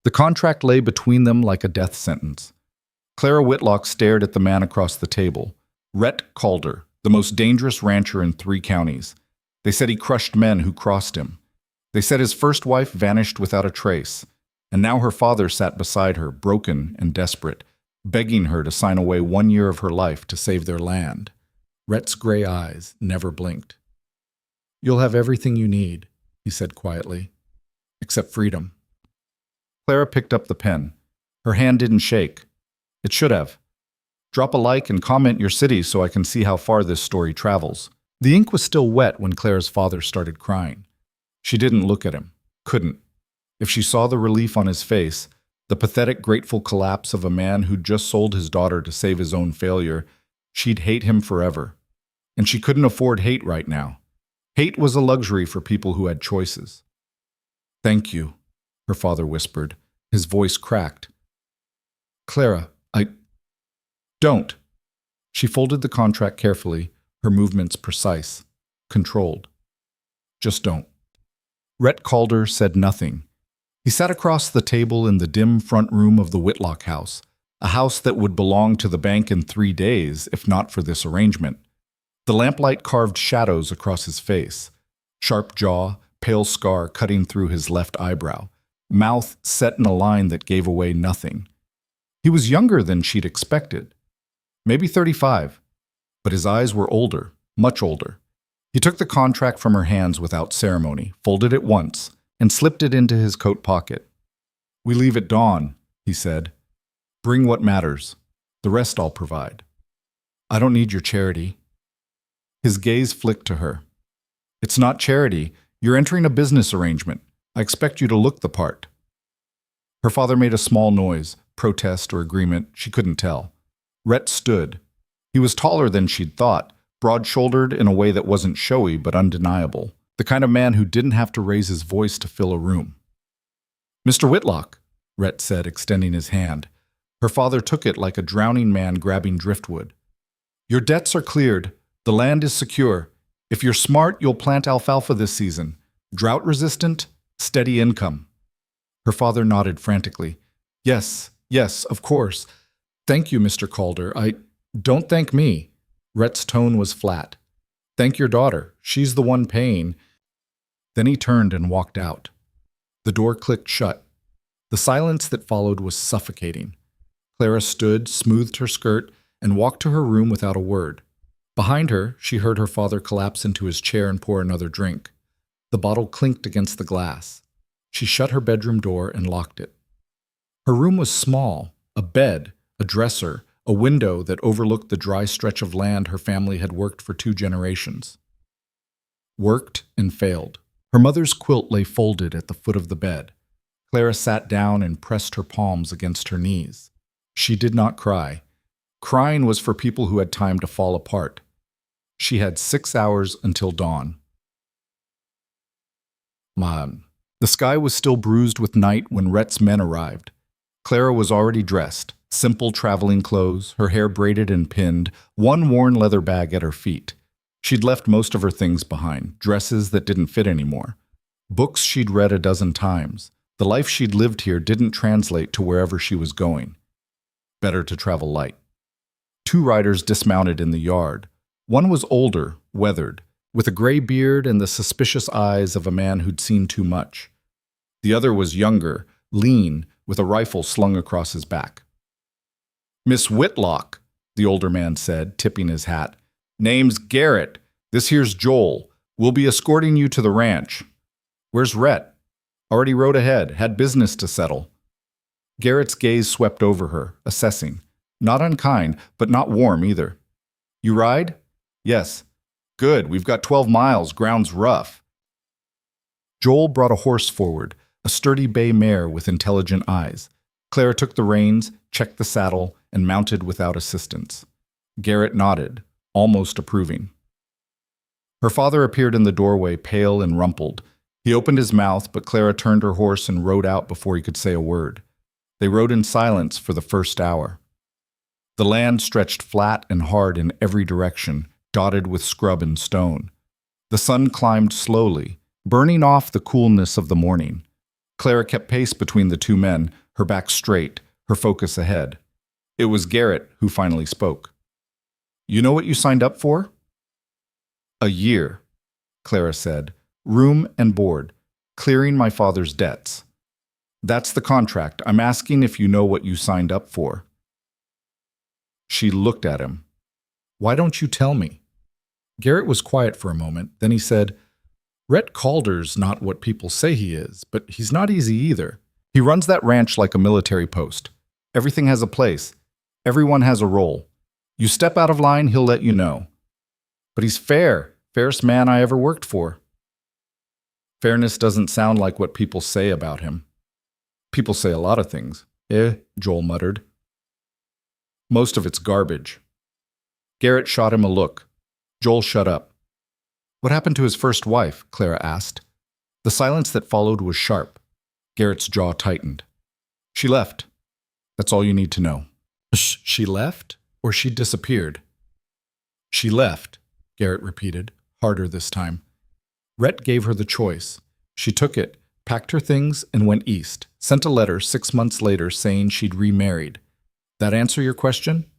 The contract lay between them like a death sentence. Clara Whitlock stared at the man across the table. Rhett Calder, the most dangerous rancher in 3 counties. They said he crushed men who crossed him. They said his first wife vanished without a trace, and now her father sat beside her, broken and desperate, begging her to sign away 1 year of her life to save their land. Rhett's gray eyes never blinked. "You'll have everything you need," he said quietly, "except freedom." Clara picked up the pen. Her hand didn't shake. It should have. Drop a like and comment your city so I can see how far this story travels. The ink was still wet when Clara's father started crying. She didn't look at him. Couldn't. If she saw the relief on his face, the pathetic, grateful collapse of a man who'd just sold his daughter to save his own failure, she'd hate him forever. And she couldn't afford hate right now. Hate was a luxury for people who had choices. "Thank you," her father whispered. His voice cracked. "Clara, Don't." She folded the contract carefully, her movements precise, controlled. "Just don't." Rhett Calder said nothing. He sat across the table in the dim front room of the Whitlock house, a house that would belong to the bank in 3 days if not for this arrangement. The lamplight carved shadows across his face, sharp jaw, pale scar cutting through his left eyebrow, mouth set in a line that gave away nothing. He was younger than she'd expected. Maybe 35, but his eyes were older, much older. He took the contract from her hands without ceremony, folded it once, and slipped it into his coat pocket. "We leave at dawn," he said. "Bring what matters. The rest I'll provide. I don't need your charity." His gaze flicked to her. "It's not charity. You're entering a business arrangement. I expect you to look the part." Her father made a small noise, protest or agreement, she couldn't tell. Rhett stood. He was taller than she'd thought, broad-shouldered in a way that wasn't showy but undeniable, the kind of man who didn't have to raise his voice to fill a room. "Mr. Whitlock," Rhett said, extending his hand. Her father took it like a drowning man grabbing driftwood. "Your debts are cleared. The land is secure. If you're smart, you'll plant alfalfa this season. Drought-resistant, steady income." Her father nodded frantically. Yes, of course. Thank you, Mr. Calder. Don't thank me." Rhett's tone was flat. "Thank your daughter. She's the one paying." Then he turned and walked out. The door clicked shut. The silence that followed was suffocating. Clara stood, smoothed her skirt, and walked to her room without a word. Behind her, she heard her father collapse into his chair and pour another drink. The bottle clinked against the glass. She shut her bedroom door and locked it. Her room was small, a bed, a dresser, a window that overlooked the dry stretch of land her family had worked for 2 generations. Worked and failed. Her mother's quilt lay folded at the foot of the bed. Clara sat down and pressed her palms against her knees. She did not cry. Crying was for people who had time to fall apart. She had 6 hours until dawn. The sky was still bruised with night when Rhett's men arrived. Clara was already dressed, simple traveling clothes, her hair braided and pinned, one worn leather bag at her feet. She'd left most of her things behind, dresses that didn't fit anymore. Books she'd read a dozen times. The life she'd lived here didn't translate to wherever she was going. Better to travel light. 2 riders dismounted in the yard. One was older, weathered, with a gray beard and the suspicious eyes of a man who'd seen too much. The other was younger, lean, with a rifle slung across his back. "Miss Whitlock," the older man said, tipping his hat. "Name's Garrett. This here's Joel. We'll be escorting you to the ranch." "Where's Rhett?" "Already rode ahead. Had business to settle." Garrett's gaze swept over her, assessing. Not unkind, but not warm either. "You ride?" "Yes." "Good. We've got 12 miles. Ground's rough." Joel brought a horse forward, a sturdy bay mare with intelligent eyes. Clara took the reins, checked the saddle, and mounted without assistance. Garrett nodded, almost approving. Her father appeared in the doorway, pale and rumpled. He opened his mouth, but Clara turned her horse and rode out before he could say a word. They rode in silence for the first hour. The land stretched flat and hard in every direction, dotted with scrub and stone. The sun climbed slowly, burning off the coolness of the morning. Clara kept pace between the two men, her back straight, her focus ahead. It was Garrett who finally spoke. "You know what you signed up for?" "A year," Clara said. "Room and board, clearing my father's debts. That's the contract. I'm asking if you know what you signed up for." She looked at him. "Why don't you tell me?" Garrett was quiet for a moment. Then he said, "Rhett Calder's not what people say he is, but he's not easy either. He runs that ranch like a military post. Everything has a place. Everyone has a role. You step out of line, he'll let you know. But he's fair. Fairest man I ever worked for." Fairness doesn't sound like what people say about him. "People say a lot of things." Joel muttered. "Most of it's garbage." Garrett shot him a look. Joel shut up. "What happened to his first wife?" Clara asked. The silence that followed was sharp. Garrett's jaw tightened. "She left. That's all you need to know." She left? Or she disappeared? "She left," Garrett repeated, harder this time. Rhett gave her the choice. She took it, packed her things, and went east, sent a letter 6 months later saying she'd remarried. "That answer your question?"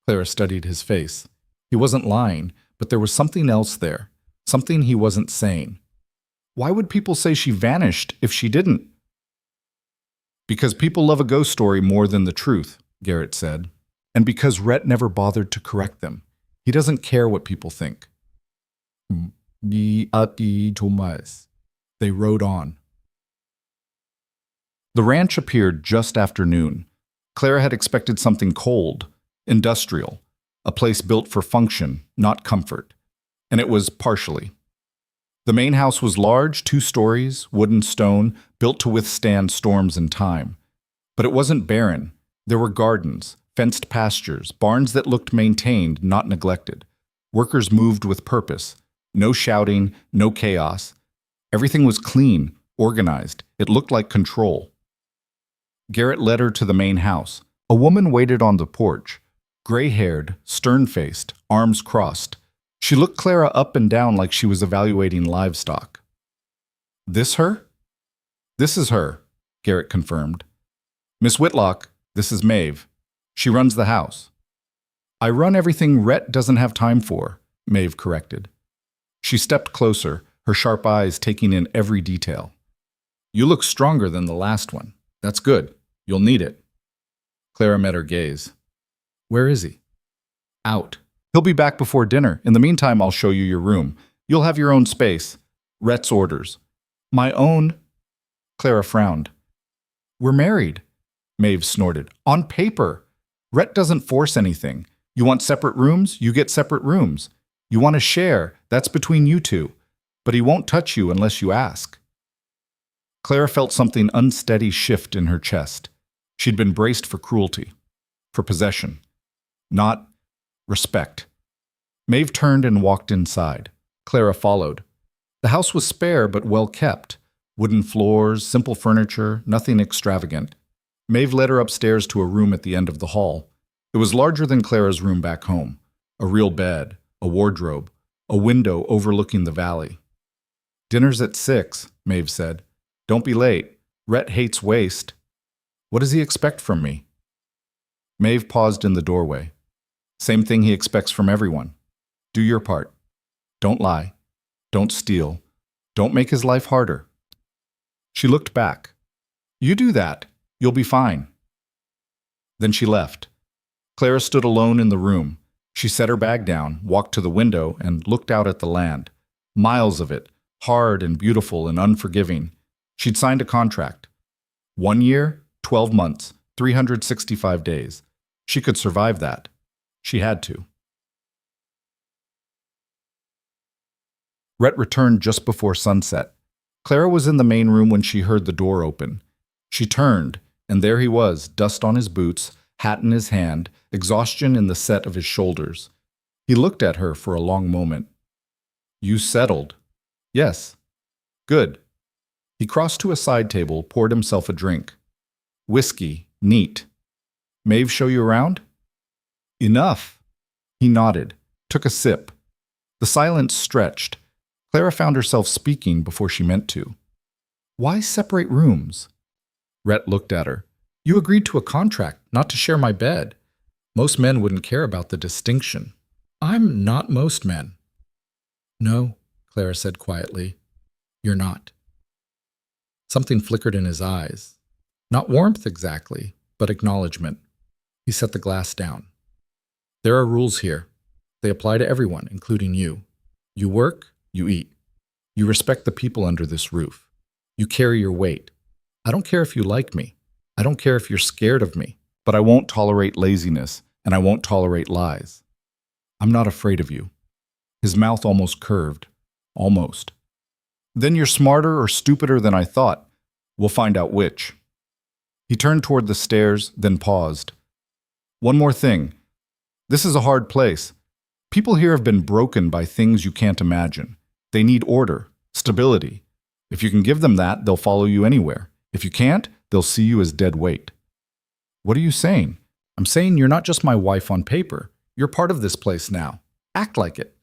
Clara studied his face. He wasn't lying, but there was something else there, something he wasn't saying. Why would people say she vanished if she didn't? "Because people love a ghost story more than the truth," Garrett said. "And because Rhett never bothered to correct them. He doesn't care what people think." They rode on. The ranch appeared just after noon. Clara had expected something cold, industrial, a place built for function, not comfort. And it was partially. The main house was large, 2 stories, wood and stone, built to withstand storms and time. But it wasn't barren. There were gardens, fenced pastures, barns that looked maintained, not neglected. Workers moved with purpose. No shouting, no chaos. Everything was clean, organized. It looked like control. Garrett led her to the main house. A woman waited on the porch, gray-haired, stern-faced, arms crossed. She looked Clara up and down like she was evaluating livestock. "This her?" "This is her," Garrett confirmed. "Miss Whitlock, this is Maeve. She runs the house." "I run everything Rhett doesn't have time for," Maeve corrected. She stepped closer, her sharp eyes taking in every detail. "You look stronger than the last one. That's good. You'll need it." Clara met her gaze. "Where is he?" "Out. He'll be back before dinner. In the meantime, I'll show you your room. You'll have your own space. Rhett's orders." "My own?" Clara frowned. "We're married," Maeve snorted. "On paper. Rhett doesn't force anything. You want separate rooms? You get separate rooms. You want to share? That's between you two. But he won't touch you unless you ask." Clara felt something unsteady shift in her chest. She'd been braced for cruelty, for possession, not respect. Maeve turned and walked inside. Clara followed. The house was spare but well kept. Wooden floors, simple furniture, nothing extravagant. Maeve led her upstairs to a room at the end of the hall. It was larger than Clara's room back home. A real bed, a wardrobe, a window overlooking the valley. "Dinner's at 6, Maeve said. "Don't be late. Rhett hates waste." "What does he expect from me?" Maeve paused in the doorway. "Same thing he expects from everyone. Do your part. Don't lie. Don't steal. Don't make his life harder." She looked back. "You do that. You'll be fine." Then she left. Clara stood alone in the room. She set her bag down, walked to the window, and looked out at the land. Miles of it, hard and beautiful and unforgiving. She'd signed a contract. 1 year, 12 months, 365 days. She could survive that. She had to. Rhett returned just before sunset. Clara was in the main room when she heard the door open. She turned, and there he was, dust on his boots, hat in his hand, exhaustion in the set of his shoulders. He looked at her for a long moment. "You settled?" "Yes." "Good." He crossed to a side table, poured himself a drink. "Whiskey, neat. Maeve show you around?" "Enough." He nodded, took a sip. The silence stretched. Clara found herself speaking before she meant to. Why separate rooms? Rhett looked at her. You agreed to a contract, not to share my bed. Most men wouldn't care about the distinction. I'm not most men. No, Clara said quietly. You're not. Something flickered in his eyes. Not warmth exactly, but acknowledgement. He set the glass down. There are rules here. They apply to everyone, including you. You work, you eat. You respect the people under this roof. You carry your weight. I don't care if you like me. I don't care if you're scared of me. But I won't tolerate laziness, and I won't tolerate lies. I'm not afraid of you. His mouth almost curved. Almost. Then you're smarter or stupider than I thought. We'll find out which. He turned toward the stairs, then paused. One more thing. This is a hard place. People here have been broken by things you can't imagine. They need order, stability. If you can give them that, they'll follow you anywhere. If you can't, they'll see you as dead weight. What are you saying? I'm saying you're not just my wife on paper. You're part of this place now. Act like it.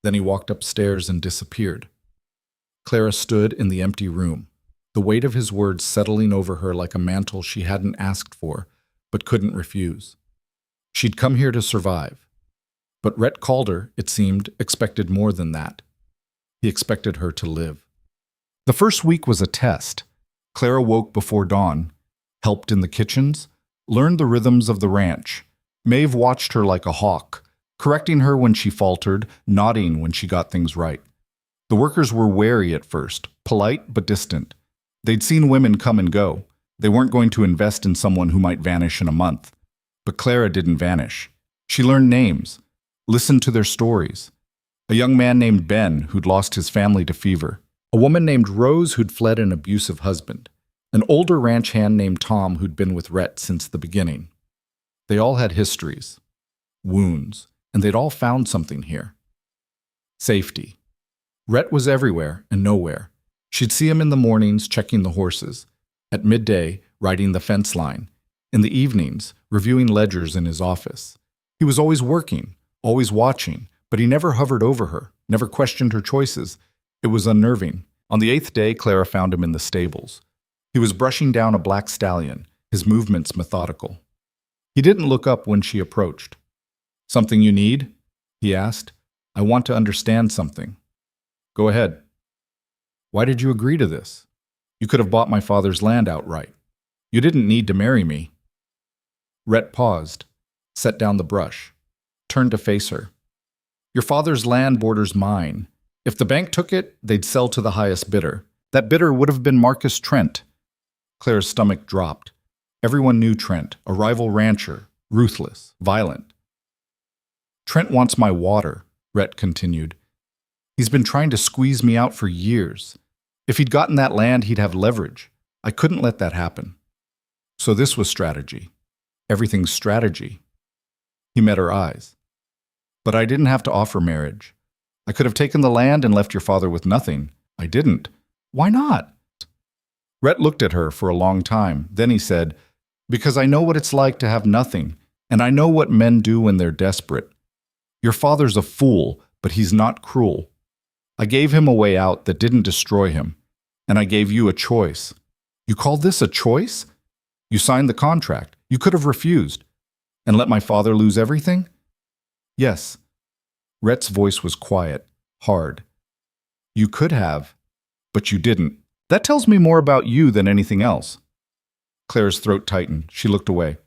Then he walked upstairs and disappeared. Clara stood in the empty room, the weight of his words settling over her like a mantle she hadn't asked for, but couldn't refuse. She'd come here to survive. But Rhett Calder, it seemed, expected more than that. He expected her to live. The first week was a test. Clara woke before dawn, helped in the kitchens, learned the rhythms of the ranch. Maeve watched her like a hawk, correcting her when she faltered, nodding when she got things right. The workers were wary at first, polite but distant. They'd seen women come and go. They weren't going to invest in someone who might vanish in a month. But Clara didn't vanish. She learned names, listened to their stories. A young man named Ben who'd lost his family to fever. A woman named Rose who'd fled an abusive husband. An older ranch hand named Tom who'd been with Rhett since the beginning. They all had histories, wounds, and they'd all found something here. Safety. Rhett was everywhere and nowhere. She'd see him in the mornings checking the horses, at midday riding the fence line, in the evenings reviewing ledgers in his office. He was always working, always watching, but he never hovered over her, never questioned her choices. It was unnerving. On the 8th day, Clara found him in the stables. He was brushing down a black stallion, his movements methodical. He didn't look up when she approached. Something you need? He asked. I want to understand something. Go ahead. Why did you agree to this? You could have bought my father's land outright. You didn't need to marry me. Rhett paused, set down the brush, turned to face her. Your father's land borders mine. If the bank took it, they'd sell to the highest bidder. That bidder would have been Marcus Trent. Claire's stomach dropped. Everyone knew Trent, a rival rancher, ruthless, violent. Trent wants my water, Rhett continued. He's been trying to squeeze me out for years. If he'd gotten that land, he'd have leverage. I couldn't let that happen. So this was strategy. Everything's strategy. He met her eyes. But I didn't have to offer marriage. I could have taken the land and left your father with nothing. I didn't. Why not? Rhett looked at her for a long time. Then he said, because I know what it's like to have nothing, and I know what men do when they're desperate. Your father's a fool, but he's not cruel. I gave him a way out that didn't destroy him, and I gave you a choice. You call this a choice? You signed the contract. You could have refused. And let my father lose everything? Yes. Rhett's voice was quiet, hard. You could have, but you didn't. That tells me more about you than anything else. Claire's throat tightened. She looked away.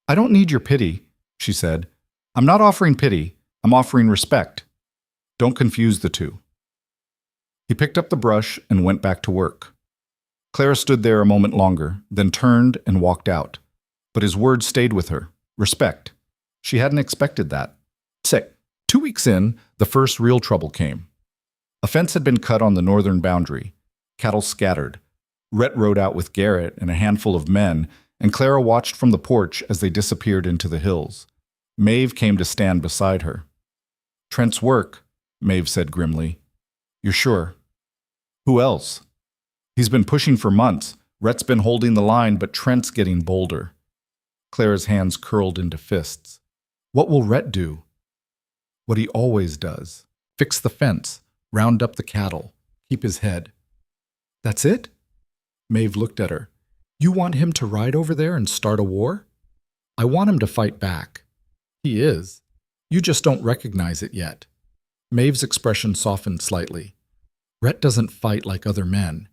I don't need your pity, she said. I'm not offering pity. I'm offering respect. Don't confuse the two. He picked up the brush and went back to work. Clara stood there a moment longer, then turned and walked out. But his words stayed with her. Respect. She hadn't expected that. 2 weeks in, the first real trouble came. A fence had been cut on the northern boundary. Cattle scattered. Rhett rode out with Garrett and a handful of men, and Clara watched from the porch as they disappeared into the hills. Maeve came to stand beside her. Trent's work, Maeve said grimly. You're sure? Who else? He's been pushing for months. Rhett's been holding the line, but Trent's getting bolder. Clara's hands curled into fists. What will Rhett do? What he always does. Fix the fence, round up the cattle, keep his head. That's it? Maeve looked at her. You want him to ride over there and start a war? I want him to fight back. He is. You just don't recognize it yet. Maeve's expression softened slightly. Rhett doesn't fight like other men.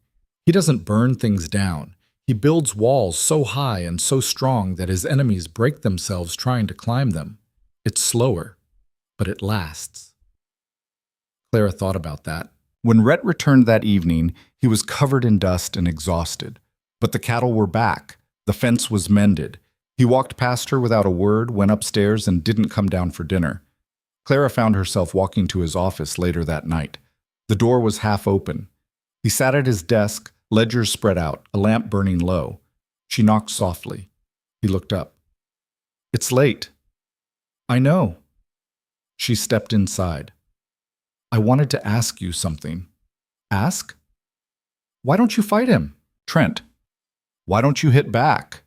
He doesn't burn things down. He builds walls so high and so strong that his enemies break themselves trying to climb them. It's slower, but it lasts. Clara thought about that. When Rhett returned that evening, he was covered in dust and exhausted. But the cattle were back. The fence was mended. He walked past her without a word, went upstairs, and didn't come down for dinner. Clara found herself walking to his office later that night. The door was half open. He sat at his desk, ledgers spread out, a lamp burning low. She knocked softly. He looked up. It's late. I know. She stepped inside. I wanted to ask you something. Ask? Why don't you fight him? Trent. Why don't you hit back?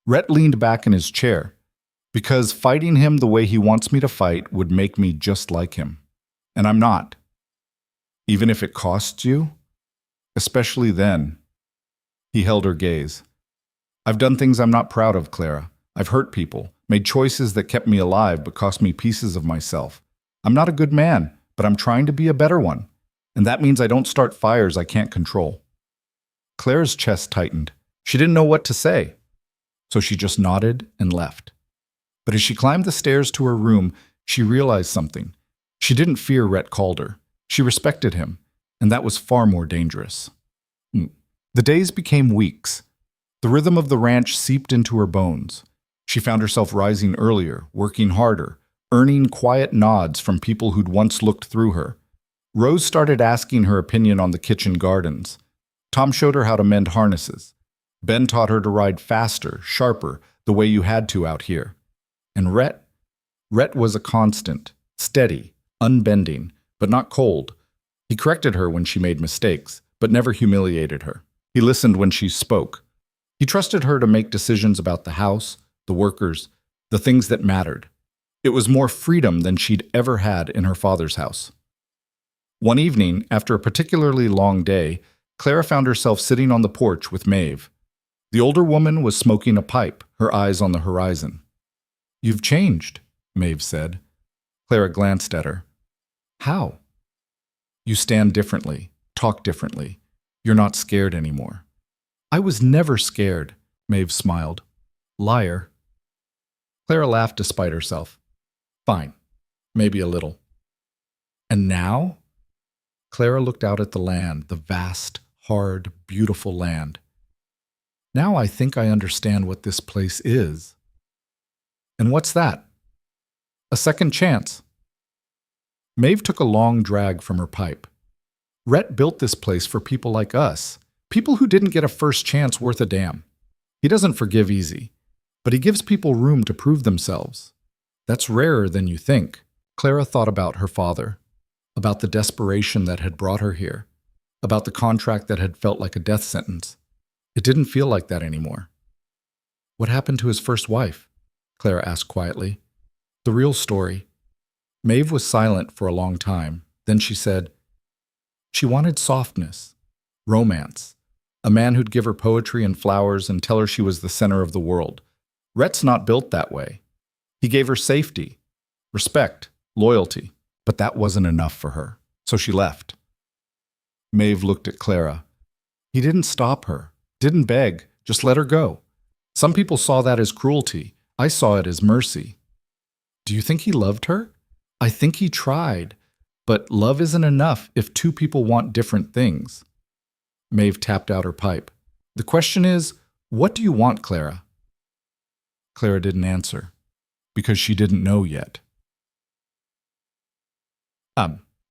Rhett leaned back in his chair. Because fighting him the way he wants me to fight would make me just like him. And I'm not. Even if it costs you? Especially then. He held her gaze. I've done things I'm not proud of, Clara. I've hurt people, made choices that kept me alive but cost me pieces of myself. I'm not a good man, but I'm trying to be a better one. And that means I don't start fires I can't control. Clara's chest tightened. She didn't know what to say. So she just nodded and left. But as she climbed the stairs to her room, she realized something. She didn't fear Rhett Calder. She respected him, and that was far more dangerous. The days became weeks. The rhythm of the ranch seeped into her bones. She found herself rising earlier, working harder, earning quiet nods from people who'd once looked through her. Rose started asking her opinion on the kitchen gardens. Tom showed her how to mend harnesses. Ben taught her to ride faster, sharper, the way you had to out here. And Rhett was a constant, steady, unbending, but not cold. He corrected her when she made mistakes, but never humiliated her. He listened when she spoke. He trusted her to make decisions about the house, the workers, the things that mattered. It was more freedom than she'd ever had in her father's house. One evening, after a particularly long day, Clara found herself sitting on the porch with Maeve. The older woman was smoking a pipe, her eyes on the horizon. You've changed, Maeve said. Clara glanced at her. How? You stand differently, talk differently. You're not scared anymore. I was never scared, Maeve smiled. Liar. Clara laughed despite herself. Fine, maybe a little. And now? Clara looked out at the land, the vast, hard, beautiful land. Now I think I understand what this place is. And what's that? A second chance. Maeve took a long drag from her pipe. Rhett built this place for people like us, people who didn't get a first chance worth a damn. He doesn't forgive easy, but he gives people room to prove themselves. That's rarer than you think. Clara thought about her father, about the desperation that had brought her here, about the contract that had felt like a death sentence. It didn't feel like that anymore. What happened to his first wife? Clara asked quietly. The real story. Maeve was silent for a long time. Then she said, she wanted softness, romance, a man who'd give her poetry and flowers and tell her she was the center of the world. Rhett's not built that way. He gave her safety, respect, loyalty, but that wasn't enough for her, so she left. Maeve looked at Clara. He didn't stop her, didn't beg, just let her go. Some people saw that as cruelty. I saw it as mercy. Do you think he loved her? I think he tried, but love isn't enough if two people want different things. Maeve tapped out her pipe. The question is, what do you want, Clara? Clara didn't answer, because she didn't know yet.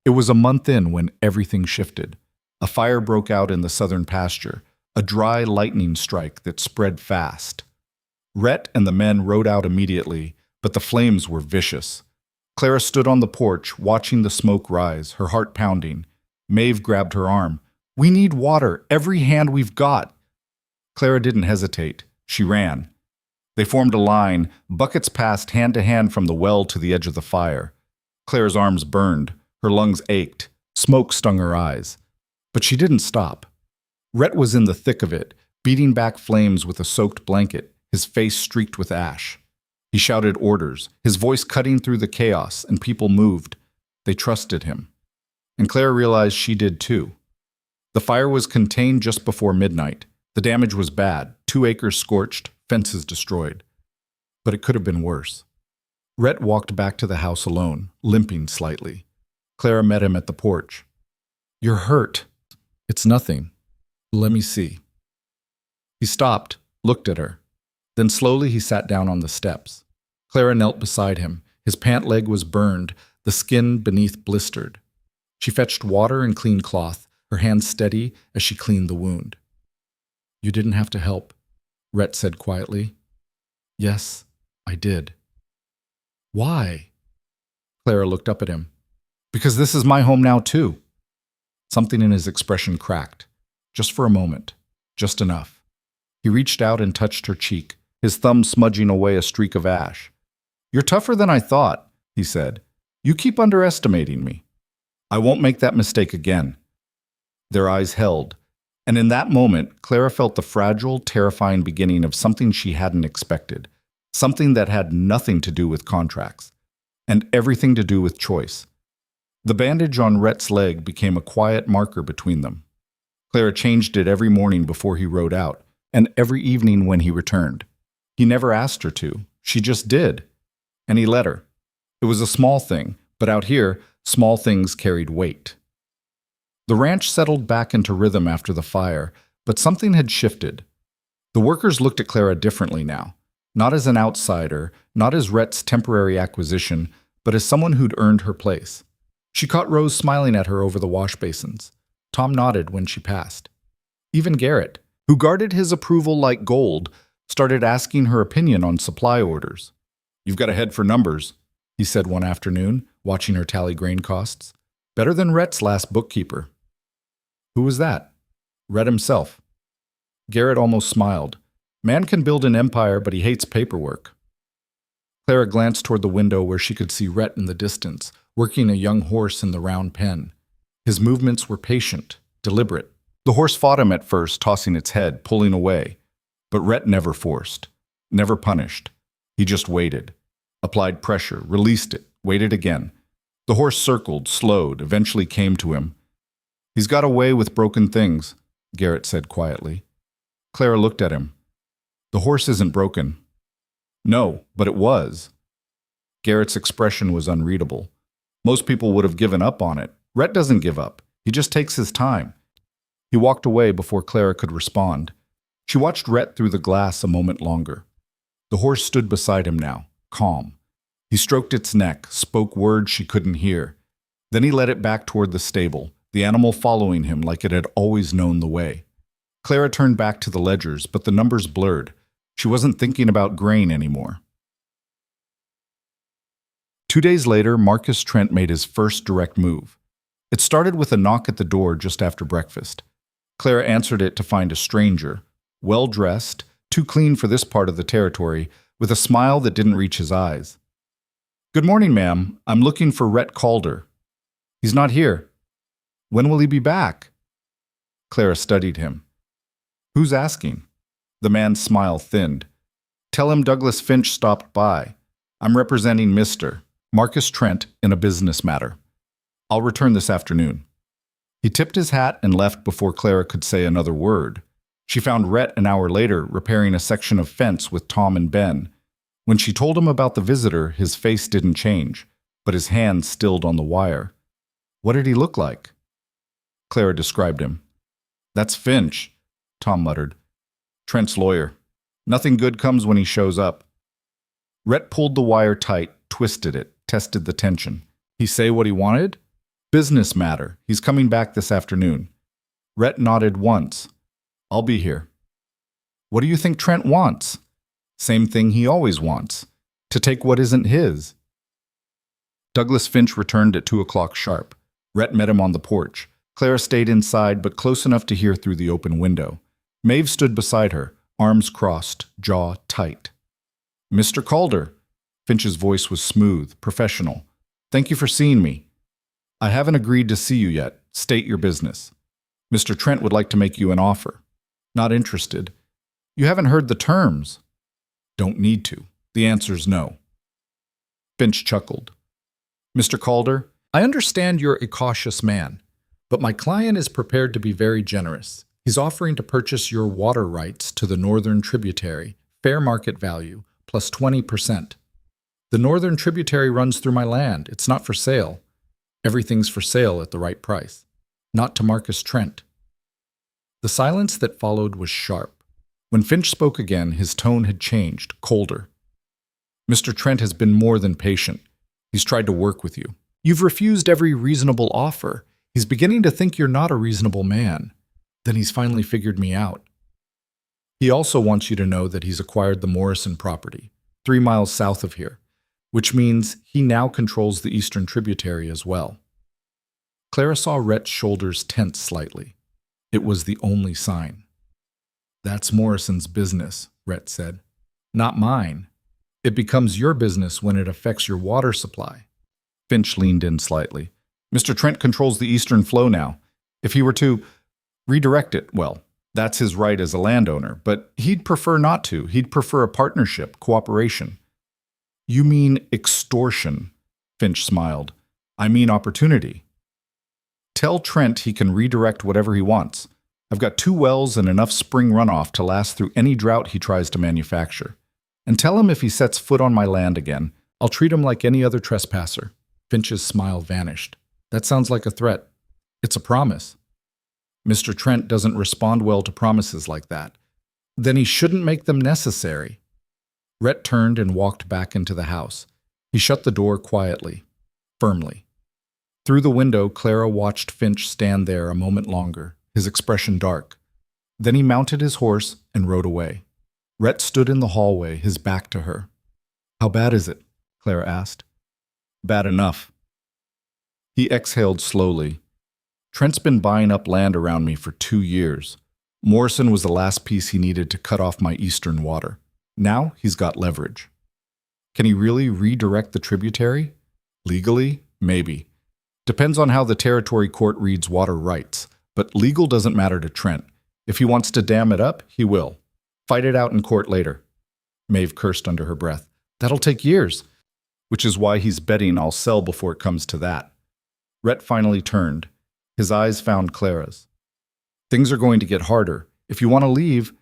It was a month in when everything shifted. A fire broke out in the southern pasture, a dry lightning strike that spread fast. Rhett and the men rode out immediately, but the flames were vicious. Clara stood on the porch, watching the smoke rise, her heart pounding. Maeve grabbed her arm. We need water, every hand we've got. Clara didn't hesitate. She ran. They formed a line, buckets passed hand to hand from the well to the edge of the fire. Clara's arms burned, her lungs ached, smoke stung her eyes. But she didn't stop. Rhett was in the thick of it, beating back flames with a soaked blanket, his face streaked with ash. He shouted orders, his voice cutting through the chaos, and people moved. They trusted him. And Claire realized she did too. The fire was contained just before midnight. The damage was bad, 2 acres scorched, fences destroyed. But it could have been worse. Rhett walked back to the house alone, limping slightly. Clara met him at the porch. "You're hurt." "It's nothing. Let me see." He stopped, looked at her. Then slowly he sat down on the steps. Clara knelt beside him. His pant leg was burned, the skin beneath blistered. She fetched water and clean cloth, her hands steady as she cleaned the wound. "You didn't have to help," Rhett said quietly. "Yes, I did." "Why?" Clara looked up at him. "Because this is my home now too." Something in his expression cracked. Just for a moment. Just enough. He reached out and touched her cheek, his thumb smudging away a streak of ash. "You're tougher than I thought," he said. "You keep underestimating me." "I won't make that mistake again." Their eyes held, and in that moment, Clara felt the fragile, terrifying beginning of something she hadn't expected, something that had nothing to do with contracts, and everything to do with choice. The bandage on Rhett's leg became a quiet marker between them. Clara changed it every morning before he rode out, and every evening when he returned. He never asked her to. She just did. And he let her. It was a small thing, but out here, small things carried weight. The ranch settled back into rhythm after the fire, but something had shifted. The workers looked at Clara differently now, not as an outsider, not as Rhett's temporary acquisition, but as someone who'd earned her place. She caught Rose smiling at her over the wash basins. Tom nodded when she passed. Even Garrett, who guarded his approval like gold, started asking her opinion on supply orders. "You've got a head for numbers," he said one afternoon, watching her tally grain costs. "Better than Rhett's last bookkeeper." "Who was that?" "Rhett himself." Garrett almost smiled. "Man can build an empire, but he hates paperwork." Clara glanced toward the window where she could see Rhett in the distance, working a young horse in the round pen. His movements were patient, deliberate. The horse fought him at first, tossing its head, pulling away. But Rhett never forced, never punished. He just waited, applied pressure, released it, waited again. The horse circled, slowed, eventually came to him. "He's got a way with broken things," Garrett said quietly. Clara looked at him. "The horse isn't broken." "No, but it was." Garrett's expression was unreadable. Most people would have given up on it. Rhett doesn't give up. He just takes his time. He walked away before Clara could respond. She watched Rhett through the glass a moment longer. The horse stood beside him now, calm. He stroked its neck, spoke words she couldn't hear. Then he led it back toward the stable, the animal following him like it had always known the way. Clara turned back to the ledgers, but the numbers blurred. She wasn't thinking about grain anymore. 2 days later, Marcus Trent made his first direct move. It started with a knock at the door just after breakfast. Clara answered it to find a stranger, well-dressed, too clean for this part of the territory, with a smile that didn't reach his eyes. "Good morning, ma'am. I'm looking for Rhett Calder." "He's not here." "When will he be back?" Clara studied him. "Who's asking?" The man's smile thinned. "Tell him Douglas Finch stopped by. I'm representing Mr. Marcus Trent in a business matter. I'll return this afternoon." He tipped his hat and left before Clara could say another word. She found Rhett an hour later repairing a section of fence with Tom and Ben. When she told him about the visitor, his face didn't change, but his hands stilled on the wire. "What did he look like?" Clara described him. "That's Finch," Tom muttered. "Trent's lawyer. Nothing good comes when he shows up." Rhett pulled the wire tight, twisted it, tested the tension. He say what he wanted? "Business matter. He's coming back this afternoon." Rhett nodded once. "I'll be here." "What do you think Trent wants?" "Same thing he always wants. To take what isn't his." Douglas Finch returned at 2 o'clock sharp. Rhett met him on the porch. Clara stayed inside, but close enough to hear through the open window. Maeve stood beside her, arms crossed, jaw tight. "Mr. Calder." Finch's voice was smooth, professional. "Thank you for seeing me." "I haven't agreed to see you yet. State your business." Mr. Trent would like to make you an offer. Not interested. You haven't heard the terms. Don't need to. The answer's no. Finch chuckled. Mr. Calder, I understand you're a cautious man, but my client is prepared to be very generous. He's offering to purchase your water rights to the northern tributary, fair market value, plus 20%. The northern tributary runs through my land. It's not for sale. Everything's for sale at the right price. Not to Marcus Trent. The silence that followed was sharp. When Finch spoke again, his tone had changed, colder. Mr. Trent has been more than patient. He's tried to work with you. You've refused every reasonable offer. He's beginning to think you're not a reasonable man. Then he's finally figured me out. He also wants you to know that he's acquired the Morrison property, 3 miles south of here, which means he now controls the eastern tributary as well. Clara saw Rhett's shoulders tense slightly. It was the only sign. That's Morrison's business, Rhett said. Not mine. It becomes your business when it affects your water supply. Finch leaned in slightly. Mr. Trent controls the eastern flow now. If he were to redirect it, well, that's his right as a landowner, but he'd prefer not to. He'd prefer a partnership, cooperation. You mean extortion, Finch smiled. I mean opportunity. Tell Trent he can redirect whatever he wants. I've got 2 wells and enough spring runoff to last through any drought he tries to manufacture. And tell him if he sets foot on my land again, I'll treat him like any other trespasser. Finch's smile vanished. That sounds like a threat. It's a promise. Mr. Trent doesn't respond well to promises like that. Then he shouldn't make them necessary. Rhett turned and walked back into the house. He shut the door quietly, firmly. Through the window, Clara watched Finch stand there a moment longer, his expression dark. Then he mounted his horse and rode away. Rhett stood in the hallway, his back to her. How bad is it? Clara asked. Bad enough. He exhaled slowly. Trent's been buying up land around me for 2 years. Morrison was the last piece he needed to cut off my eastern water. Now he's got leverage. Can he really redirect the tributary? Legally? Maybe. Depends on how the territory court reads water rights. But legal doesn't matter to Trent. If he wants to dam it up, he will. Fight it out in court later. Maeve cursed under her breath. That'll take years. Which is why he's betting I'll sell before it comes to that. Rhett finally turned. His eyes found Clara's. Things are going to get harder. If you want to leave,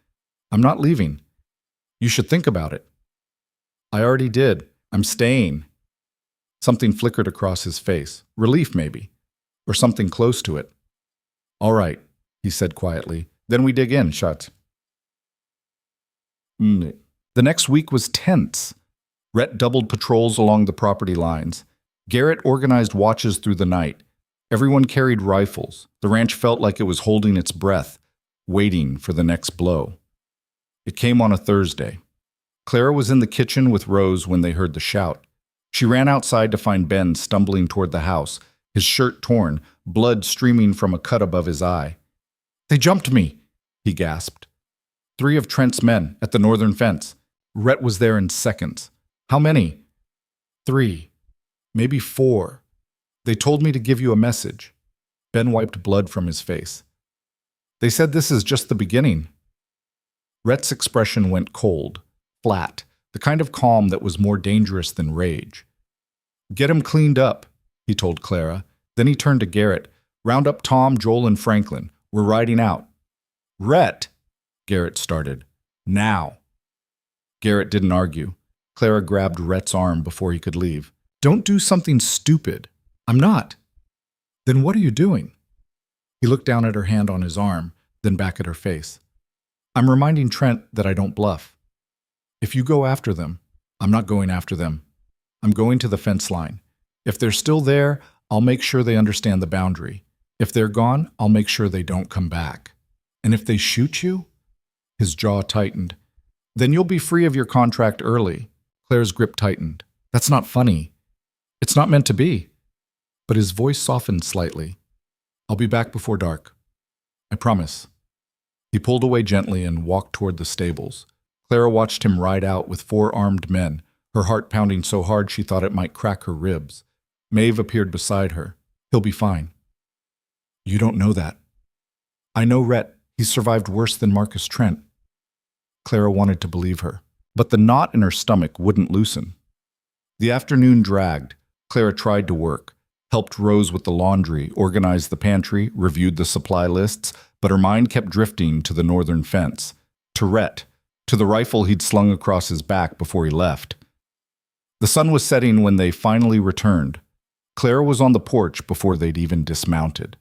I'm not leaving. You should think about it. I already did. I'm staying. Something flickered across his face. Relief, maybe. Or something close to it. All right, he said quietly. Then we dig in, shut. The next week was tense. Rhett doubled patrols along the property lines. Garrett organized watches through the night. Everyone carried rifles. The ranch felt like it was holding its breath, waiting for the next blow. It came on a Thursday. Clara was in the kitchen with Rose when they heard the shout. She ran outside to find Ben stumbling toward the house, his shirt torn, blood streaming from a cut above his eye. They jumped me, he gasped. 3 of Trent's men at the northern fence. Rhett was there in seconds. How many? 3. Maybe 4. They told me to give you a message. Ben wiped blood from his face. They said this is just the beginning. Rhett's expression went cold, flat, the kind of calm that was more dangerous than rage. Get him cleaned up, he told Clara. Then he turned to Garrett. Round up Tom, Joel, and Franklin. We're riding out. Rhett, Garrett started. Now. Garrett didn't argue. Clara grabbed Rhett's arm before he could leave. Don't do something stupid. I'm not. Then what are you doing? He looked down at her hand on his arm, then back at her face. I'm reminding Trent that I don't bluff. If you go after them, I'm not going after them. I'm going to the fence line. If they're still there, I'll make sure they understand the boundary. If they're gone, I'll make sure they don't come back. And if they shoot you? His jaw tightened. Then you'll be free of your contract early. Claire's grip tightened. That's not funny. It's not meant to be. But his voice softened slightly. I'll be back before dark. I promise. He pulled away gently and walked toward the stables. Clara watched him ride out with 4 armed men, her heart pounding so hard she thought it might crack her ribs. Maeve appeared beside her. He'll be fine. You don't know that. I know Rhett. He's survived worse than Marcus Trent. Clara wanted to believe her, but the knot in her stomach wouldn't loosen. The afternoon dragged. Clara tried to work, helped Rose with the laundry, organized the pantry, reviewed the supply lists, but her mind kept drifting to the northern fence, to Rhett, to the rifle he'd slung across his back before he left. The sun was setting when they finally returned. Clara was on the porch before they'd even dismounted.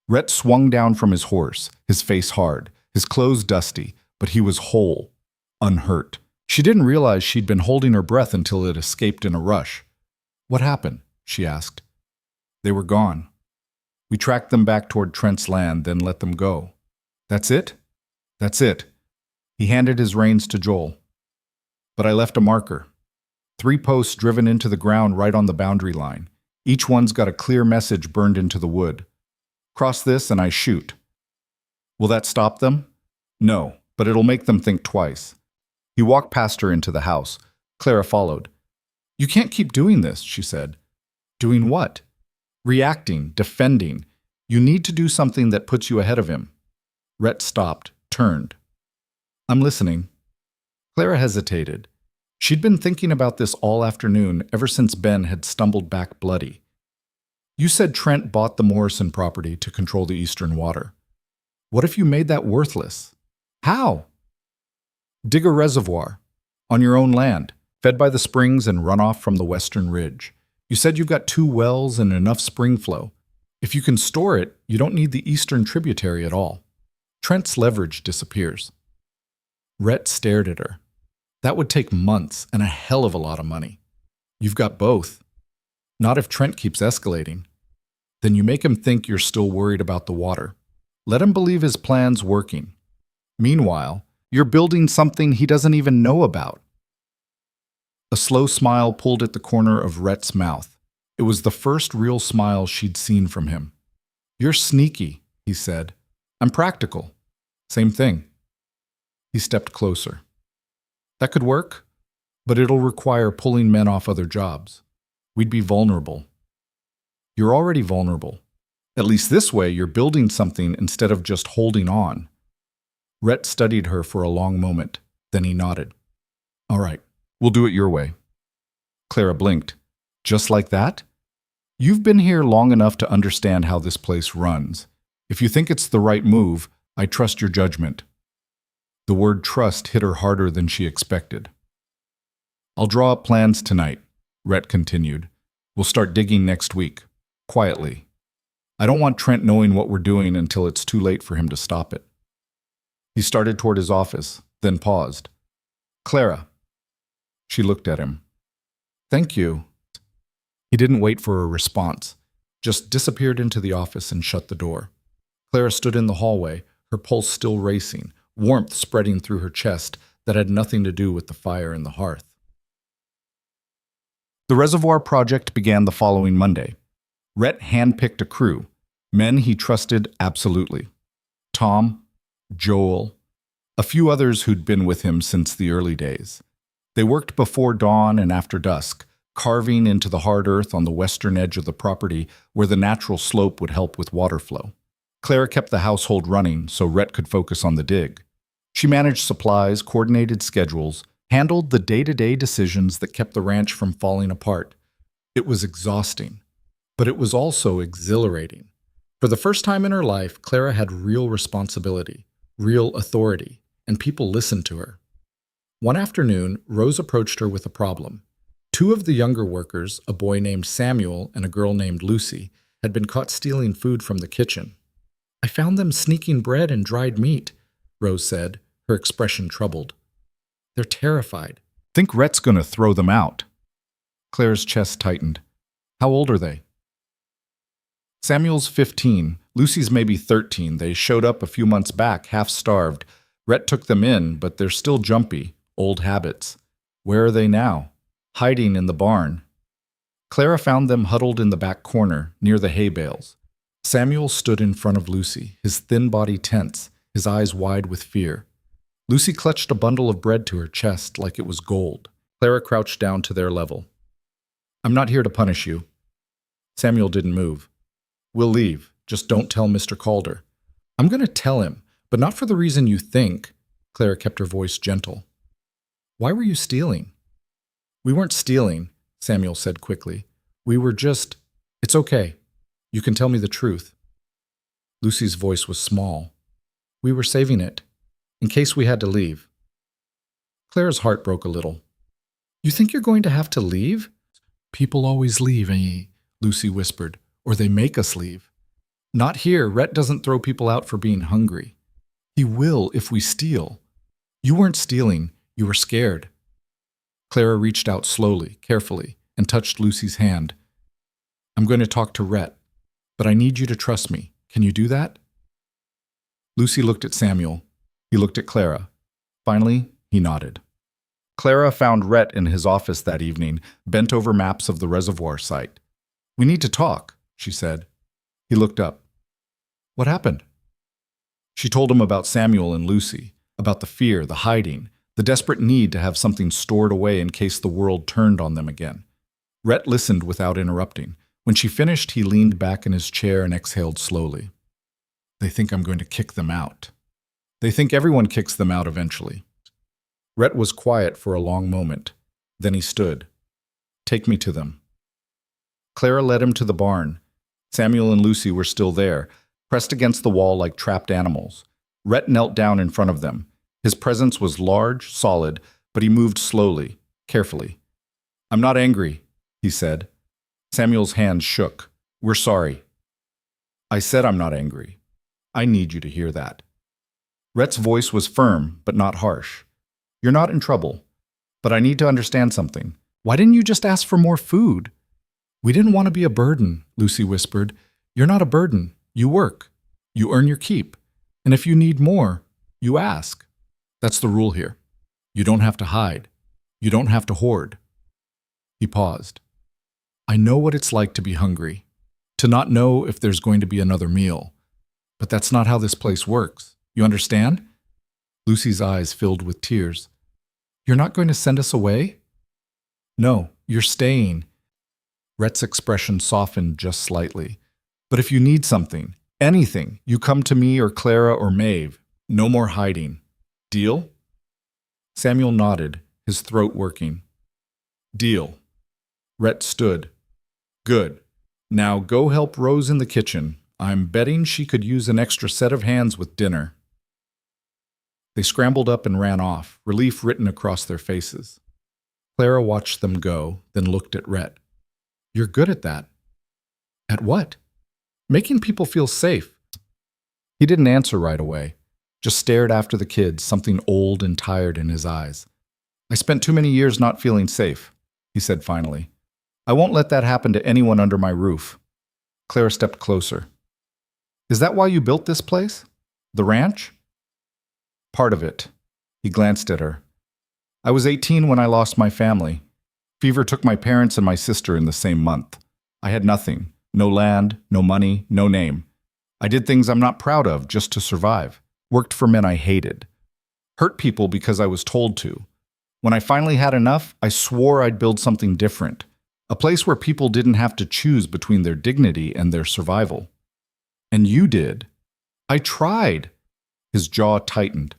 Rhett swung down from his horse, his face hard, his clothes dusty, but he was whole, unhurt. She didn't realize she'd been holding her breath until it escaped in a rush. "What happened?" she asked. "They were gone. We tracked them back toward Trent's land, then let them go." "That's it?" "That's it." He handed his reins to Joel. "But I left a marker. 3 posts driven into the ground right on the boundary line. Each one's got a clear message burned into the wood. Cross this and I shoot. Will that stop them? No, but it'll make them think twice." He walked past her into the house. Clara followed. "You can't keep doing this," she said. "Doing what?" "Reacting, defending. You need to do something that puts you ahead of him." Rhett stopped, turned. "I'm listening." Clara hesitated. She'd been thinking about this all afternoon, ever since Ben had stumbled back bloody. "You said Trent bought the Morrison property to control the eastern water. What if you made that worthless?" "How?" "Dig a reservoir. On your own land, fed by the springs and runoff from the western ridge. You said you've got 2 wells and enough spring flow. If you can store it, you don't need the eastern tributary at all. Trent's leverage disappears." Rhett stared at her. "That would take months and a hell of a lot of money. You've got both. Not if Trent keeps escalating. Then you make him think you're still worried about the water. Let him believe his plan's working. Meanwhile, you're building something he doesn't even know about." A slow smile pulled at the corner of Rhett's mouth. It was the first real smile she'd seen from him. "You're sneaky," he said. "I'm practical. Same thing." He stepped closer. "That could work, but it'll require pulling men off other jobs. We'd be vulnerable." "You're already vulnerable. At least this way you're building something instead of just holding on." Rhett studied her for a long moment. Then he nodded. "All right, we'll do it your way." Clara blinked. "Just like that? You've been here long enough to understand how this place runs. If you think it's the right move, I trust your judgment." The word trust hit her harder than she expected. "I'll draw up plans tonight," Rhett continued. "We'll start digging next week, quietly. I don't want Trent knowing what we're doing until it's too late for him to stop it." He started toward his office, then paused. "Clara." She looked at him. "Thank you." He didn't wait for a response, just disappeared into the office and shut the door. Clara stood in the hallway, her pulse still racing, warmth spreading through her chest that had nothing to do with the fire in the hearth. The reservoir project began the following Monday. Rhett handpicked a crew, men he trusted absolutely. Tom, Joel, a few others who'd been with him since the early days. They worked before dawn and after dusk, carving into the hard earth on the western edge of the property where the natural slope would help with water flow. Clara kept the household running so Rhett could focus on the dig. She managed supplies, coordinated schedules, handled the day-to-day decisions that kept the ranch from falling apart. It was exhausting, but it was also exhilarating. For the first time in her life, Clara had real responsibility, real authority, and people listened to her. One afternoon, Rose approached her with a problem. 2 of the younger workers, a boy named Samuel and a girl named Lucy, had been caught stealing food from the kitchen. "I found them sneaking bread and dried meat," Rose said, her expression troubled. "They're terrified. Think Rhett's going to throw them out." Claire's chest tightened. "How old are they?" "Samuel's 15. Lucy's maybe 13. They showed up a few months back, half-starved. Rhett took them in, but they're still jumpy, old habits. Where are they now?" "Hiding in the barn." Clara found them huddled in the back corner, near the hay bales. Samuel stood in front of Lucy, his thin body tense, his eyes wide with fear. Lucy clutched a bundle of bread to her chest like it was gold. Clara crouched down to their level. "I'm not here to punish you." Samuel didn't move. "We'll leave. Just don't tell Mr. Calder." I'm going to tell him, but not for the reason you think. Clara kept her voice gentle. Why were you stealing? We weren't stealing, Samuel said quickly. We were just... It's okay. You can tell me the truth. Lucy's voice was small. We were saving it, in case we had to leave. Clara's heart broke a little. You think you're going to have to leave? People always leave, Lucy whispered, or they make us leave. Not here. Rhett doesn't throw people out for being hungry. He will if we steal. You weren't stealing. You were scared. Clara reached out slowly, carefully, and touched Lucy's hand. I'm going to talk to Rhett, but I need you to trust me. Can you do that? Lucy looked at Samuel. He looked at Clara. Finally, he nodded. Clara found Rhett in his office that evening, bent over maps of the reservoir site. We need to talk, she said. He looked up. What happened? She told him about Samuel and Lucy, about the fear, the hiding, the desperate need to have something stored away in case the world turned on them again. Rhett listened without interrupting. When she finished, he leaned back in his chair and exhaled slowly. They think I'm going to kick them out. They think everyone kicks them out eventually. Rhett was quiet for a long moment. Then he stood. Take me to them. Clara led him to the barn. Samuel and Lucy were still there, pressed against the wall like trapped animals. Rhett knelt down in front of them. His presence was large, solid, but he moved slowly, carefully. I'm not angry, he said. Samuel's hands shook. We're sorry. I said I'm not angry. I need you to hear that. Rhett's voice was firm, but not harsh. You're not in trouble, but I need to understand something. Why didn't you just ask for more food? We didn't want to be a burden, Lucy whispered. You're not a burden. You work. You earn your keep. And if you need more, you ask. That's the rule here. You don't have to hide. You don't have to hoard. He paused. I know what it's like to be hungry, to not know if there's going to be another meal. But that's not how this place works. You understand? Lucy's eyes filled with tears. You're not going to send us away? No, you're staying. Rhett's expression softened just slightly. But if you need something, anything, you come to me or Clara or Maeve. No more hiding. Deal? Samuel nodded, his throat working. Deal. Rhett stood. Good. Now go help Rose in the kitchen. I'm betting she could use an extra set of hands with dinner. They scrambled up and ran off, relief written across their faces. Clara watched them go, then looked at Rhett. You're good at that. At what? Making people feel safe. He didn't answer right away, just stared after the kids, something old and tired in his eyes. I spent too many years not feeling safe, he said finally. I won't let that happen to anyone under my roof. Clara stepped closer. Is that why you built this place? The ranch? Part of it. He glanced at her. I was 18 when I lost my family. Fever took my parents and my sister in the same month. I had nothing. No land, no money, no name. I did things I'm not proud of just to survive. Worked for men I hated. Hurt people because I was told to. When I finally had enough, I swore I'd build something different. A place where people didn't have to choose between their dignity and their survival. And you did. I tried. His jaw tightened.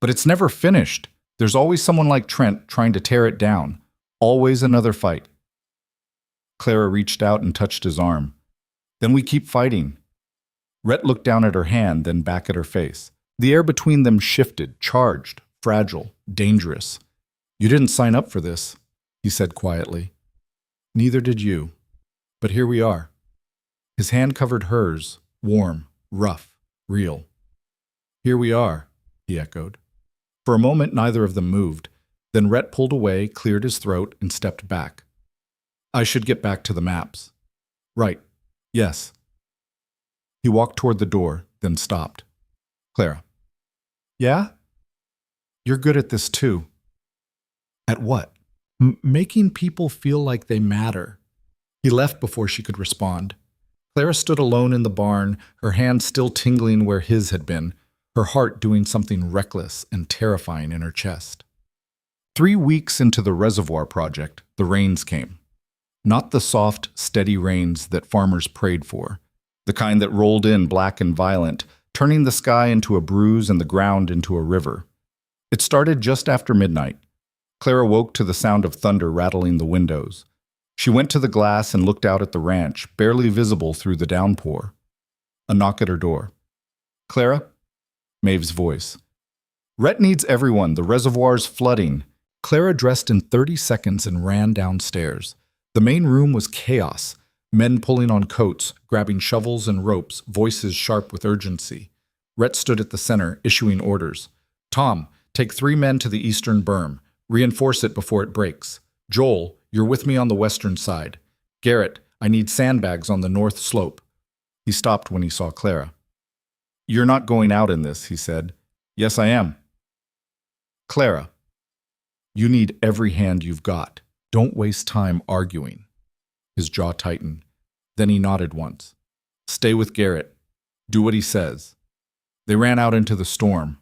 But it's never finished. There's always someone like Trent trying to tear it down. Always another fight. Clara reached out and touched his arm. Then we keep fighting. Rhett looked down at her hand, then back at her face. The air between them shifted, charged, fragile, dangerous. You didn't sign up for this, he said quietly. Neither did you. But here we are. His hand covered hers, warm, rough, real. Here we are, he echoed. For a moment, neither of them moved. Then Rhett pulled away, cleared his throat, and stepped back. I should get back to the maps. Right. Yes. He walked toward the door, then stopped. Clara. Yeah? You're good at this too. At what? Making people feel like they matter. He left before she could respond. Clara stood alone in the barn, her hand still tingling where his had been, her heart doing something reckless and terrifying in her chest. 3 weeks into the reservoir project, the rains came. Not the soft, steady rains that farmers prayed for, the kind that rolled in black and violent, turning the sky into a bruise and the ground into a river. It started just after midnight. Clara woke to the sound of thunder rattling the windows. She went to the glass and looked out at the ranch, barely visible through the downpour. A knock at her door. "Clara?" Maeve's voice. "Rhett needs everyone. The reservoir's flooding." Clara dressed in 30 seconds and ran downstairs. The main room was chaos. Men pulling on coats, grabbing shovels and ropes, voices sharp with urgency. Rhett stood at the center, issuing orders. "Tom, take 3 men to the eastern berm. Reinforce it before it breaks. Joel, you're with me on the western side. Garrett, I need sandbags on the north slope." He stopped when he saw Clara. "You're not going out in this," he said. "Yes, I am." "Clara, you need every hand you've got. Don't waste time arguing." His jaw tightened. Then he nodded once. "Stay with Garrett. Do what he says." They ran out into the storm.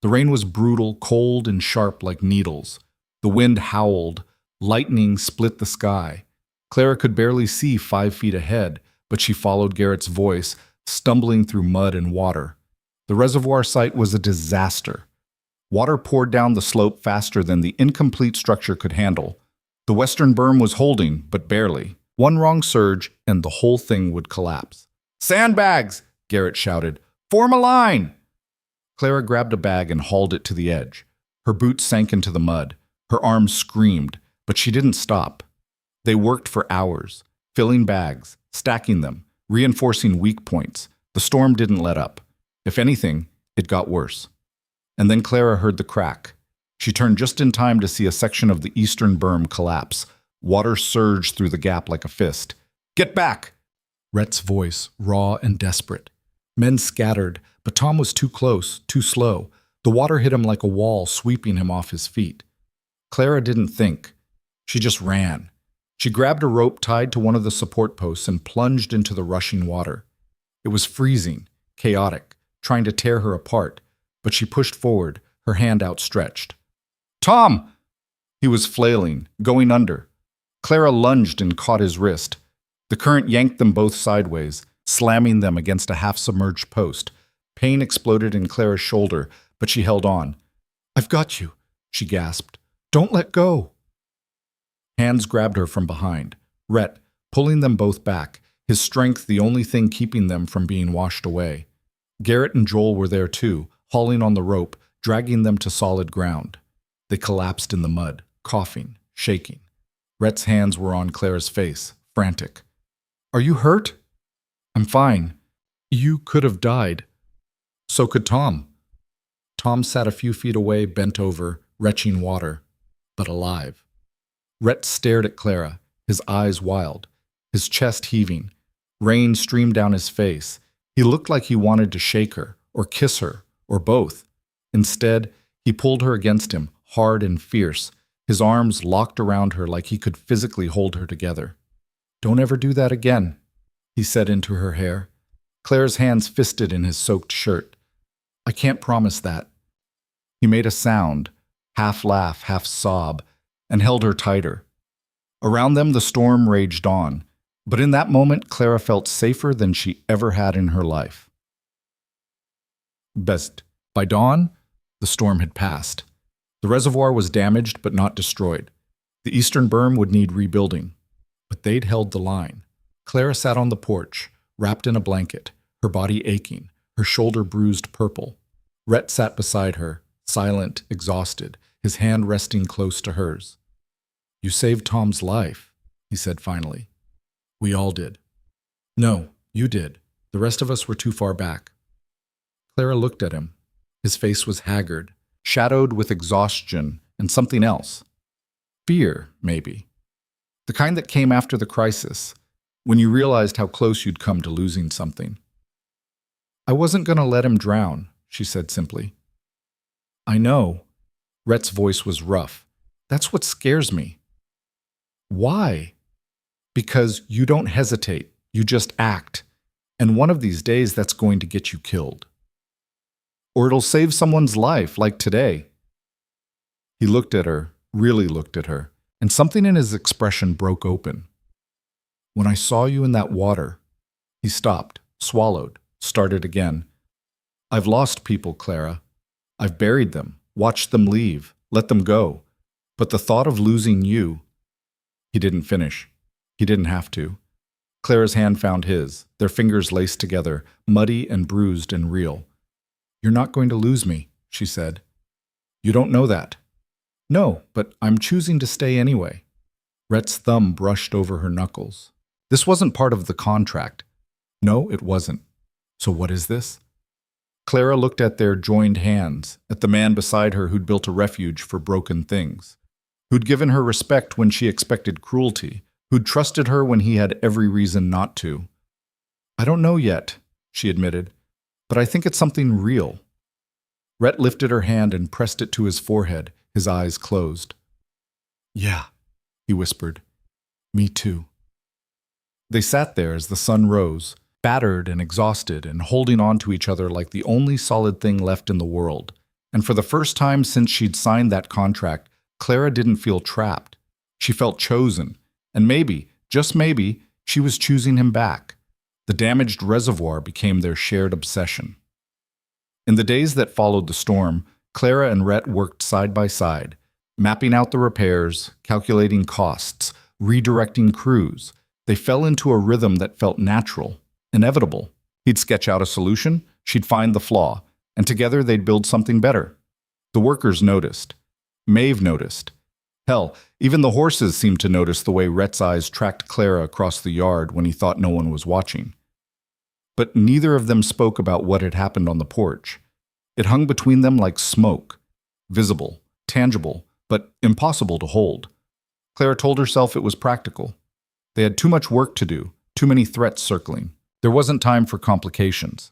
The rain was brutal, cold and sharp like needles. The wind howled. Lightning split the sky. Clara could barely see 5 feet ahead, but she followed Garrett's voice, stumbling through mud and water. The reservoir site was a disaster. Water poured down the slope faster than the incomplete structure could handle. The western berm was holding, but barely. One wrong surge, and the whole thing would collapse. "Sandbags!" Garrett shouted. "Form a line!" Clara grabbed a bag and hauled it to the edge. Her boots sank into the mud. Her arms screamed, but she didn't stop. They worked for hours, filling bags, stacking them, reinforcing weak points. The storm didn't let up. If anything, it got worse. And then Clara heard the crack. She turned just in time to see a section of the eastern berm collapse. Water surged through the gap like a fist. "Get back!" Rhett's voice, raw and desperate. Men scattered, but Tom was too close, too slow. The water hit him like a wall, sweeping him off his feet. Clara didn't think. She just ran. She grabbed a rope tied to one of the support posts and plunged into the rushing water. It was freezing, chaotic, trying to tear her apart, but she pushed forward, her hand outstretched. "Tom!" He was flailing, going under. Clara lunged and caught his wrist. The current yanked them both sideways, slamming them against a half-submerged post. Pain exploded in Clara's shoulder, but she held on. "I've got you," she gasped. "Don't let go." Hands grabbed her from behind. Rhett, pulling them both back, his strength the only thing keeping them from being washed away. Garrett and Joel were there too, hauling on the rope, dragging them to solid ground. They collapsed in the mud, coughing, shaking. Rhett's hands were on Clara's face, frantic. "Are you hurt?" "I'm fine." "You could have died." "So could Tom." Tom sat a few feet away, bent over, retching water, but alive. Rhett stared at Clara, his eyes wild, his chest heaving. Rain streamed down his face. He looked like he wanted to shake her, or kiss her, or both. Instead, he pulled her against him, hard and fierce, his arms locked around her like he could physically hold her together. "Don't ever do that again," he said into her hair. Clara's hands fisted in his soaked shirt. "I can't promise that." He made a sound, half laugh, half sob, and held her tighter. Around them the storm raged on, but in that moment Clara felt safer than she ever had in her life. Best. By dawn, the storm had passed. The reservoir was damaged but not destroyed. The eastern berm would need rebuilding, but they'd held the line. Clara sat on the porch, wrapped in a blanket, her body aching, her shoulder bruised purple. Rhett sat beside her, silent, exhausted, his hand resting close to hers. "You saved Tom's life," he said finally. "We all did." "No, you did. The rest of us were too far back." Clara looked at him. His face was haggard, shadowed with exhaustion and something else. Fear, maybe. The kind that came after the crisis, when you realized how close you'd come to losing something. "I wasn't going to let him drown," she said simply. "I know." Rhett's voice was rough. "That's what scares me." "Why?" "Because you don't hesitate. You just act. And one of these days that's going to get you killed. Or it'll save someone's life, like today." He looked at her, really looked at her, and something in his expression broke open. "When I saw you in that water," he stopped, swallowed, started again. I've lost people, Clara. I've buried them, watched them leave, let them go. But the thought of losing you—" He didn't finish. He didn't have to. Clara's hand found his, their fingers laced together, muddy and bruised and real. "You're not going to lose me," she said. "You don't know that." "No, but I'm choosing to stay anyway." Rhett's thumb brushed over her knuckles. "This wasn't part of the contract." "No, it wasn't. So what is this?" Clara looked at their joined hands, at the man beside her who'd built a refuge for broken things, who'd given her respect when she expected cruelty, who'd trusted her when he had every reason not to. "I don't know yet," she admitted, "but I think it's something real." Rhett lifted her hand and pressed it to his forehead, his eyes closed. "Yeah," he whispered. "Me too." They sat there as the sun rose, battered and exhausted and holding on to each other like the only solid thing left in the world. And for the first time since she'd signed that contract, Clara didn't feel trapped. She felt chosen. And maybe, just maybe, she was choosing him back. The damaged reservoir became their shared obsession. In the days that followed the storm, Clara and Rhett worked side by side, mapping out the repairs, calculating costs, redirecting crews. They fell into a rhythm that felt natural, inevitable. He'd sketch out a solution, she'd find the flaw, and together they'd build something better. The workers noticed. Maeve noticed. Hell, even the horses seemed to notice the way Rhett's eyes tracked Clara across the yard when he thought no one was watching. But neither of them spoke about what had happened on the porch. It hung between them like smoke, visible, tangible, but impossible to hold. Clara told herself it was practical. They had too much work to do, too many threats circling. There wasn't time for complications.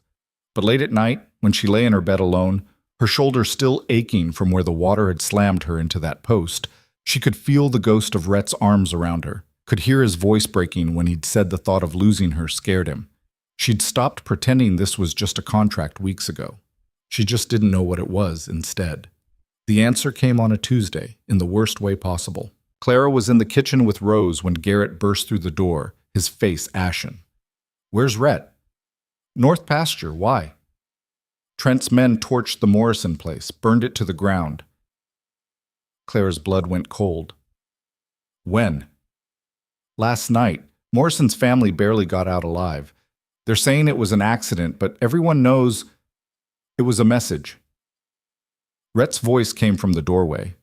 But late at night, when she lay in her bed alone, her shoulder still aching from where the water had slammed her into that post, she could feel the ghost of Rhett's arms around her, could hear his voice breaking when he'd said the thought of losing her scared him. She'd stopped pretending this was just a contract weeks ago. She just didn't know what it was instead. The answer came on a Tuesday, in the worst way possible. Clara was in the kitchen with Rose when Garrett burst through the door, his face ashen. "Where's Rhett?" "North pasture, why?" "Trent's men torched the Morrison place, burned it to the ground." Clara's blood went cold. "When?" "Last night. Morrison's family barely got out alive. They're saying it was an accident, but everyone knows it was a message." Rhett's voice came from the doorway.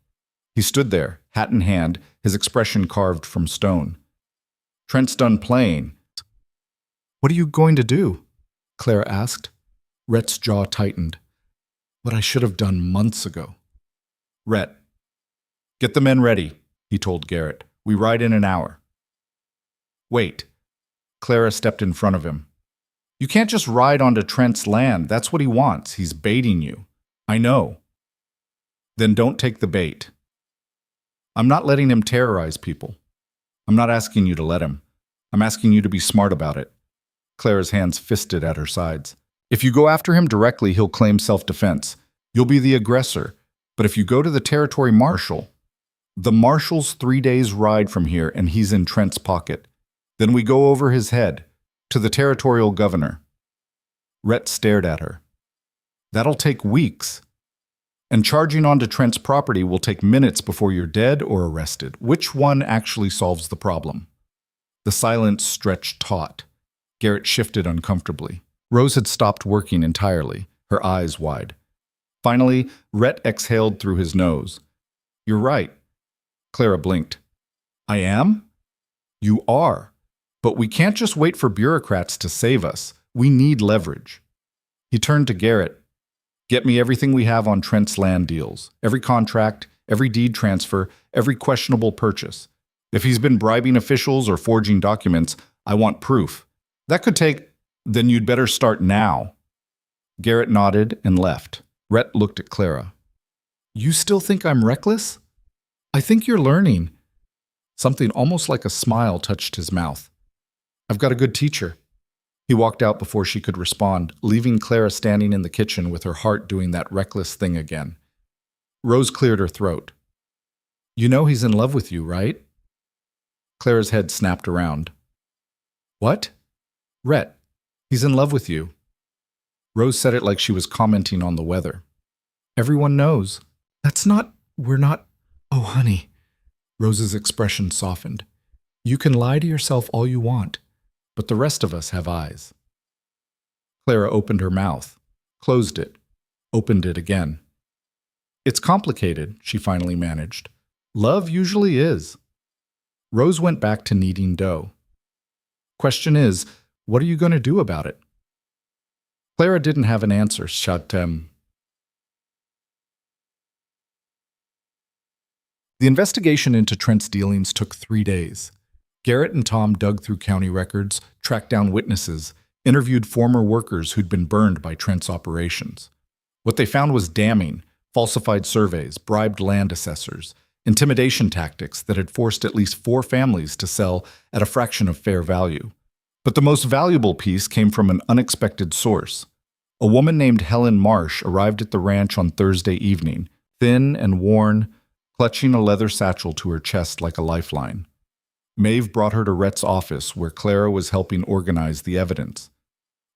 He stood there, hat in hand, his expression carved from stone. "Trent's done playing." "What are you going to do?" Clara asked. Rhett's jaw tightened. "What I should have done months ago." "Rhett, get the men ready," he told Garrett. "We ride in an hour." "Wait." Clara stepped in front of him. "You can't just ride onto Trent's land. That's what he wants. He's baiting you." "I know." "Then don't take the bait." "I'm not letting him terrorize people." "I'm not asking you to let him. I'm asking you to be smart about it." Clara's hands fisted at her sides. "If you go after him directly, he'll claim self-defense. You'll be the aggressor. But if you go to the territory marshal, the marshal's 3 days' ride from here and he's in Trent's pocket. Then we go over his head, to the territorial governor." Rhett stared at her. "That'll take weeks. And charging onto Trent's property will take minutes before you're dead or arrested. Which one actually solves the problem?" The silence stretched taut. Garrett shifted uncomfortably. Rose had stopped working entirely, her eyes wide. Finally, Rhett exhaled through his nose. "You're right." Clara blinked. "I am?" "You are. But we can't just wait for bureaucrats to save us. We need leverage." He turned to Garrett. "Get me everything we have on Trent's land deals. Every contract, every deed transfer, every questionable purchase. If he's been bribing officials or forging documents, I want proof. That could take— Then you'd better start now." Garrett nodded and left. Rhett looked at Clara. "You still think I'm reckless?" "I think you're learning." Something almost like a smile touched his mouth. "I've got a good teacher." He walked out before she could respond, leaving Clara standing in the kitchen with her heart doing that reckless thing again. Rose cleared her throat. "You know he's in love with you, right?" Clara's head snapped around. "What?" "Rhett. He's in love with you." Rose said it like she was commenting on the weather. Everyone knows. We're not. Oh, honey. Rose's expression softened. You can lie to yourself all you want, but the rest of us have eyes. Clara opened her mouth, closed it, opened it again. It's complicated, she finally managed. Love usually is. Rose went back to kneading dough. Question is, what are you going to do about it? Clara didn't have an answer, Shatem. The investigation into Trent's dealings took 3 days. Garrett and Tom dug through county records, tracked down witnesses, interviewed former workers who'd been burned by Trent's operations. What they found was damning: falsified surveys, bribed land assessors, intimidation tactics that had forced at least 4 families to sell at a fraction of fair value. But the most valuable piece came from an unexpected source. A woman named Helen Marsh arrived at the ranch on Thursday evening, thin and worn, clutching a leather satchel to her chest like a lifeline. Maeve brought her to Rhett's office, where Clara was helping organize the evidence.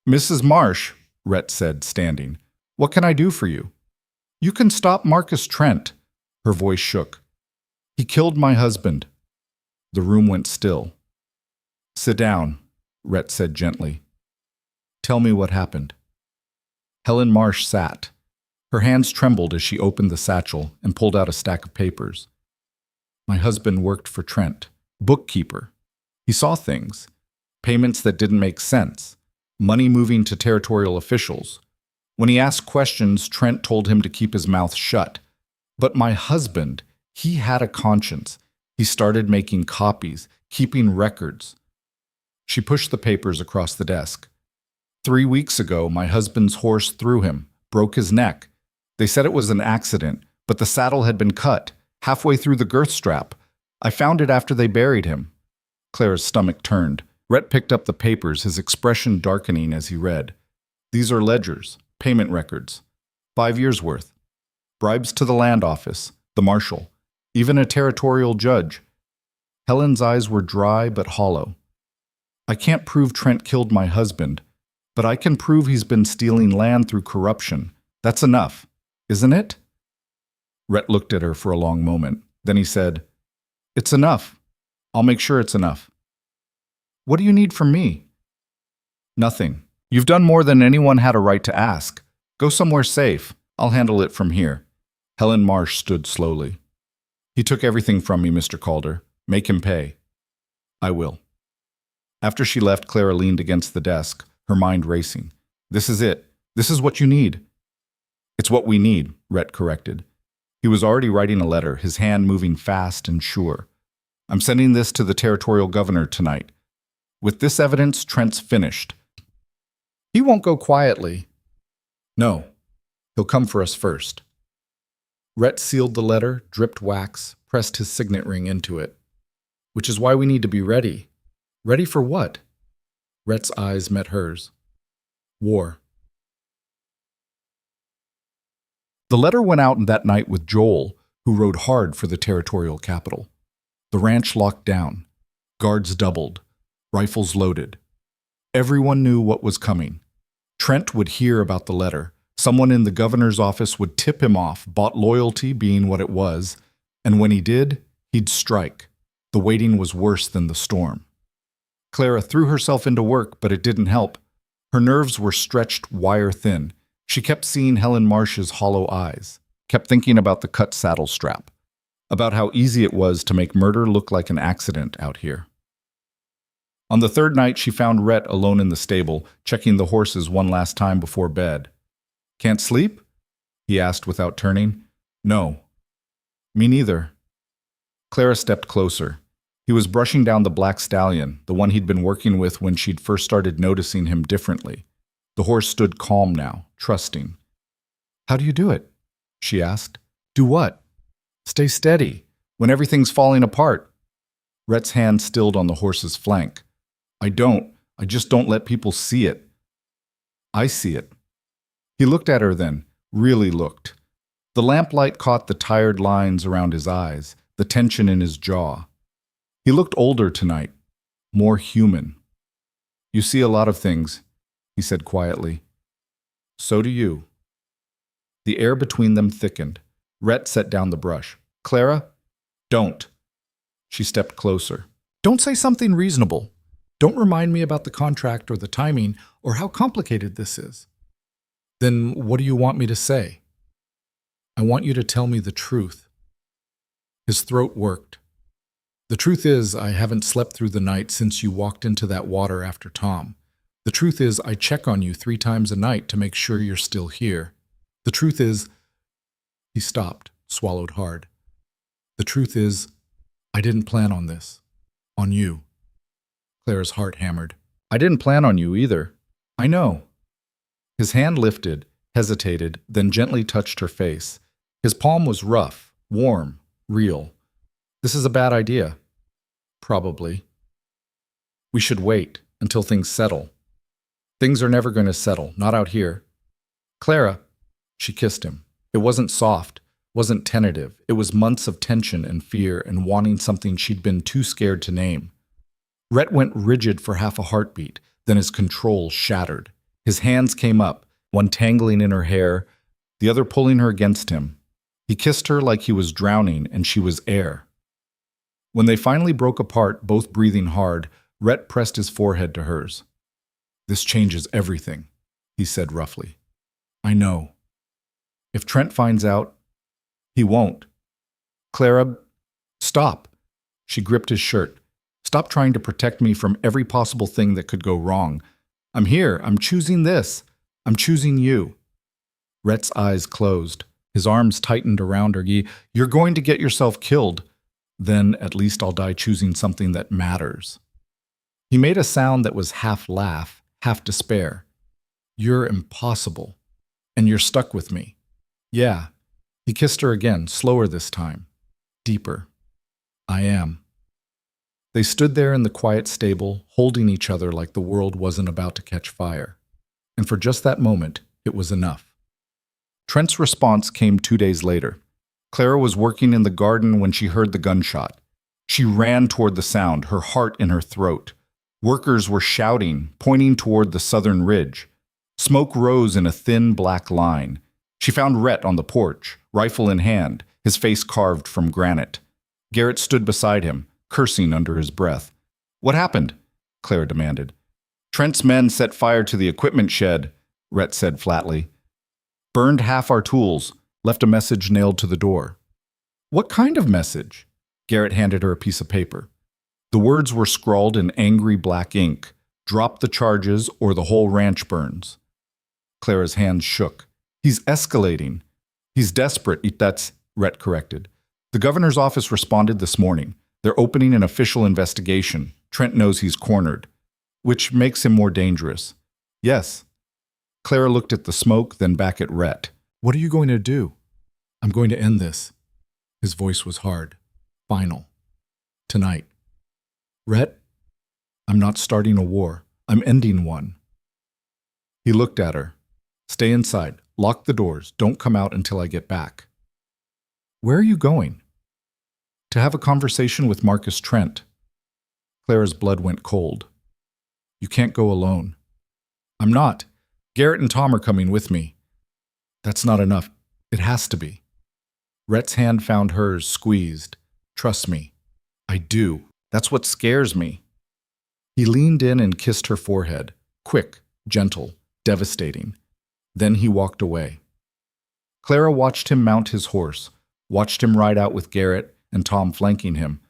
Mrs. Marsh, Rhett said, standing, what can I do for you? You can stop Marcus Trent. Her voice shook. He killed my husband. The room went still. Sit down, Rhett said gently. Tell me what happened. Helen Marsh sat. Her hands trembled as she opened the satchel and pulled out a stack of papers. My husband worked for Trent, bookkeeper. He saw things, payments that didn't make sense, money moving to territorial officials. When he asked questions, Trent told him to keep his mouth shut. But my husband, he had a conscience. He started making copies, keeping records. She pushed the papers across the desk. 3 weeks ago, my husband's horse threw him, broke his neck. They said it was an accident, but the saddle had been cut, halfway through the girth strap. I found it after they buried him. Clara's stomach turned. Rhett picked up the papers, his expression darkening as he read. These are ledgers, payment records. 5 years' worth. Bribes to the land office, the marshal, even a territorial judge. Helen's eyes were dry but hollow. I can't prove Trent killed my husband, but I can prove he's been stealing land through corruption. That's enough, isn't it? Rhett looked at her for a long moment. Then he said, It's enough. I'll make sure it's enough. What do you need from me? Nothing. You've done more than anyone had a right to ask. Go somewhere safe. I'll handle it from here. Helen Marsh stood slowly. He took everything from me, Mr. Calder. Make him pay. I will. After she left, Clara leaned against the desk, her mind racing. This is it. This is what you need. It's what we need, Rhett corrected. He was already writing a letter, his hand moving fast and sure. I'm sending this to the territorial governor tonight. With this evidence, Trent's finished. He won't go quietly. No, he'll come for us first. Rhett sealed the letter, dripped wax, pressed his signet ring into it. Which is why we need to be ready. Ready for what? Rhett's eyes met hers. War. The letter went out that night with Joel, who rode hard for the territorial capital. The ranch locked down. Guards doubled. Rifles loaded. Everyone knew what was coming. Trent would hear about the letter. Someone in the governor's office would tip him off, bought loyalty being what it was, and when he did, he'd strike. The waiting was worse than the storm. Clara threw herself into work, but it didn't help. Her nerves were stretched wire-thin. She kept seeing Helen Marsh's hollow eyes, kept thinking about the cut saddle strap, about how easy it was to make murder look like an accident out here. On the third night, she found Rhett alone in the stable, checking the horses one last time before bed. Can't sleep? He asked without turning. No. Me neither. Clara stepped closer. He was brushing down the black stallion, the one he'd been working with when she'd first started noticing him differently. The horse stood calm now, trusting. How do you do it? She asked. Do what? Stay steady, when everything's falling apart. Rhett's hand stilled on the horse's flank. I just don't let people see it. I see it. He looked at her then, really looked. The lamplight caught the tired lines around his eyes, the tension in his jaw. He looked older tonight, more human. You see a lot of things, he said quietly. So do you. The air between them thickened. Rhett set down the brush. Clara, don't. She stepped closer. Don't say something reasonable. Don't remind me about the contract or the timing or how complicated this is. Then what do you want me to say? I want you to tell me the truth. His throat worked. The truth is, I haven't slept through the night since you walked into that water after Tom. The truth is, I check on you 3 times a night to make sure you're still here. The truth is, he stopped, swallowed hard. The truth is, I didn't plan on this. On you. Clara's heart hammered. I didn't plan on you either. I know. His hand lifted, hesitated, then gently touched her face. His palm was rough, warm, real. This is a bad idea. Probably. We should wait until things settle. Things are never going to settle, not out here. Clara, she kissed him. It wasn't soft, wasn't tentative. It was months of tension and fear and wanting something she'd been too scared to name. Rhett went rigid for half a heartbeat, then his control shattered. His hands came up, one tangling in her hair, the other pulling her against him. He kissed her like he was drowning and she was air. When they finally broke apart, both breathing hard, Rhett pressed his forehead to hers. This changes everything, he said roughly. I know. If Trent finds out, he won't. Clara, stop. She gripped his shirt. Stop trying to protect me from every possible thing that could go wrong. I'm here. I'm choosing this. I'm choosing you. Rhett's eyes closed. His arms tightened around her. You're going to get yourself killed. Then at least I'll die choosing something that matters. He made a sound that was half laugh, half despair. You're impossible. And you're stuck with me. Yeah. He kissed her again, slower this time. Deeper. I am. They stood there in the quiet stable, holding each other like the world wasn't about to catch fire. And for just that moment, it was enough. Trent's response came 2 days later. Clara was working in the garden when she heard the gunshot. She ran toward the sound, her heart in her throat. Workers were shouting, pointing toward the southern ridge. Smoke rose in a thin black line. She found Rhett on the porch, rifle in hand, his face carved from granite. Garrett stood beside him, cursing under his breath. What happened? Claire demanded. Trent's men set fire to the equipment shed, Rhett said flatly. Burned half our tools, left a message nailed to the door. What kind of message? Garrett handed her a piece of paper. The words were scrawled in angry black ink. Drop the charges or the whole ranch burns. Clara's hands shook. He's escalating. He's desperate, that's, Rhett corrected. The governor's office responded this morning. They're opening an official investigation. Trent knows he's cornered, which makes him more dangerous. Yes. Clara looked at the smoke, then back at Rhett. What are you going to do? I'm going to end this. His voice was hard. Final. Tonight. Rhett, I'm not starting a war. I'm ending one. He looked at her. Stay inside. Lock the doors. Don't come out until I get back. Where are you going? To have a conversation with Marcus Trent. Clara's blood went cold. You can't go alone. I'm not. Garrett and Tom are coming with me. That's not enough. It has to be. Rhett's hand found hers, squeezed. Trust me. I do. That's what scares me. He leaned in and kissed her forehead. Quick, gentle, devastating. Then he walked away. Clara watched him mount his horse, watched him ride out with Garrett and Tom flanking him,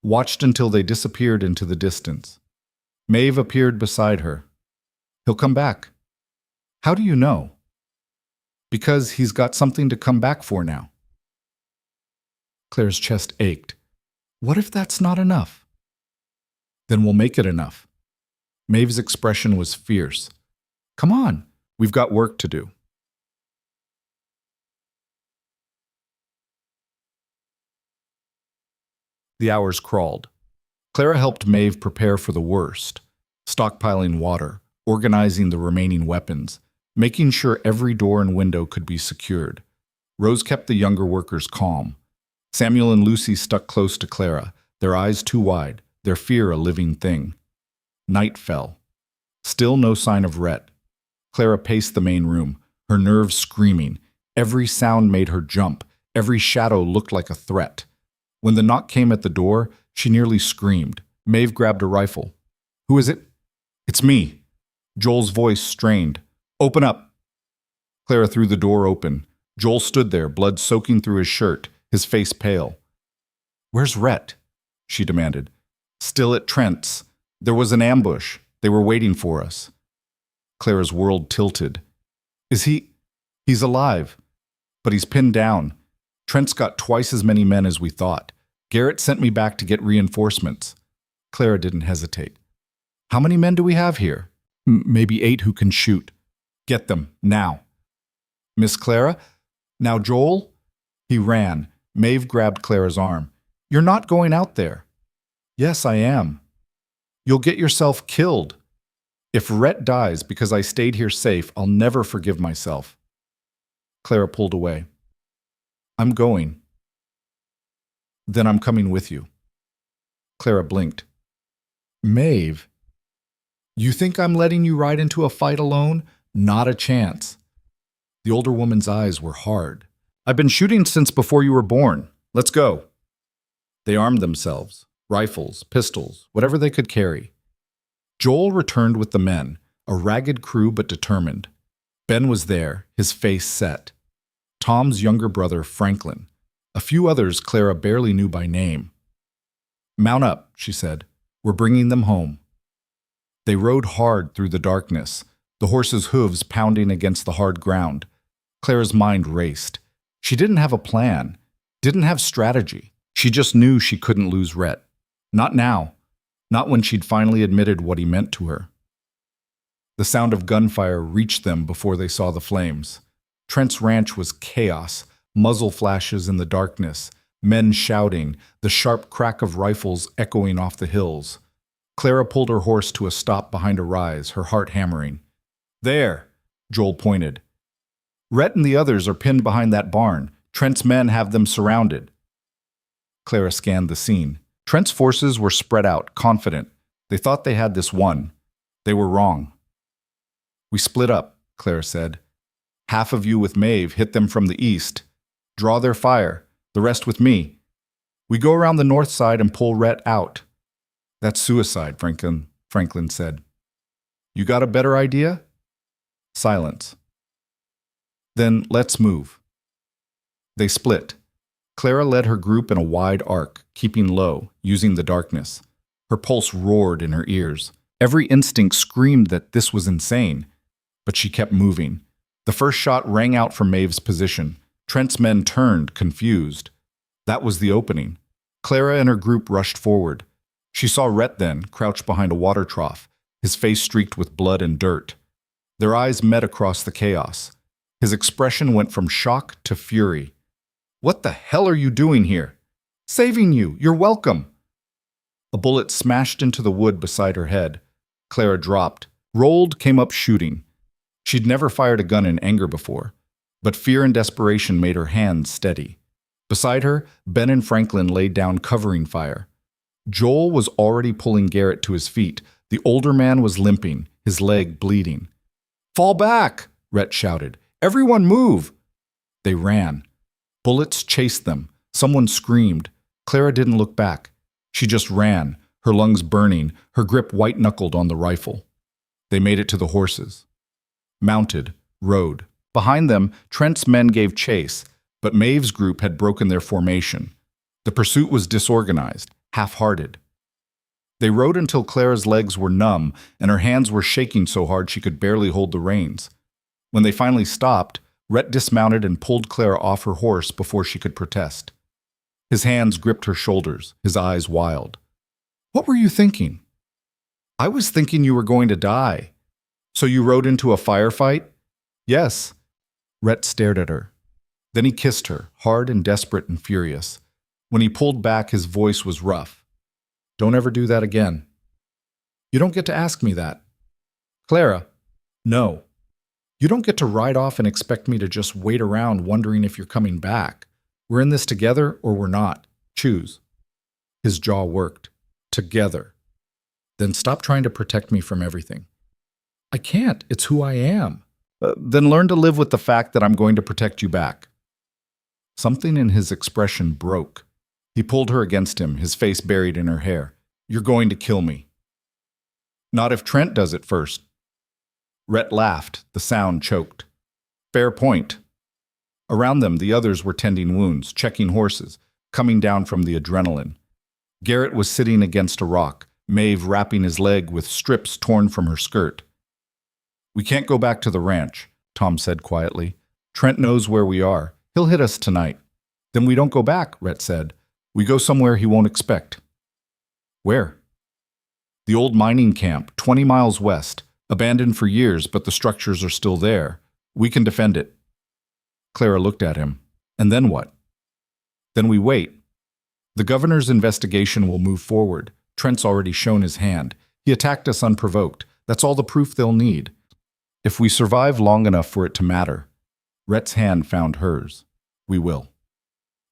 watched until they disappeared into the distance. Maeve appeared beside her. He'll come back. How do you know? Because he's got something to come back for now. Claire's chest ached. What if that's not enough? Then we'll make it enough. Maeve's expression was fierce. Come on, we've got work to do. The hours crawled. Clara helped Maeve prepare for the worst, stockpiling water, organizing the remaining weapons, making sure every door and window could be secured. Rose kept the younger workers calm. Samuel and Lucy stuck close to Clara, their eyes too wide, their fear a living thing. Night fell. Still no sign of Rhett. Clara paced the main room, her nerves screaming. Every sound made her jump. Every shadow looked like a threat. When the knock came at the door, she nearly screamed. Maeve grabbed a rifle. "Who is it?" "It's me." Joel's voice strained. "Open up." Clara threw the door open. Joel stood there, blood soaking through his shirt, his face pale. "Where's Rhett?" she demanded. "Still at Trent's. There was an ambush. They were waiting for us." Clara's world tilted. "Is he? He's alive. But he's pinned down. Trent's got twice as many men as we thought. Garrett sent me back to get reinforcements." Clara didn't hesitate. "How many men do we have here?" "Maybe 8 who can shoot." "Get them, now." "Miss Clara? Now Joel?" He ran. Maeve grabbed Clara's arm. "You're not going out there." "Yes, I am." "You'll get yourself killed. If Rhett dies because I stayed here safe, I'll never forgive myself." Clara pulled away. "I'm going." "Then I'm coming with you." Clara blinked. "Maeve, you think I'm letting you ride into a fight alone? Not a chance." The older woman's eyes were hard. "I've been shooting since before you were born. Let's go." They armed themselves, rifles, pistols, whatever they could carry. Joel returned with the men, a ragged crew but determined. Ben was there, his face set. Tom's younger brother, Franklin. A few others Clara barely knew by name. "Mount up," she said. "We're bringing them home." They rode hard through the darkness, the horses' hooves pounding against the hard ground. Clara's mind raced. She didn't have a plan, didn't have strategy. She just knew she couldn't lose Rhett. Not now. Not when she'd finally admitted what he meant to her. The sound of gunfire reached them before they saw the flames. Trent's ranch was chaos, muzzle flashes in the darkness, men shouting, the sharp crack of rifles echoing off the hills. Clara pulled her horse to a stop behind a rise, her heart hammering. "There," Joel pointed. "Rhett and the others are pinned behind that barn. Trent's men have them surrounded." Clara scanned the scene. Trent's forces were spread out, confident. They thought they had this won. They were wrong. "We split up," Clara said. "Half of you with Maeve hit them from the east. Draw their fire, the rest with me. We go around the north side and pull Rhett out." "That's suicide," Franklin said. "You got a better idea?" Silence. "Then let's move." They split. Clara led her group in a wide arc, keeping low, using the darkness. Her pulse roared in her ears. Every instinct screamed that this was insane. But she kept moving. The first shot rang out from Maeve's position. Trent's men turned, confused. That was the opening. Clara and her group rushed forward. She saw Rhett then, crouched behind a water trough, his face streaked with blood and dirt. Their eyes met across the chaos. His expression went from shock to fury. "What the hell are you doing here?" "Saving you. You're welcome." A bullet smashed into the wood beside her head. Clara dropped, rolled, came up shooting. She'd never fired a gun in anger before, but fear and desperation made her hands steady. Beside her, Ben and Franklin laid down covering fire. Joel was already pulling Garrett to his feet. The older man was limping, his leg bleeding. "Fall back!" Rhett shouted. "Everyone move!" They ran. Bullets chased them. Someone screamed. Clara didn't look back. She just ran, her lungs burning, her grip white-knuckled on the rifle. They made it to the horses. Mounted, rode. Behind them, Trent's men gave chase, but Maeve's group had broken their formation. The pursuit was disorganized, half-hearted. They rode until Clara's legs were numb and her hands were shaking so hard she could barely hold the reins. When they finally stopped, Rhett dismounted and pulled Clara off her horse before she could protest. His hands gripped her shoulders, his eyes wild. "What were you thinking?" "I was thinking you were going to die." "So you rode into a firefight?" "Yes." Rhett stared at her. Then he kissed her, hard and desperate and furious. When he pulled back, his voice was rough. "Don't ever do that again." "You don't get to ask me that." "Clara." "No. You don't get to ride off and expect me to just wait around wondering if you're coming back. We're in this together or we're not. Choose." His jaw worked. Together. "Then stop trying to protect me from everything." "I can't. It's who I am." Then learn to live with the fact that I'm going to protect you back." Something in his expression broke. He pulled her against him, his face buried in her hair. "You're going to kill me." "Not if Trent does it first." Rhett laughed, the sound choked. "Fair point." Around them, the others were tending wounds, checking horses, coming down from the adrenaline. Garrett was sitting against a rock, Maeve wrapping his leg with strips torn from her skirt. "We can't go back to the ranch," Tom said quietly. "Trent knows where we are. He'll hit us tonight." "Then we don't go back," Rhett said. "We go somewhere he won't expect." "Where?" "The old mining camp, 20 miles west. Abandoned for years, but the structures are still there. We can defend it." Clara looked at him. "And then what?" "Then we wait. The governor's investigation will move forward. Trent's already shown his hand. He attacked us unprovoked. That's all the proof they'll need. If we survive long enough for it to matter." Rhett's hand found hers. "We will."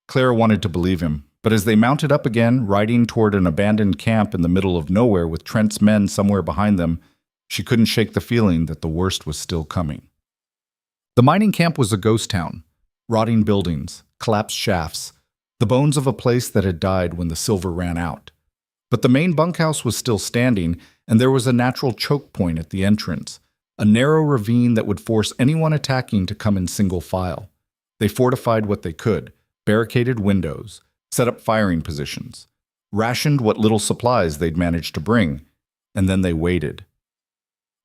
Clara wanted to believe him, but as they mounted up again, riding toward an abandoned camp in the middle of nowhere with Trent's men somewhere behind them, she couldn't shake the feeling that the worst was still coming. The mining camp was a ghost town. Rotting buildings, collapsed shafts, the bones of a place that had died when the silver ran out. But the main bunkhouse was still standing, and there was a natural choke point at the entrance, a narrow ravine that would force anyone attacking to come in single file. They fortified what they could, barricaded windows, set up firing positions, rationed what little supplies they'd managed to bring, and then they waited.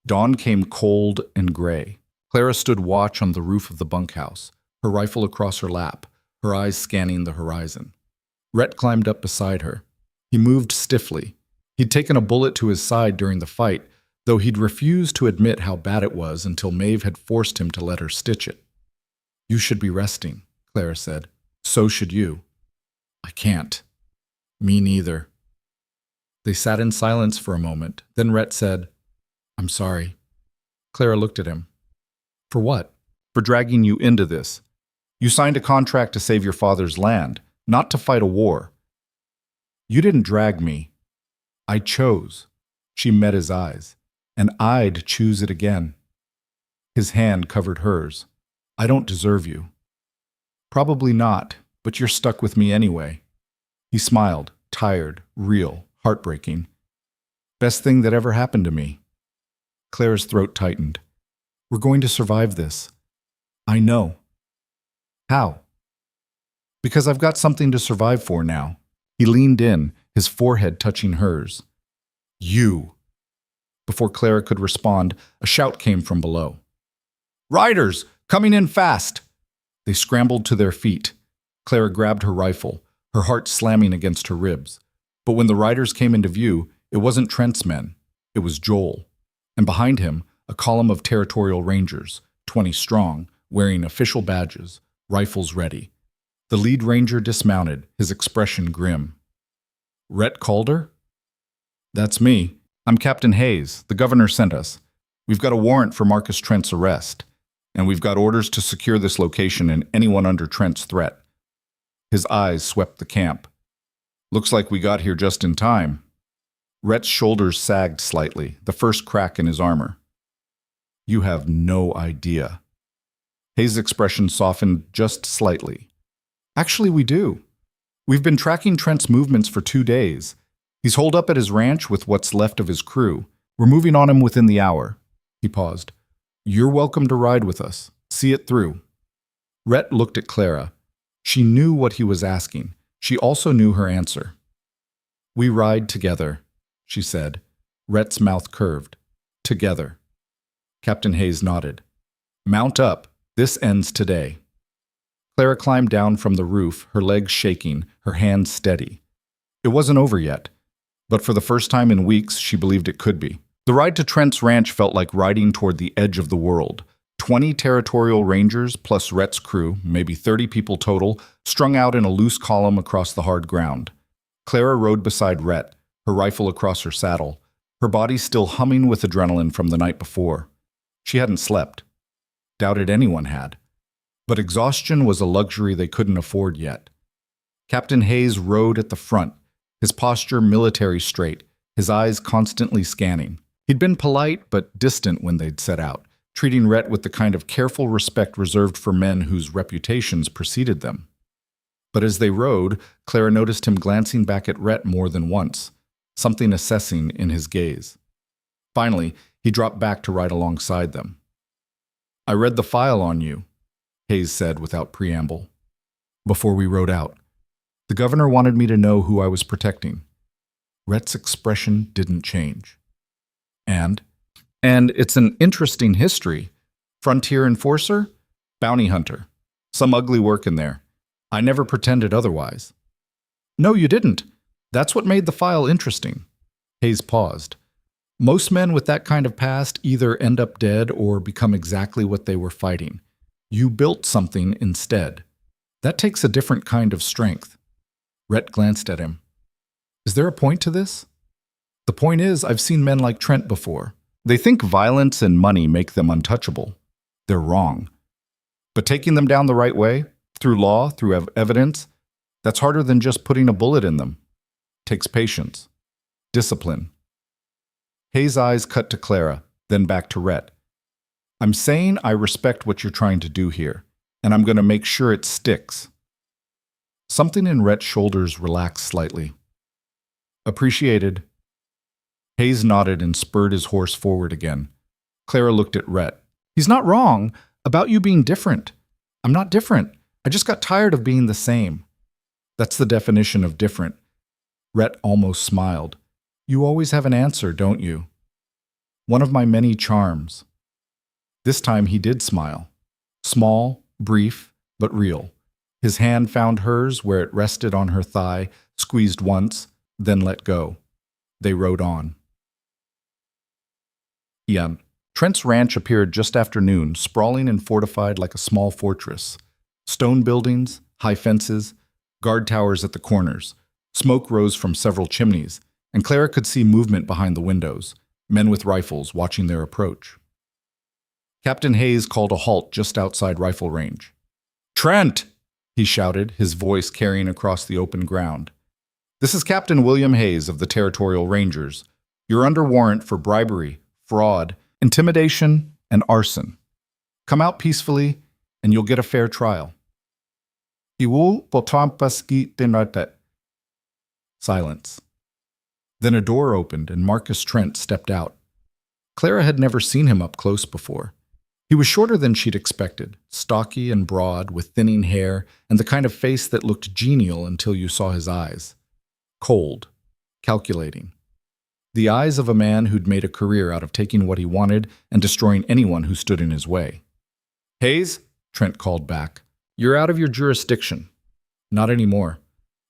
Dawn came cold and gray. Clara stood watch on the roof of the bunkhouse, her rifle across her lap, her eyes scanning the horizon. Rhett climbed up beside her. He moved stiffly. He'd taken a bullet to his side during the fight, though he'd refused to admit how bad it was until Maeve had forced him to let her stitch it. "You should be resting," Clara said. "So should you." "I can't." "Me neither." They sat in silence for a moment. Then Rhett said, "I'm sorry." Clara looked at him. "For what?" "For dragging you into this. You signed a contract to save your father's land, not to fight a war." "You didn't drag me. I chose." She met his eyes. "And I'd choose it again." His hand covered hers. "I don't deserve you." "Probably not, but you're stuck with me anyway." He smiled, tired, real, heartbreaking. "Best thing that ever happened to me." Clara's throat tightened. "We're going to survive this." "I know." "How?" "Because I've got something to survive for now." He leaned in, his forehead touching hers. "You!" Before Clara could respond, a shout came from below. "Riders! Coming in fast!" They scrambled to their feet. Clara grabbed her rifle, her heart slamming against her ribs. But when the riders came into view, it wasn't Trent's men. It was Joel. And behind him, a column of territorial rangers, 20 strong, wearing official badges, rifles ready. The lead ranger dismounted, his expression grim. "Rhett Calder?" "That's me. I'm Captain Hayes. The governor sent us. We've got a warrant for Marcus Trent's arrest, and we've got orders to secure this location and anyone under Trent's threat." His eyes swept the camp. "Looks like we got here just in time." Rhett's shoulders sagged slightly, the first crack in his armor. "You have no idea." Hayes' expression softened just slightly. "Actually, we do. We've been tracking Trent's movements for 2 days. He's holed up at his ranch with what's left of his crew. We're moving on him within the hour." He paused. "You're welcome to ride with us. See it through." Rhett looked at Clara. She knew what he was asking. She also knew her answer. "We ride together," she said. Rhett's mouth curved. "Together." Captain Hayes nodded. "Mount up. This ends today." Clara climbed down from the roof, her legs shaking, her hands steady. It wasn't over yet, but for the first time in weeks, she believed it could be. The ride to Trent's ranch felt like riding toward the edge of the world. 20 territorial rangers plus Rhett's crew, maybe 30 people total, strung out in a loose column across the hard ground. Clara rode beside Rhett, her rifle across her saddle, her body still humming with adrenaline from the night before. She hadn't slept. Doubted anyone had. But exhaustion was a luxury they couldn't afford yet. Captain Hayes rode at the front, his posture military straight, his eyes constantly scanning. He'd been polite but distant when they'd set out, treating Rhett with the kind of careful respect reserved for men whose reputations preceded them. But as they rode, Clara noticed him glancing back at Rhett more than once, something assessing in his gaze. Finally, he dropped back to ride alongside them. "I read the file on you," Hayes said without preamble, before we rode out. "The governor wanted me to know who I was protecting." Rhett's expression didn't change. And it's an interesting history. Frontier enforcer? Bounty hunter. Some ugly work in there. I never pretended otherwise. "No, you didn't. That's what made the file interesting." Hayes paused. "Most men with that kind of past either end up dead or become exactly what they were fighting. You built something instead. That takes a different kind of strength." Rhett glanced at him. "Is there a point to this?" "The point is, I've seen men like Trent before. They think violence and money make them untouchable. They're wrong. But taking them down the right way, through law, through evidence, that's harder than just putting a bullet in them. Takes patience. Discipline." Hayes' eyes cut to Clara, then back to Rhett. "I'm saying I respect what you're trying to do here, and I'm going to make sure it sticks." Something in Rhett's shoulders relaxed slightly. "Appreciated." Hayes nodded and spurred his horse forward again. Clara looked at Rhett. "He's not wrong about you being different. I'm not different. I just got tired of being the same." "That's the definition of different." Rhett almost smiled. "You always have an answer, don't you?" "One of my many charms." This time he did smile. Small, brief, but real. His hand found hers where it rested on her thigh, squeezed once, then let go. They rode on. Trent's ranch appeared just after noon, sprawling and fortified like a small fortress. Stone buildings, high fences, guard towers at the corners. Smoke rose from several chimneys, and Clara could see movement behind the windows, men with rifles watching their approach. Captain Hayes called a halt just outside rifle range. "Trent!" he shouted, his voice carrying across the open ground. "This is Captain William Hayes of the Territorial Rangers. You're under warrant for bribery, fraud, intimidation, and arson. Come out peacefully, and you'll get a fair trial." Silence. Then a door opened, and Marcus Trent stepped out. Clara had never seen him up close before. He was shorter than she'd expected, stocky and broad, with thinning hair, and the kind of face that looked genial until you saw his eyes. Cold, calculating. The eyes of a man who'd made a career out of taking what he wanted and destroying anyone who stood in his way. "Hayes," Trent called back, "you're out of your jurisdiction." "Not anymore.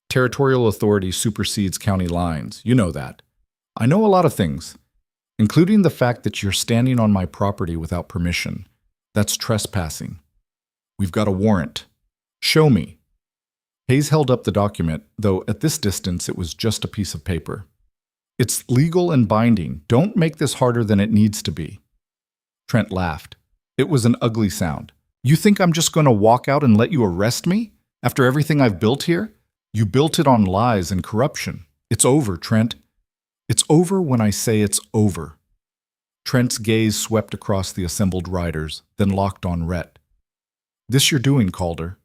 Territorial authority supersedes county lines. You know that." "I know a lot of things, including the fact that you're standing on my property without permission. That's trespassing. We've got a warrant. Show me." Hayes held up the document, though at this distance it was just a piece of paper. "It's legal and binding. Don't make this harder than it needs to be." Trent laughed. It was an ugly sound. "You think I'm just going to walk out and let you arrest me? After everything I've built here? You built it on lies and corruption. It's over, Trent. It's over when I say it's over." Trent's gaze swept across the assembled riders, then locked on Rhett. "This you're doing, Calder."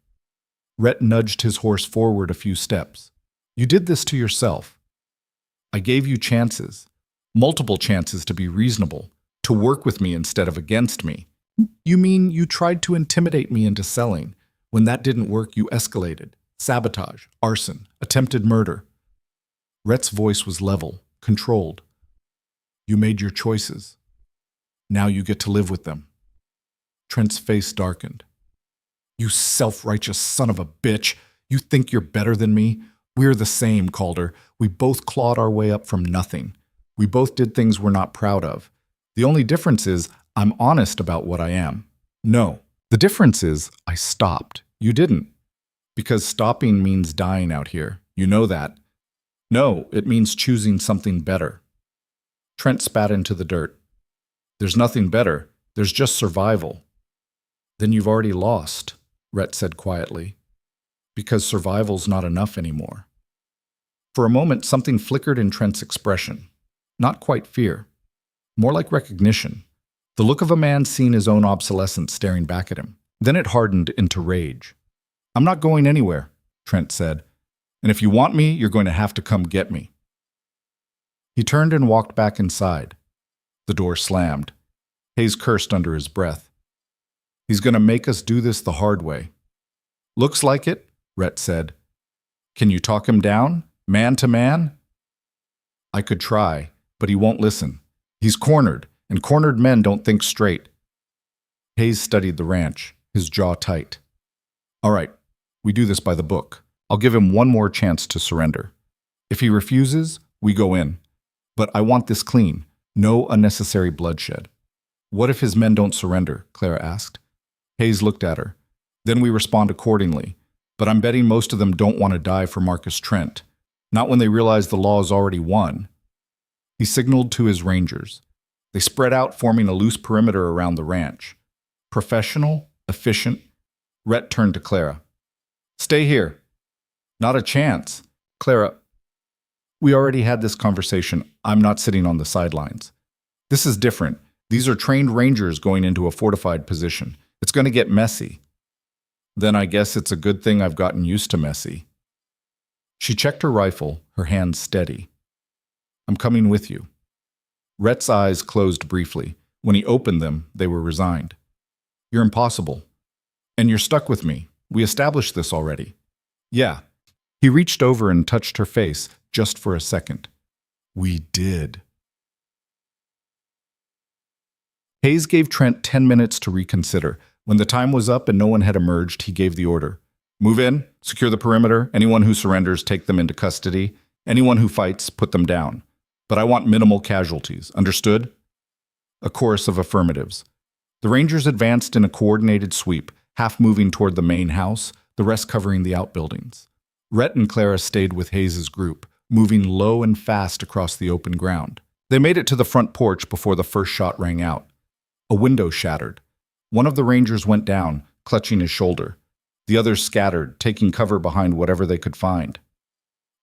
Rhett nudged his horse forward a few steps. "You did this to yourself. I gave you chances, multiple chances to be reasonable, to work with me instead of against me. You mean you tried to intimidate me into selling? When that didn't work, you escalated. Sabotage, arson, attempted murder." Rhett's voice was level, controlled. "You made your choices. Now you get to live with them." Trent's face darkened. "You self-righteous son of a bitch. You think you're better than me? We're the same, Calder. We both clawed our way up from nothing. We both did things we're not proud of. The only difference is I'm honest about what I am. No, the difference is I stopped. You didn't. Because stopping means dying out here. You know that. No, it means choosing something better." Trent spat into the dirt. "There's nothing better. There's just survival." "Then you've already lost," Rhett said quietly. "Because survival's not enough anymore." For a moment, something flickered in Trent's expression. Not quite fear. More like recognition. The look of a man seeing his own obsolescence staring back at him. Then it hardened into rage. "I'm not going anywhere," Trent said. "And if you want me, you're going to have to come get me." He turned and walked back inside. The door slammed. Hayes cursed under his breath. "He's going to make us do this the hard way." "Looks like it," Rhett said. "Can you talk him down, man to man?" "I could try, but he won't listen. He's cornered, and cornered men don't think straight." Hayes studied the ranch, his jaw tight. "All right, we do this by the book. I'll give him one more chance to surrender. If he refuses, we go in. But I want this clean. No unnecessary bloodshed." "What if his men don't surrender?" Clara asked. Hayes looked at her. "Then we respond accordingly. But I'm betting most of them don't want to die for Marcus Trent. Not when they realize the law is already won." He signaled to his rangers. They spread out, forming a loose perimeter around the ranch. Professional, efficient. Rhett turned to Clara. "Stay here." "Not a chance." "Clara, we already had this conversation. I'm not sitting on the sidelines. This is different. These are trained rangers going into a fortified position. It's going to get messy." "Then I guess it's a good thing I've gotten used to messy." She checked her rifle, her hands steady. "I'm coming with you." Rhett's eyes closed briefly. When he opened them, they were resigned. "You're impossible. And you're stuck with me. We established this already." "Yeah." He reached over and touched her face, just for a second. "We did." Hayes gave Trent 10 minutes to reconsider. When the time was up and no one had emerged, he gave the order. "Move in, secure the perimeter. Anyone who surrenders, take them into custody. Anyone who fights, put them down. But I want minimal casualties. Understood?" A chorus of affirmatives. The Rangers advanced in a coordinated sweep, half moving toward the main house, the rest covering the outbuildings. Rhett and Clara stayed with Hayes' group, moving low and fast across the open ground. They made it to the front porch before the first shot rang out. A window shattered. One of the Rangers went down, clutching his shoulder. The others scattered, taking cover behind whatever they could find.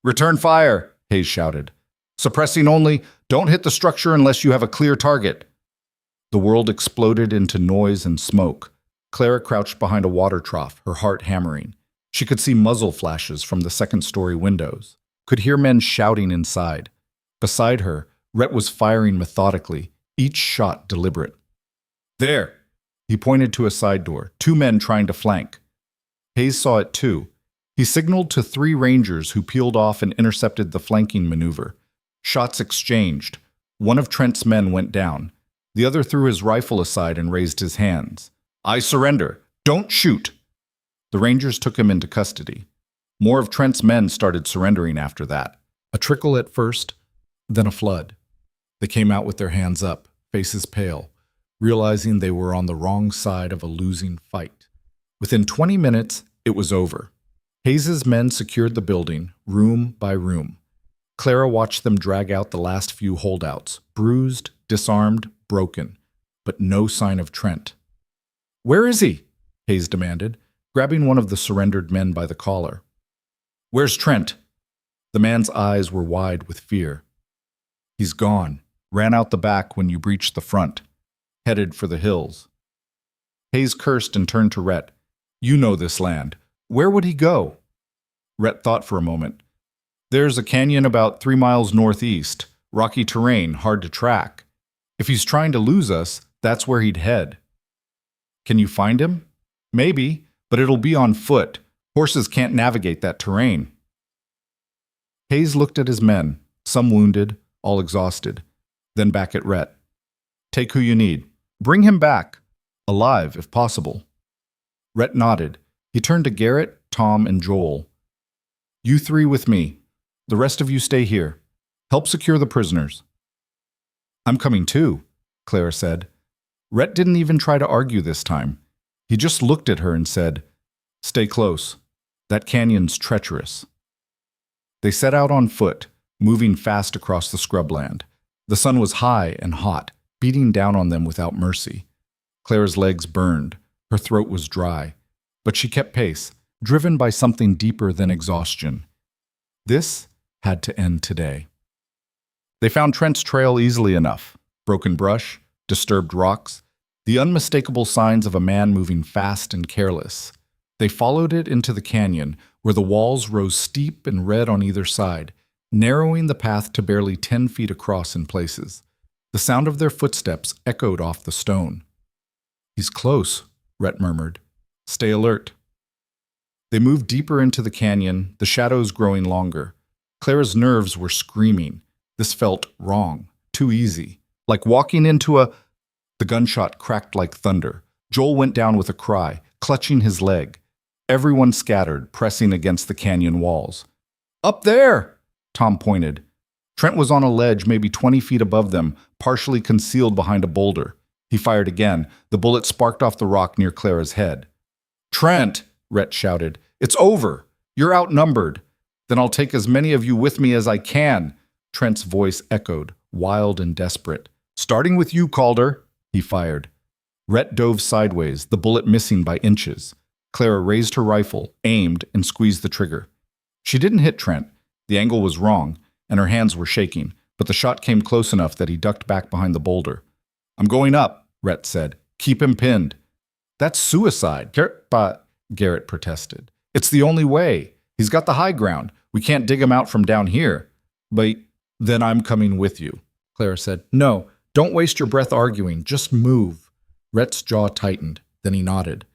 "Return fire!" Hayes shouted. "Suppressing only. Don't hit the structure unless you have a clear target." The world exploded into noise and smoke. Clara crouched behind a water trough, her heart hammering. She could see muzzle flashes from the second-story windows, could hear men shouting inside. Beside her, Rhett was firing methodically, each shot deliberate. "There!" He pointed to a side door, 2 men trying to flank. Hayes saw it too. He signaled to 3 Rangers who peeled off and intercepted the flanking maneuver. Shots exchanged. One of Trent's men went down. The other threw his rifle aside and raised his hands. "I surrender. Don't shoot." The Rangers took him into custody. More of Trent's men started surrendering after that. A trickle at first, then a flood. They came out with their hands up, faces pale, realizing they were on the wrong side of a losing fight. Within 20 minutes, it was over. Hayes' men secured the building, room by room. Clara watched them drag out the last few holdouts, bruised, disarmed, broken, but no sign of Trent. "Where is he?" Hayes demanded, grabbing one of the surrendered men by the collar. "Where's Trent?" The man's eyes were wide with fear. "He's gone. Ran out the back when you breached the front. Headed for the hills." Hayes cursed and turned to Rhett. "You know this land. Where would he go?" Rhett thought for a moment. "There's a canyon about 3 miles northeast. Rocky terrain, hard to track. If he's trying to lose us, that's where he'd head." "Can you find him?" "Maybe, but it'll be on foot. Horses can't navigate that terrain." Hayes looked at his men, some wounded, all exhausted, then back at Rhett. "Take who you need. Bring him back. Alive, if possible." Rhett nodded. He turned to Garrett, Tom, and Joel. "You 3 with me. The rest of you stay here. Help secure the prisoners." "I'm coming too," Clara said. Rhett didn't even try to argue this time. He just looked at her and said, "Stay close. That canyon's treacherous." They set out on foot, moving fast across the scrubland. The sun was high and hot, beating down on them without mercy. Clara's legs burned. Her throat was dry. But she kept pace, driven by something deeper than exhaustion. This had to end today. They found Trent's trail easily enough. Broken brush, disturbed rocks, the unmistakable signs of a man moving fast and careless. They followed it into the canyon, where the walls rose steep and red on either side, narrowing the path to barely 10 feet across in places. The sound of their footsteps echoed off the stone. "He's close," Rhett murmured. "Stay alert." They moved deeper into the canyon, the shadows growing longer. Clara's nerves were screaming. This felt wrong, too easy. Like walking into a... The gunshot cracked like thunder. Joel went down with a cry, clutching his leg. Everyone scattered, pressing against the canyon walls. "Up there!" Tom pointed. Trent was on a ledge maybe 20 feet above them, partially concealed behind a boulder. He fired again. The bullet sparked off the rock near Clara's head. "Trent!" Rhett shouted. "It's over! You're outnumbered! Then I'll take as many of you with me as I can!" Trent's voice echoed, wild and desperate. "Starting with you, Calder!" He fired. Rhett dove sideways, the bullet missing by inches. Clara raised her rifle, aimed, and squeezed the trigger. She didn't hit Trent. The angle was wrong, and her hands were shaking, but the shot came close enough that he ducked back behind the boulder. "I'm going up," Rhett said. "Keep him pinned." "That's suicide," Garrett protested. "It's the only way. He's got the high ground. We can't dig him out from down here." "But then I'm coming with you," Clara said. "No, don't waste your breath arguing. Just move." Rhett's jaw tightened. Then he nodded.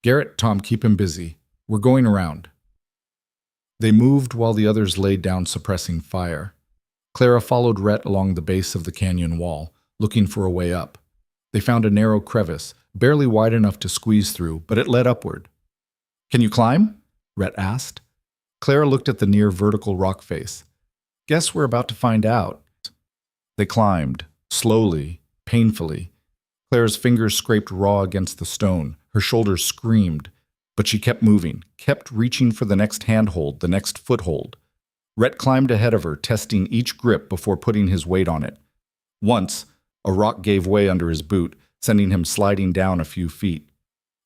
"Garrett, Tom, keep him busy. We're going around." They moved while the others laid down suppressing fire. Clara followed Rhett along the base of the canyon wall, looking for a way up. They found a narrow crevice, barely wide enough to squeeze through, but it led upward. "Can you climb?" Rhett asked. Clara looked at the near vertical rock face. "Guess we're about to find out." They climbed, slowly, painfully. Clara's fingers scraped raw against the stone. Her shoulders screamed, but she kept moving, kept reaching for the next handhold, the next foothold. Rhett climbed ahead of her, testing each grip before putting his weight on it. Once, a rock gave way under his boot, sending him sliding down a few feet.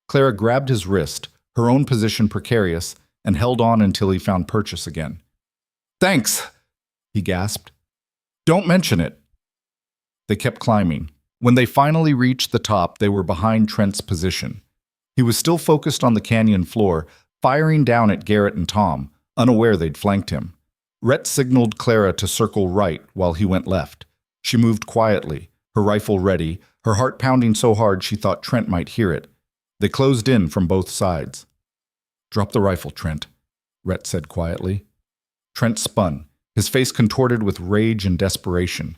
Clara grabbed his wrist, her own position precarious, and held on until he found purchase again. "Thanks," he gasped. "Don't mention it." They kept climbing. When they finally reached the top, they were behind Trent's position. He was still focused on the canyon floor, firing down at Garrett and Tom, unaware they'd flanked him. Rhett signaled Clara to circle right while he went left. She moved quietly, her rifle ready, her heart pounding so hard she thought Trent might hear it. They closed in from both sides. "Drop the rifle, Trent," Rhett said quietly. Trent spun, his face contorted with rage and desperation.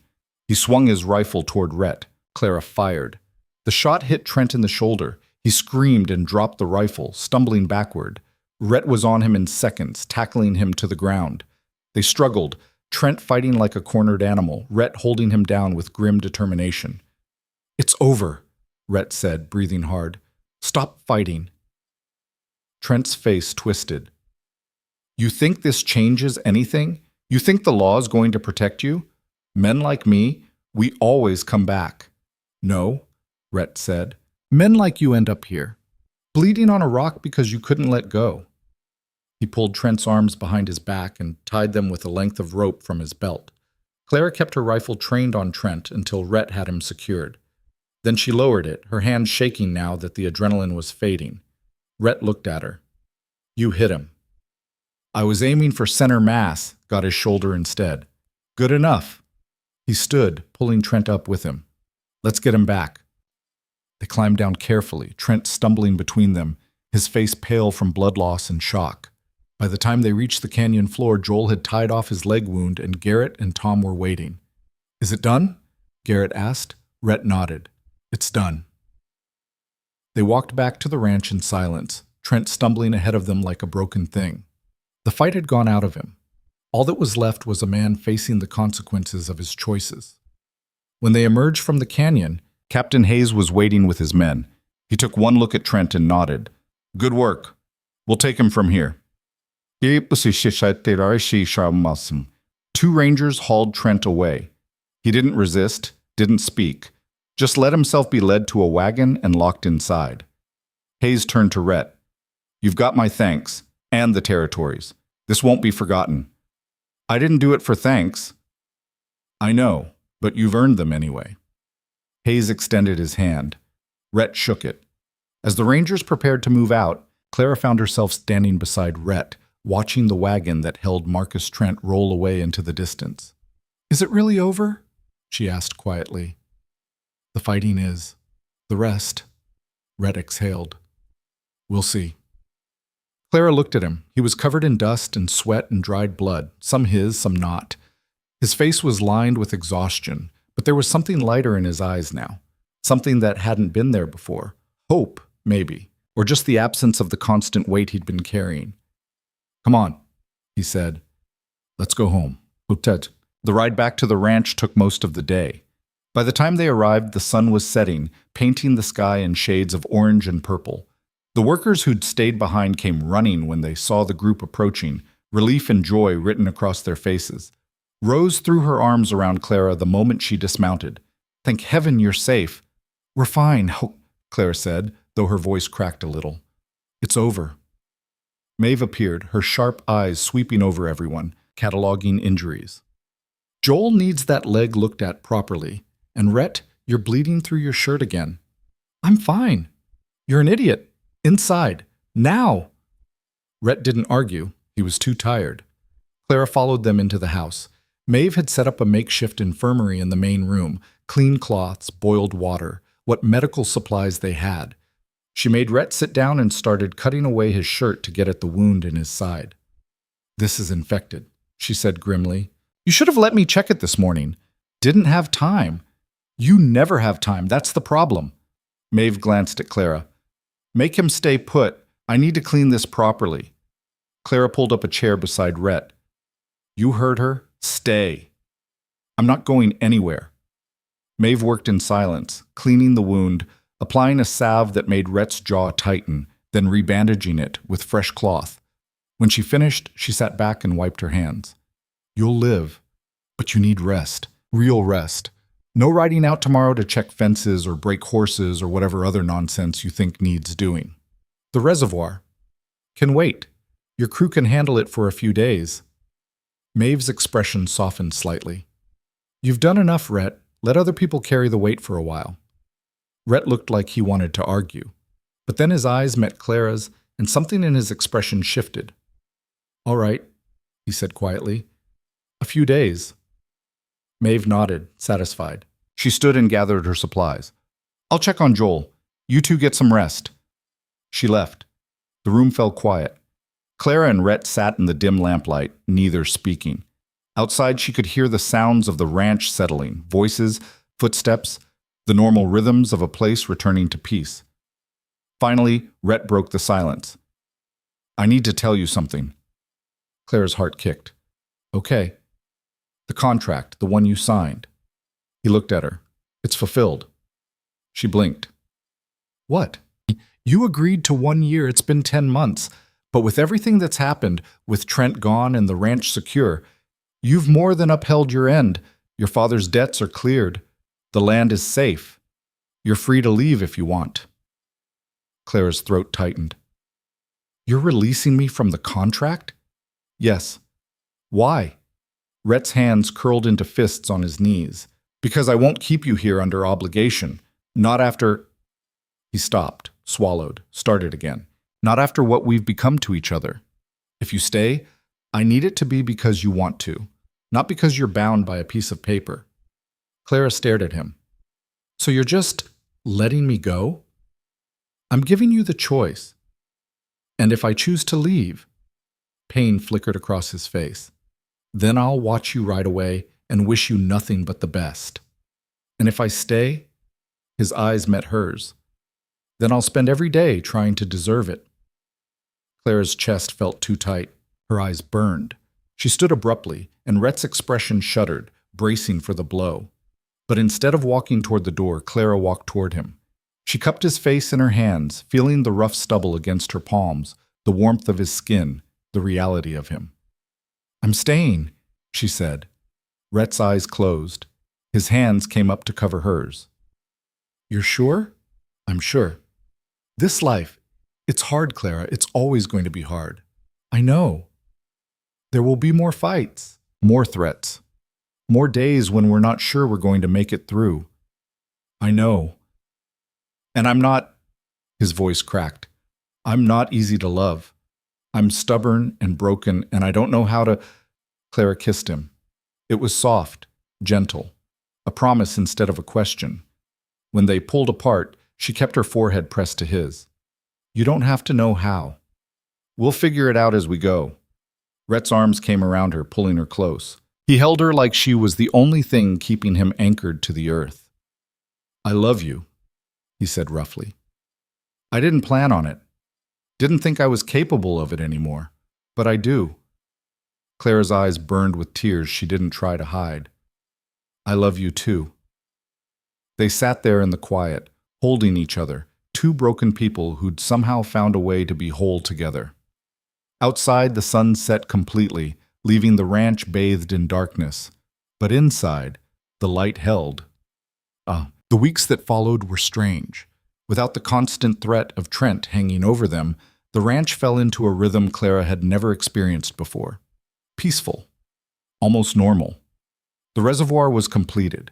He swung his rifle toward Rhett. Clara fired. The shot hit Trent in the shoulder. He screamed and dropped the rifle, stumbling backward. Rhett was on him in seconds, tackling him to the ground. They struggled, Trent fighting like a cornered animal, Rhett holding him down with grim determination. "It's over," Rhett said, breathing hard. "Stop fighting." Trent's face twisted. "You think this changes anything? You think the law is going to protect you? Men like me, we always come back." "No," Rhett said. "Men like you end up here, bleeding on a rock because you couldn't let go." He pulled Trent's arms behind his back and tied them with a length of rope from his belt. Clara kept her rifle trained on Trent until Rhett had him secured. Then she lowered it, her hands shaking now that the adrenaline was fading. Rhett looked at her. "You hit him." "I was aiming for center mass," got his shoulder instead. "Good enough." He stood, pulling Trent up with him. "Let's get him back." They climbed down carefully, Trent stumbling between them, his face pale from blood loss and shock. By the time they reached the canyon floor, Joel had tied off his leg wound and Garrett and Tom were waiting. "Is it done?" Garrett asked. Rhett nodded. "It's done." They walked back to the ranch in silence, Trent stumbling ahead of them like a broken thing. The fight had gone out of him. All that was left was a man facing the consequences of his choices. When they emerged from the canyon, Captain Hayes was waiting with his men. He took one look at Trent and nodded. "Good work. We'll take him from here." 2 Rangers hauled Trent away. He didn't resist, didn't speak, just let himself be led to a wagon and locked inside. Hayes turned to Rhett. "You've got my thanks, and the territories. This won't be forgotten." "I didn't do it for thanks." "I know, but you've earned them anyway." Hayes extended his hand. Rhett shook it. As the Rangers prepared to move out, Clara found herself standing beside Rhett, watching the wagon that held Marcus Trent roll away into the distance. "Is it really over?" she asked quietly. "The fighting is. The rest," Rhett exhaled. "We'll see." Clara looked at him. He was covered in dust and sweat and dried blood, some his, some not. His face was lined with exhaustion, but there was something lighter in his eyes now, something that hadn't been there before. Hope, maybe, or just the absence of the constant weight he'd been carrying. "Come on," he said. "Let's go home." Peut-être. The ride back to the ranch took most of the day. By the time they arrived, the sun was setting, painting the sky in shades of orange and purple. The workers who'd stayed behind came running when they saw the group approaching, relief and joy written across their faces. Rose threw her arms around Clara the moment she dismounted. "Thank heaven you're safe." "We're fine," Clara said, though her voice cracked a little. "It's over." Maeve appeared, her sharp eyes sweeping over everyone, cataloging injuries. "Joel needs that leg looked at properly. And Rhett, you're bleeding through your shirt again." "I'm fine." "You're an idiot. Inside. Now." Rhett didn't argue. He was too tired. Clara followed them into the house. Maeve had set up a makeshift infirmary in the main room, clean cloths, boiled water, what medical supplies they had. She made Rhett sit down and started cutting away his shirt to get at the wound in his side. "This is infected," she said grimly. "You should have let me check it this morning." "Didn't have time." "You never have time. That's the problem." Maeve glanced at Clara. "Make him stay put. I need to clean this properly." Clara pulled up a chair beside Rhett. "You heard her. Stay." "I'm not going anywhere." Maeve worked in silence, cleaning the wound, applying a salve that made Rhett's jaw tighten, then rebandaging it with fresh cloth. When she finished, she sat back and wiped her hands. "You'll live, but you need rest. Real rest. No riding out tomorrow to check fences or break horses or whatever other nonsense you think needs doing. The reservoir can wait. Your crew can handle it for a few days." Maeve's expression softened slightly. "You've done enough, Rhett. Let other people carry the weight for a while." Rhett looked like he wanted to argue, but then his eyes met Clara's and something in his expression shifted. "All right," he said quietly. "A few days." Maeve nodded, satisfied. She stood and gathered her supplies. "I'll check on Joel. You two get some rest." She left. The room fell quiet. Clara and Rhett sat in the dim lamplight, neither speaking. Outside, she could hear the sounds of the ranch settling, voices, footsteps, the normal rhythms of a place returning to peace. Finally, Rhett broke the silence. "I need to tell you something." Clara's heart kicked. "Okay." "The contract, the one you signed." He looked at her. "It's fulfilled." She blinked. "What?" "You agreed to 1 year. It's been 10 months. But with everything that's happened, with Trent gone and the ranch secure, you've more than upheld your end. Your father's debts are cleared. The land is safe. You're free to leave if you want." Clara's throat tightened. "You're releasing me from the contract?" "Yes." "Why?" Rhett's hands curled into fists on his knees. "Because I won't keep you here under obligation. Not after—" He stopped, swallowed, started again. "Not after what we've become to each other. If you stay, I need it to be because you want to, not because you're bound by a piece of paper." Clara stared at him. "So you're just letting me go?" "I'm giving you the choice. And if I choose to leave—" Pain flickered across his face. "Then I'll watch you ride away and wish you nothing but the best. And if I stay," his eyes met hers, "then I'll spend every day trying to deserve it." Clara's chest felt too tight. Her eyes burned. She stood abruptly, and Rhett's expression shuddered, bracing for the blow. But instead of walking toward the door, Clara walked toward him. She cupped his face in her hands, feeling the rough stubble against her palms, the warmth of his skin, the reality of him. "I'm staying," she said. Rhett's eyes closed. His hands came up to cover hers. "You're sure?" "I'm sure." "This life, it's hard, Clara. It's always going to be hard." "I know." "There will be more fights, more threats, more days when we're not sure we're going to make it through." I know. And I'm not, his voice cracked. I'm not easy to love. I'm stubborn and broken, and I don't know how to. Clara kissed him. It was soft, gentle, a promise instead of a question. When they pulled apart, she kept her forehead pressed to his. You don't have to know how. We'll figure it out as we go. Rhett's arms came around her, pulling her close. He held her like she was the only thing keeping him anchored to the earth. I love you, he said roughly. I didn't plan on it. Didn't think I was capable of it anymore. But I do. Clara's eyes burned with tears she didn't try to hide. I love you too. They sat there in the quiet, holding each other, two broken people who'd somehow found a way to be whole together. Outside, the sun set completely, leaving the ranch bathed in darkness. But inside, the light held. The weeks that followed were strange. Without the constant threat of Trent hanging over them, the ranch fell into a rhythm Clara had never experienced before. Peaceful. Almost normal. The reservoir was completed.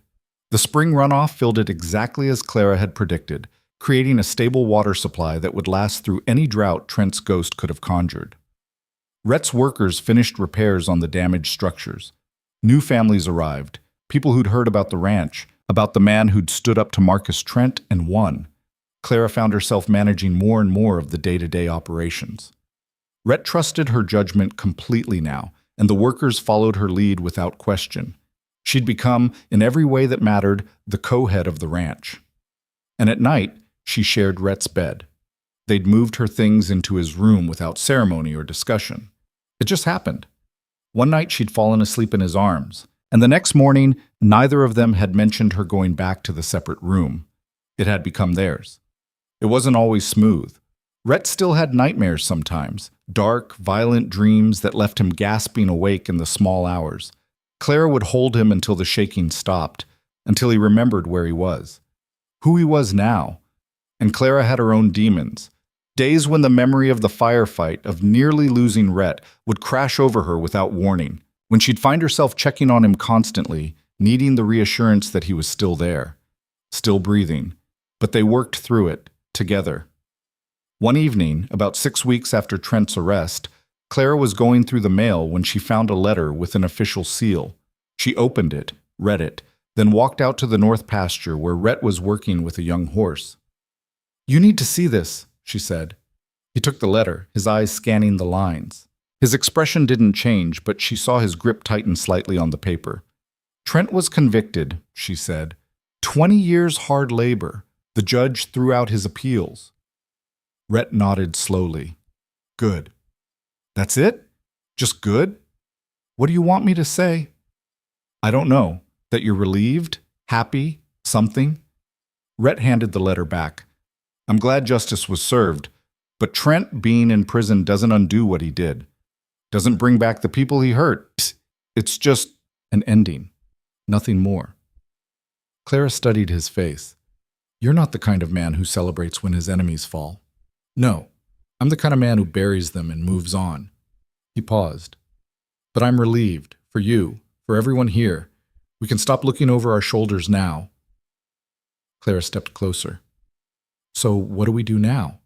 The spring runoff filled it exactly as Clara had predicted, creating a stable water supply that would last through any drought Trent's ghost could have conjured. Rhett's workers finished repairs on the damaged structures. New families arrived, people who'd heard about the ranch, about the man who'd stood up to Marcus Trent and won. Clara found herself managing more and more of the day-to-day operations. Rhett trusted her judgment completely now, and the workers followed her lead without question. She'd become, in every way that mattered, the co-head of the ranch. And at night, she shared Rhett's bed. They'd moved her things into his room without ceremony or discussion. It just happened. One night she'd fallen asleep in his arms, and the next morning, neither of them had mentioned her going back to the separate room. It had become theirs. It wasn't always smooth. Rhett still had nightmares sometimes, dark, violent dreams that left him gasping awake in the small hours. Clara would hold him until the shaking stopped, until he remembered where he was, who he was now. And Clara had her own demons. Days when the memory of the firefight, of nearly losing Rhett, would crash over her without warning, when she'd find herself checking on him constantly, needing the reassurance that he was still there, still breathing. But they worked through it, together. One evening, about 6 weeks after Trent's arrest, Clara was going through the mail when she found a letter with an official seal. She opened it, read it, then walked out to the north pasture where Rhett was working with a young horse. You need to see this, she said. He took the letter, his eyes scanning the lines. His expression didn't change, but she saw his grip tighten slightly on the paper. Trent was convicted, she said. 20 years hard labor. The judge threw out his appeals. Rhett nodded slowly. Good. That's it? Just good? What do you want me to say? I don't know. That you're relieved? Happy? Something? Rhett handed the letter back. I'm glad justice was served, but Trent being in prison doesn't undo what he did. Doesn't bring back the people he hurt. It's just an ending. Nothing more. Clara studied his face. You're not the kind of man who celebrates when his enemies fall. No, I'm the kind of man who buries them and moves on. He paused. But I'm relieved, for you, for everyone here. We can stop looking over our shoulders now. Clara stepped closer. So what do we do now?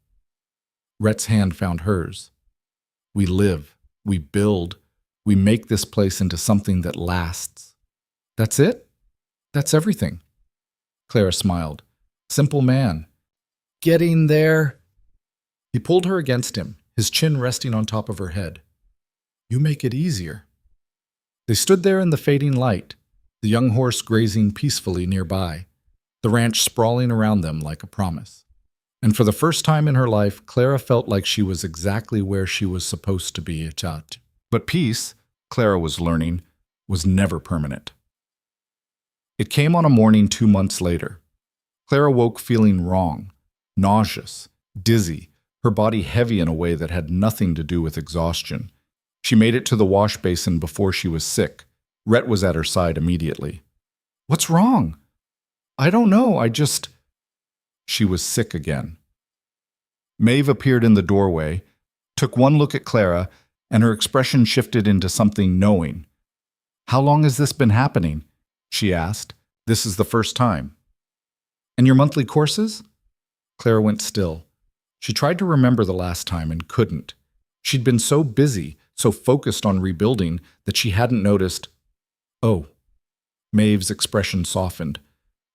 Rhett's hand found hers. We live, we build, we make this place into something that lasts. That's it? That's everything. Clara smiled. Simple man. Getting there. He pulled her against him, his chin resting on top of her head. You make it easier. They stood there in the fading light, the young horse grazing peacefully nearby, the ranch sprawling around them like a promise. And for the first time in her life, Clara felt like she was exactly where she was supposed to be. But peace, Clara was learning, was never permanent. It came on a morning 2 months later. Clara woke feeling wrong, nauseous, dizzy, her body heavy in a way that had nothing to do with exhaustion. She made it to the wash basin before she was sick. Rhett was at her side immediately. What's wrong? I don't know, She was sick again. Maeve appeared in the doorway, took one look at Clara, and her expression shifted into something knowing. How long has this been happening? She asked. This is the first time. And your monthly courses? Clara went still. She tried to remember the last time and couldn't. She'd been so busy, so focused on rebuilding, that she hadn't noticed. Oh. Maeve's expression softened.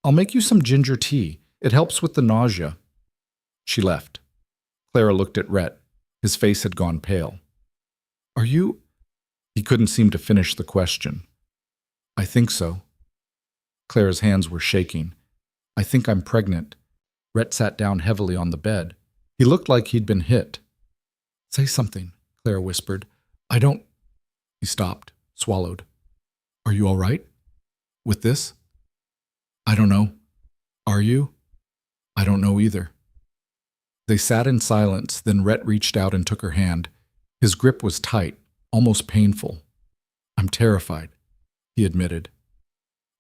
I'll make you some ginger tea. It helps with the nausea. She left. Clara looked at Rhett. His face had gone pale. Are you? He couldn't seem to finish the question. I think so. Clara's hands were shaking. I think I'm pregnant. Rhett sat down heavily on the bed. He looked like he'd been hit. Say something, Clara whispered. I don't... He stopped, swallowed. Are you all right? With this? I don't know. Are you? I don't know either. They sat in silence, then Rhett reached out and took her hand. His grip was tight, almost painful. I'm terrified, he admitted.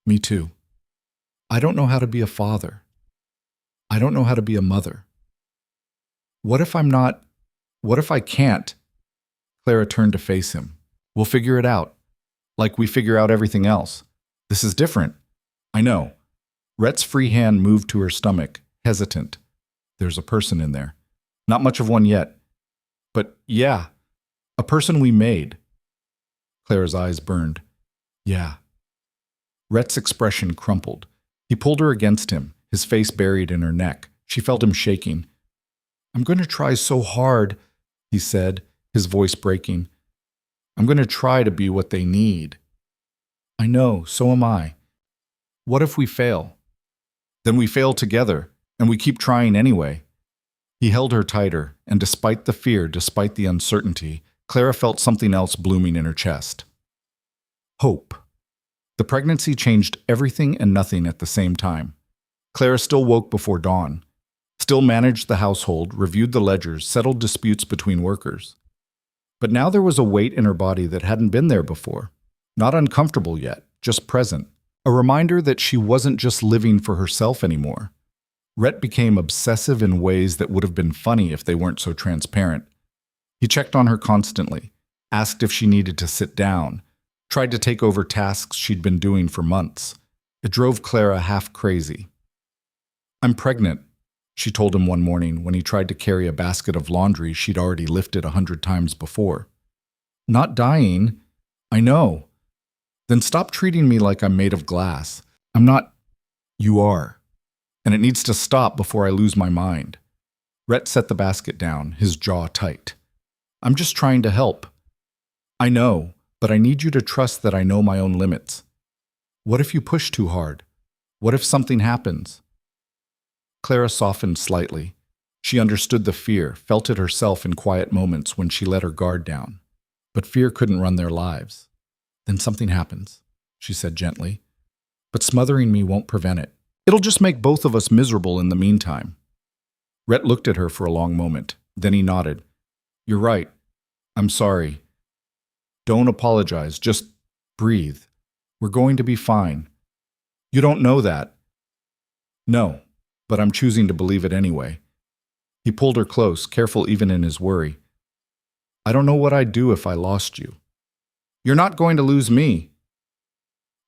Me too. I don't know how to be a father. I don't know how to be a mother. What if I'm not? What if I can't? Clara turned to face him. We'll figure it out, like we figure out everything else. This is different. I know. Rhett's free hand moved to her stomach, hesitant. There's a person in there. Not much of one yet. But yeah, a person we made. Clara's eyes burned. Yeah. Rhett's expression crumpled. He pulled her against him, his face buried in her neck. She felt him shaking. I'm going to try so hard, he said, his voice breaking. I'm going to try to be what they need. I know, so am I. What if we fail? Then we fail together, and we keep trying anyway. He held her tighter, and despite the fear, despite the uncertainty, Clara felt something else blooming in her chest. Hope. The pregnancy changed everything and nothing at the same time. Clara still woke before dawn, still managed the household, reviewed the ledgers, settled disputes between workers. But now there was a weight in her body that hadn't been there before. Not uncomfortable yet, just present. A reminder that she wasn't just living for herself anymore. Rhett became obsessive in ways that would have been funny if they weren't so transparent. He checked on her constantly, asked if she needed to sit down, tried to take over tasks she'd been doing for months. It drove Clara half crazy. I'm pregnant, she told him one morning when he tried to carry a basket of laundry she'd already lifted 100 times before. Not dying. I know. Then stop treating me like I'm made of glass. I'm not. You are. And it needs to stop before I lose my mind. Rhett set the basket down, his jaw tight. I'm just trying to help. I know, but I need you to trust that I know my own limits. What if you push too hard? What if something happens? Clara softened slightly. She understood the fear, felt it herself in quiet moments when she let her guard down. But fear couldn't run their lives. Then something happens, she said gently. But smothering me won't prevent it. It'll just make both of us miserable in the meantime. Rhett looked at her for a long moment. Then he nodded. You're right. I'm sorry. Don't apologize. Just breathe. We're going to be fine. You don't know that. No, but I'm choosing to believe it anyway. He pulled her close, careful even in his worry. I don't know what I'd do if I lost you. You're not going to lose me.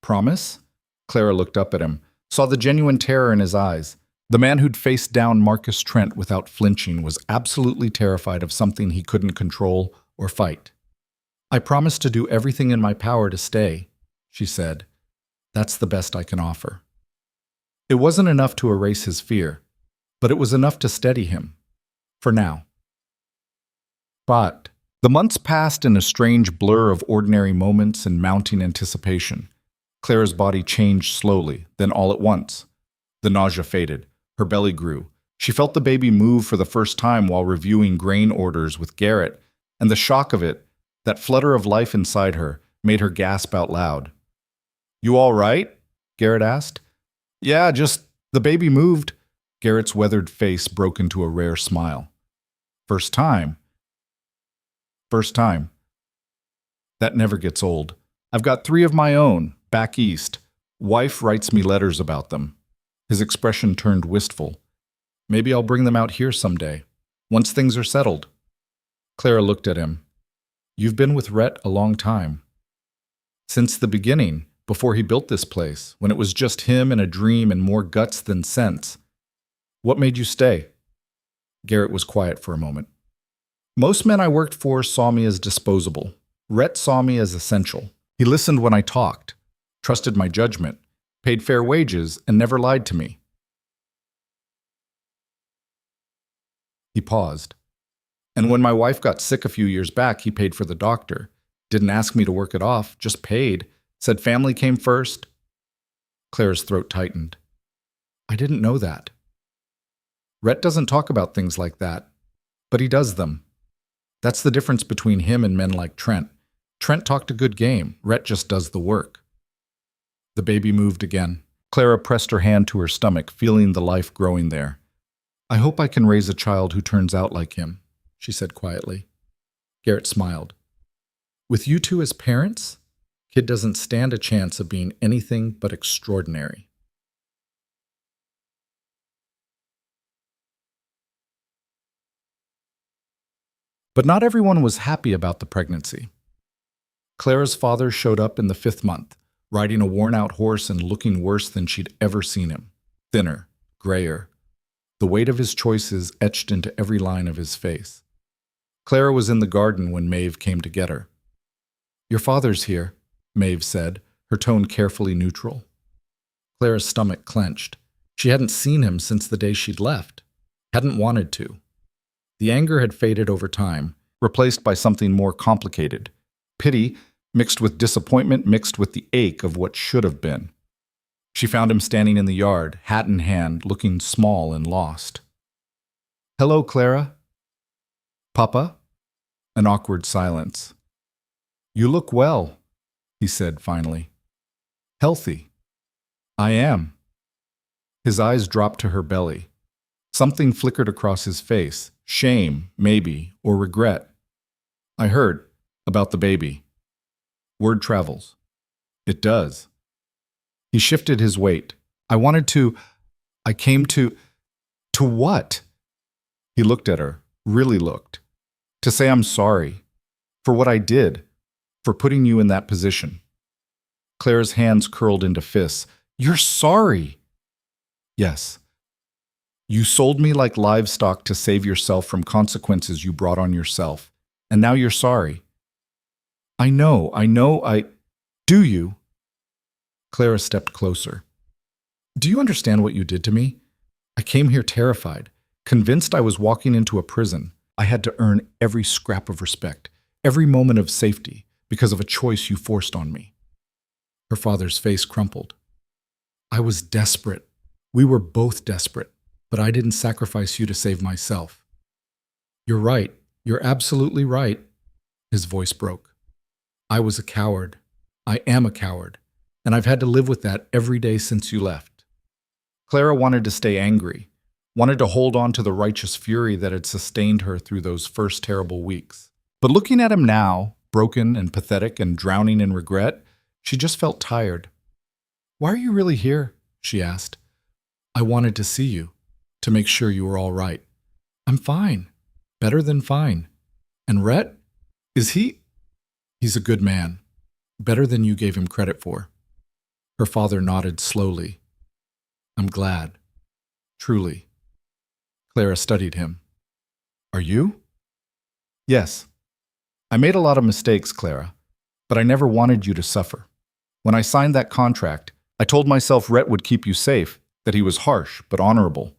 Promise? Clara looked up at him, saw the genuine terror in his eyes. The man who'd faced down Marcus Trent without flinching was absolutely terrified of something he couldn't control or fight. I promise to do everything in my power to stay, she said. That's the best I can offer. It wasn't enough to erase his fear, but it was enough to steady him. For now. But the months passed in a strange blur of ordinary moments and mounting anticipation. Clara's body changed slowly, then all at once. The nausea faded. Her belly grew. She felt the baby move for the first time while reviewing grain orders with Garrett, and the shock of it, that flutter of life inside her, made her gasp out loud. You all right? Garrett asked. Yeah, just the baby moved. Garrett's weathered face broke into a rare smile. First time. First time. That never gets old. I've got 3 of my own, back east. Wife writes me letters about them. His expression turned wistful. Maybe I'll bring them out here someday, once things are settled. Clara looked at him. You've been with Rhett a long time. Since the beginning, before he built this place, when it was just him and a dream and more guts than sense. What made you stay? Garrett was quiet for a moment. Most men I worked for saw me as disposable. Rhett saw me as essential. He listened when I talked, trusted my judgment, paid fair wages, and never lied to me. He paused. And when my wife got sick a few years back, he paid for the doctor. Didn't ask me to work it off, just paid. Said family came first. Clara's throat tightened. I didn't know that. Rhett doesn't talk about things like that, but he does them. That's the difference between him and men like Trent. Trent talked a good game. Rhett just does the work. The baby moved again. Clara pressed her hand to her stomach, feeling the life growing there. I hope I can raise a child who turns out like him, she said quietly. Garrett smiled. With you two as parents, kid doesn't stand a chance of being anything but extraordinary. But not everyone was happy about the pregnancy. Clara's father showed up in the 5th month, riding a worn-out horse and looking worse than she'd ever seen him. Thinner, grayer. The weight of his choices etched into every line of his face. Clara was in the garden when Maeve came to get her. Your father's here, Maeve said, her tone carefully neutral. Clara's stomach clenched. She hadn't seen him since the day she'd left. Hadn't wanted to. The anger had faded over time, replaced by something more complicated. Pity, mixed with disappointment, mixed with the ache of what should have been. She found him standing in the yard, hat in hand, looking small and lost. Hello, Clara. Papa? An awkward silence. You look well, he said finally. Healthy. I am. His eyes dropped to her belly. Something flickered across his face. Shame, maybe, or regret. I heard about the baby. Word travels. It does. He shifted his weight. I came to what? He looked at her, really looked. To say I'm sorry. For what I did. For putting you in that position. Clara's hands curled into fists. You're sorry. Yes. You sold me like livestock to save yourself from consequences you brought on yourself. And now you're sorry. I know. Do you? Clara stepped closer. Do you understand what you did to me? I came here terrified, convinced I was walking into a prison. I had to earn every scrap of respect, every moment of safety, because of a choice you forced on me. Her father's face crumpled. I was desperate. We were both desperate, but I didn't sacrifice you to save myself. You're right. You're absolutely right. His voice broke. I was a coward. I am a coward. And I've had to live with that every day since you left. Clara wanted to stay angry, wanted to hold on to the righteous fury that had sustained her through those first terrible weeks. But looking at him now, broken and pathetic and drowning in regret, she just felt tired. Why are you really here? She asked. I wanted to see you, to make sure you were all right. I'm fine. Better than fine. And Rhett? Is he? He's a good man. Better than you gave him credit for. Her father nodded slowly. I'm glad. Truly. Clara studied him. Are you? Yes. I made a lot of mistakes, Clara, but I never wanted you to suffer. When I signed that contract, I told myself Rhett would keep you safe, that he was harsh but honorable.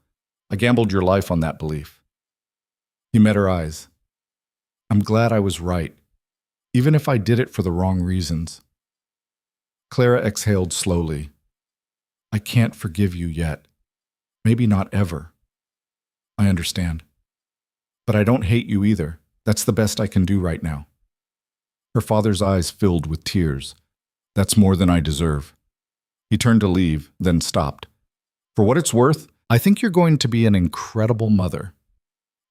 I gambled your life on that belief. He met her eyes. I'm glad I was right, even if I did it for the wrong reasons. Clara exhaled slowly. I can't forgive you yet. Maybe not ever. I understand. But I don't hate you either. That's the best I can do right now. Her father's eyes filled with tears. That's more than I deserve. He turned to leave, then stopped. For what it's worth, I think you're going to be an incredible mother.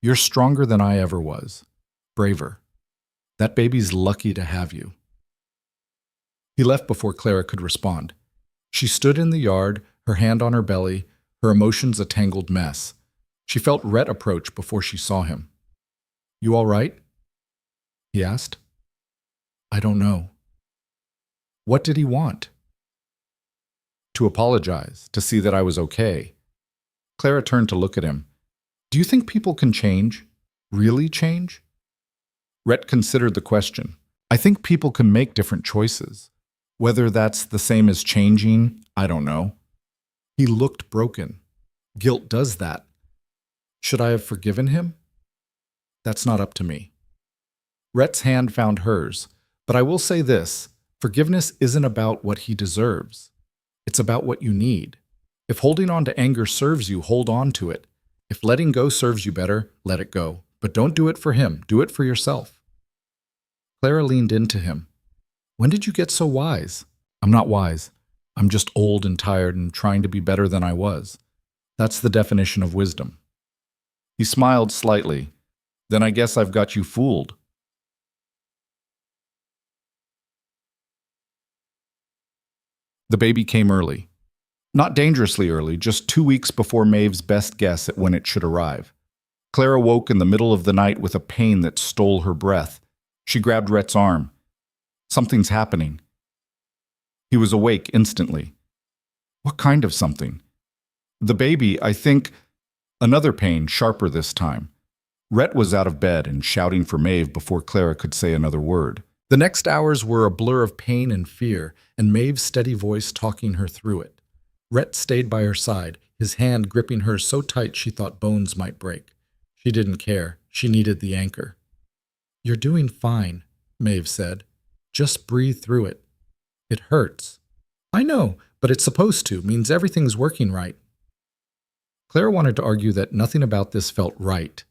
You're stronger than I ever was. Braver. That baby's lucky to have you. He left before Clara could respond. She stood in the yard, her hand on her belly, her emotions a tangled mess. She felt Rhett approach before she saw him. You all right? He asked. I don't know. What did he want? To apologize, to see that I was okay. Clara turned to look at him. Do you think people can change? Really change? Rhett considered the question. I think people can make different choices. Whether that's the same as changing, I don't know. He looked broken. Guilt does that. Should I have forgiven him? That's not up to me. Rhett's hand found hers, but I will say this, forgiveness isn't about what he deserves. It's about what you need. If holding on to anger serves you, hold on to it. If letting go serves you better, let it go. But don't do it for him, do it for yourself. Clara leaned into him. When did you get so wise? I'm not wise. I'm just old and tired and trying to be better than I was. That's the definition of wisdom. He smiled slightly. Then I guess I've got you fooled. The baby came early. Not dangerously early, just 2 weeks before Maeve's best guess at when it should arrive. Clara woke in the middle of the night with a pain that stole her breath. She grabbed Rhett's arm. Something's happening. He was awake instantly. What kind of something? The baby, I think. Another pain, sharper this time. Rhett was out of bed and shouting for Maeve before Clara could say another word. The next hours were a blur of pain and fear, and Maeve's steady voice talking her through it. Rhett stayed by her side, his hand gripping hers so tight she thought bones might break. She didn't care. She needed the anchor. You're doing fine, Maeve said. Just breathe through it. It hurts. I know, but it's supposed to. Means everything's working right. Clara wanted to argue that nothing about this felt right,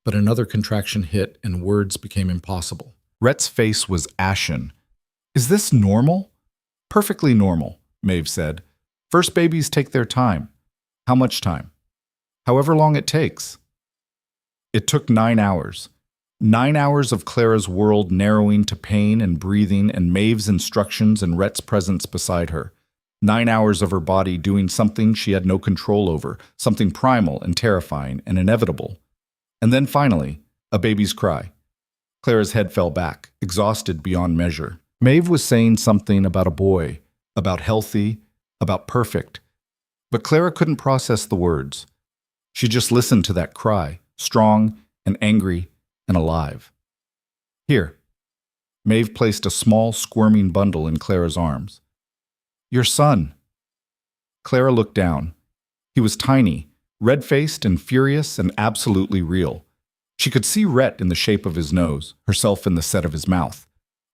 but another contraction hit and words became impossible. Rhett's face was ashen. Is this normal? Perfectly normal, Maeve said. First babies take their time. How much time? However long it takes. It took 9 hours. 9 hours of Clara's world narrowing to pain and breathing and Maeve's instructions and Rhett's presence beside her. 9 hours of her body doing something she had no control over, something primal and terrifying and inevitable. And then finally, a baby's cry. Clara's head fell back, exhausted beyond measure. Maeve was saying something about a boy, about healthy, about perfect. But Clara couldn't process the words. She just listened to that cry, strong and angry and alive. Here. Maeve placed a small, squirming bundle in Clara's arms. Your son. Clara looked down. He was tiny, red-faced and furious and absolutely real. She could see Rhett in the shape of his nose, herself in the set of his mouth.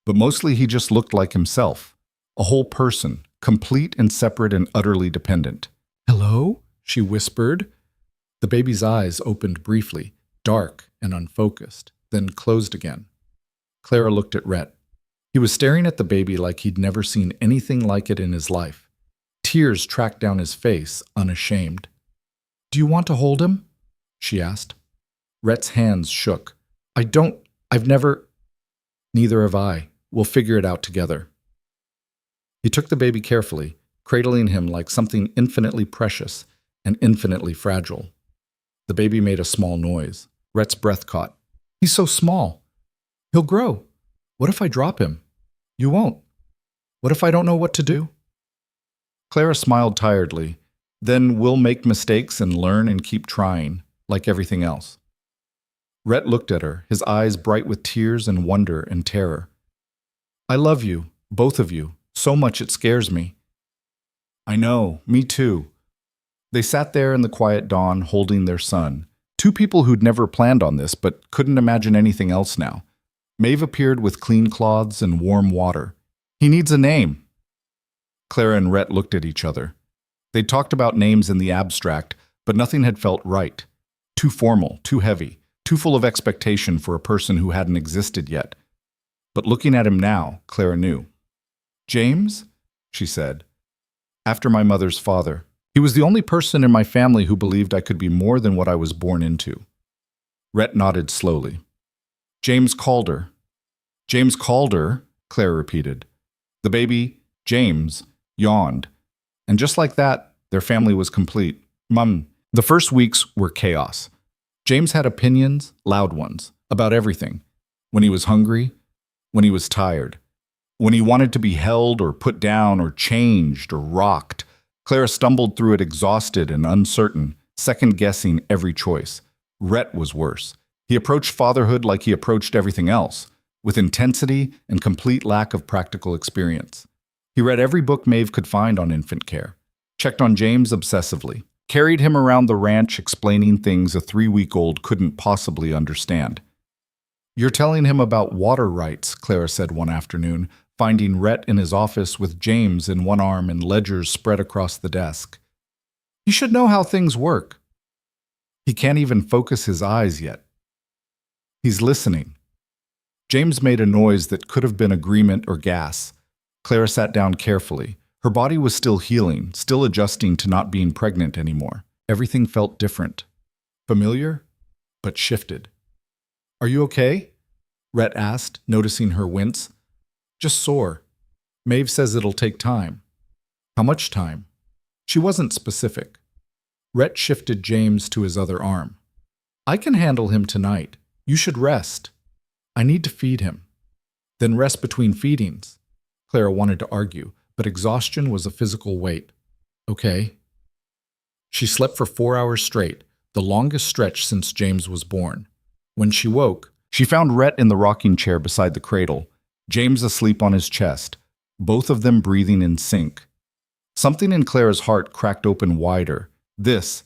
But mostly he just looked like himself, a whole person, complete and separate and utterly dependent. Hello? She whispered. The baby's eyes opened briefly, dark and unfocused, then closed again. Clara looked at Rhett. He was staring at the baby like he'd never seen anything like it in his life. Tears tracked down his face, unashamed. Do you want to hold him? She asked. Rhett's hands shook. I've never... Neither have I. We'll figure it out together. He took the baby carefully, cradling him like something infinitely precious and infinitely fragile. The baby made a small noise. Rhett's breath caught. He's so small. He'll grow. What if I drop him? You won't. What if I don't know what to do? Clara smiled tiredly. Then we'll make mistakes and learn and keep trying, like everything else. Rhett looked at her, his eyes bright with tears and wonder and terror. I love you, both of you, so much it scares me. I know, me too. They sat there in the quiet dawn holding their son, two people who'd never planned on this but couldn't imagine anything else now. Maeve appeared with clean cloths and warm water. He needs a name. Clara and Rhett looked at each other. They'd talked about names in the abstract, but nothing had felt right. Too formal, too heavy, too full of expectation for a person who hadn't existed yet. But looking at him now, Clara knew. James? She said. After my mother's father. He was the only person in my family who believed I could be more than what I was born into. Rhett nodded slowly. James Calder. James Calder, Clara repeated. The baby, James, yawned. And just like that, their family was complete. The first weeks were chaos. James had opinions, loud ones, about everything. When he was hungry, when he was tired, when he wanted to be held or put down or changed or rocked. Clara stumbled through it exhausted and uncertain, second-guessing every choice. Rhett was worse. He approached fatherhood like he approached everything else, with intensity and complete lack of practical experience. He read every book Maeve could find on infant care, checked on James obsessively, carried him around the ranch explaining things a 3-week-old couldn't possibly understand. "You're telling him about water rights," Clara said one afternoon, finding Rhett in his office with James in one arm and ledgers spread across the desk. "You should know how things work." "He can't even focus his eyes yet." "He's listening." James made a noise that could have been agreement or gas. Clara sat down carefully. Her body was still healing, still adjusting to not being pregnant anymore. Everything felt different. Familiar, but shifted. "Are you okay?" Rhett asked, noticing her wince. "Just sore. Maeve says it'll take time." "How much time?" She wasn't specific. Rhett shifted James to his other arm. "I can handle him tonight. You should rest." "I need to feed him." "Then rest between feedings." Clara wanted to argue, but exhaustion was a physical weight. "Okay." She slept for 4 hours straight, the longest stretch since James was born. When she woke, she found Rhett in the rocking chair beside the cradle, James asleep on his chest, both of them breathing in sync. Something in Clara's heart cracked open wider. This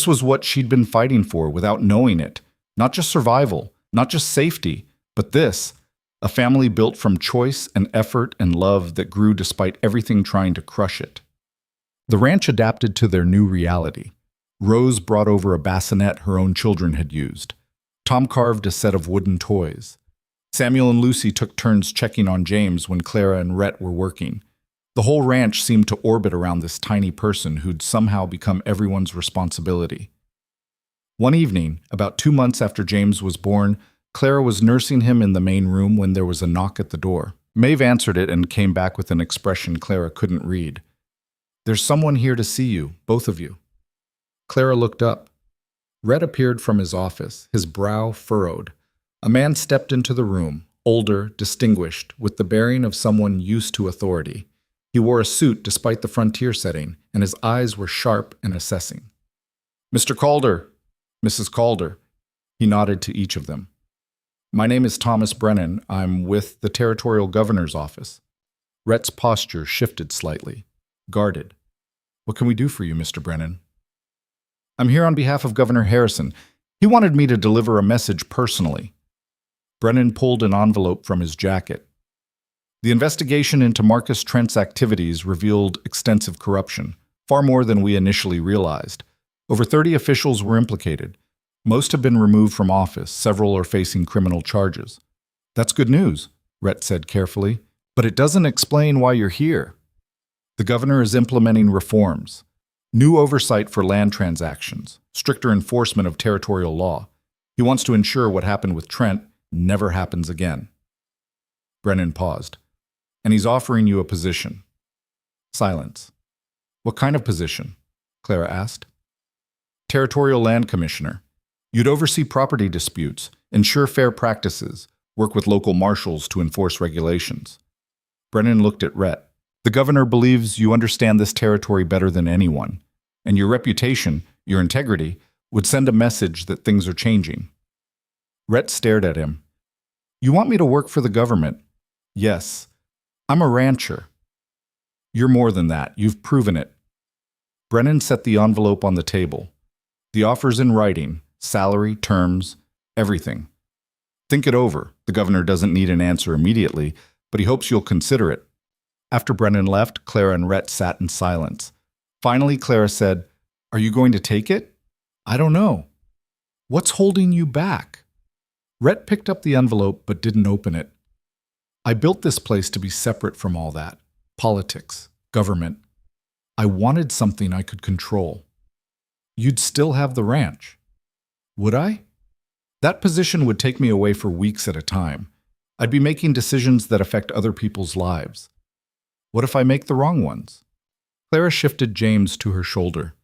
was what she'd been fighting for without knowing it. Not just survival, not just safety, but this. A family built from choice and effort and love that grew despite everything trying to crush it. The ranch adapted to their new reality. Rose brought over a bassinet her own children had used. Tom carved a set of wooden toys. Samuel and Lucy took turns checking on James when Clara and Rhett were working. The whole ranch seemed to orbit around this tiny person who'd somehow become everyone's responsibility. One evening, about 2 months after James was born, Clara was nursing him in the main room when there was a knock at the door. Maeve answered it and came back with an expression Clara couldn't read. "There's someone here to see you, both of you." Clara looked up. Rhett appeared from his office, his brow furrowed. A man stepped into the room, older, distinguished, with the bearing of someone used to authority. He wore a suit despite the frontier setting, and his eyes were sharp and assessing. "Mr. Calder, Mrs. Calder," he nodded to each of them. "My name is Thomas Brennan. I'm with the Territorial Governor's office." Rhett's posture shifted slightly, guarded. "What can we do for you, Mr. Brennan?" "I'm here on behalf of Governor Harrison. He wanted me to deliver a message personally." Brennan pulled an envelope from his jacket. "The investigation into Marcus Trent's activities revealed extensive corruption, far more than we initially realized. Over 30 officials were implicated. Most have been removed from office, several are facing criminal charges." "That's good news," Rhett said carefully, "but it doesn't explain why you're here." "The governor is implementing reforms. New oversight for land transactions, stricter enforcement of territorial law. He wants to ensure what happened with Trent never happens again." Brennan paused. "And he's offering you a position." Silence. "What kind of position?" Clara asked. "Territorial Land Commissioner. You'd oversee property disputes, ensure fair practices, work with local marshals to enforce regulations." Brennan looked at Rhett. "The governor believes you understand this territory better than anyone, and your reputation, your integrity, would send a message that things are changing." Rhett stared at him. "You want me to work for the government?" "Yes. I'm a rancher." "You're more than that. You've proven it." Brennan set the envelope on the table. "The offer's in writing, salary, terms, everything. Think it over. The governor doesn't need an answer immediately, but he hopes you'll consider it." After Brennan left, Clara and Rhett sat in silence. Finally, Clara said, "Are you going to take it?" "I don't know." "What's holding you back?" Rhett picked up the envelope but didn't open it. "I built this place to be separate from all that. Politics, government. I wanted something I could control." "You'd still have the ranch." "Would I?" "That position would take me away for weeks at a time. I'd be making decisions that affect other people's lives." "What if I make the wrong ones?" Clara shifted James to her shoulder.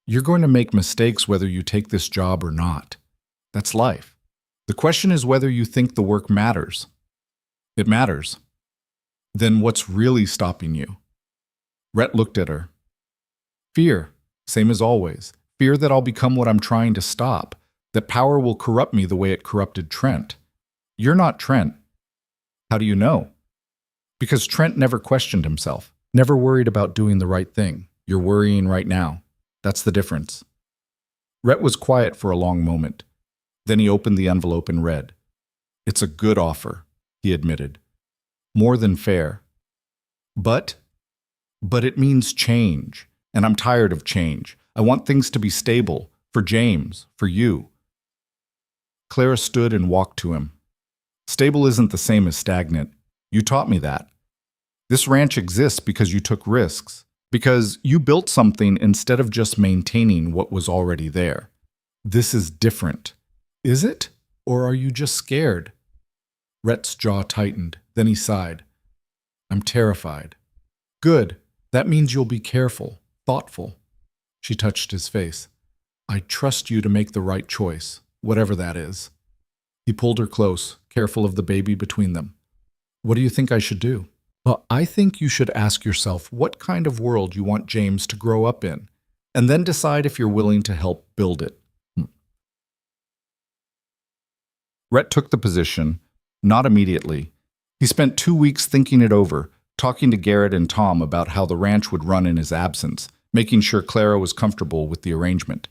"You're going to make mistakes whether you take this job or not. That's life. The question is whether you think the work matters." "It matters." "Then what's really stopping you?" Rhett looked at her. "Fear, same as always. Fear that I'll become what I'm trying to stop, that power will corrupt me the way it corrupted Trent. You're not Trent. How do you know? Because Trent never questioned himself, never worried about doing the right thing. You're worrying right now. That's the difference. Rhett was quiet for a long moment. Then he opened the envelope and read. It's a good offer, he admitted. More than fair. But it means change, and I'm tired of change. I want things to be stable, for James, for you. Clara stood and walked to him. Stable isn't the same as stagnant. You taught me that. This ranch exists because you took risks, because you built something instead of just maintaining what was already there. This is different. Is it? Or are you just scared? Rhett's jaw tightened, then he sighed. I'm terrified. Good. That means you'll be careful, thoughtful. She touched his face. I trust you to make the right choice, whatever that is. He pulled her close, careful of the baby between them. What do you think I should do? Well, I think you should ask yourself what kind of world you want James to grow up in, and then decide if you're willing to help build it. Rhett took the position, not immediately. He spent 2 weeks thinking it over, talking to Garrett and Tom about how the ranch would run in his absence, making sure Clara was comfortable with the arrangement.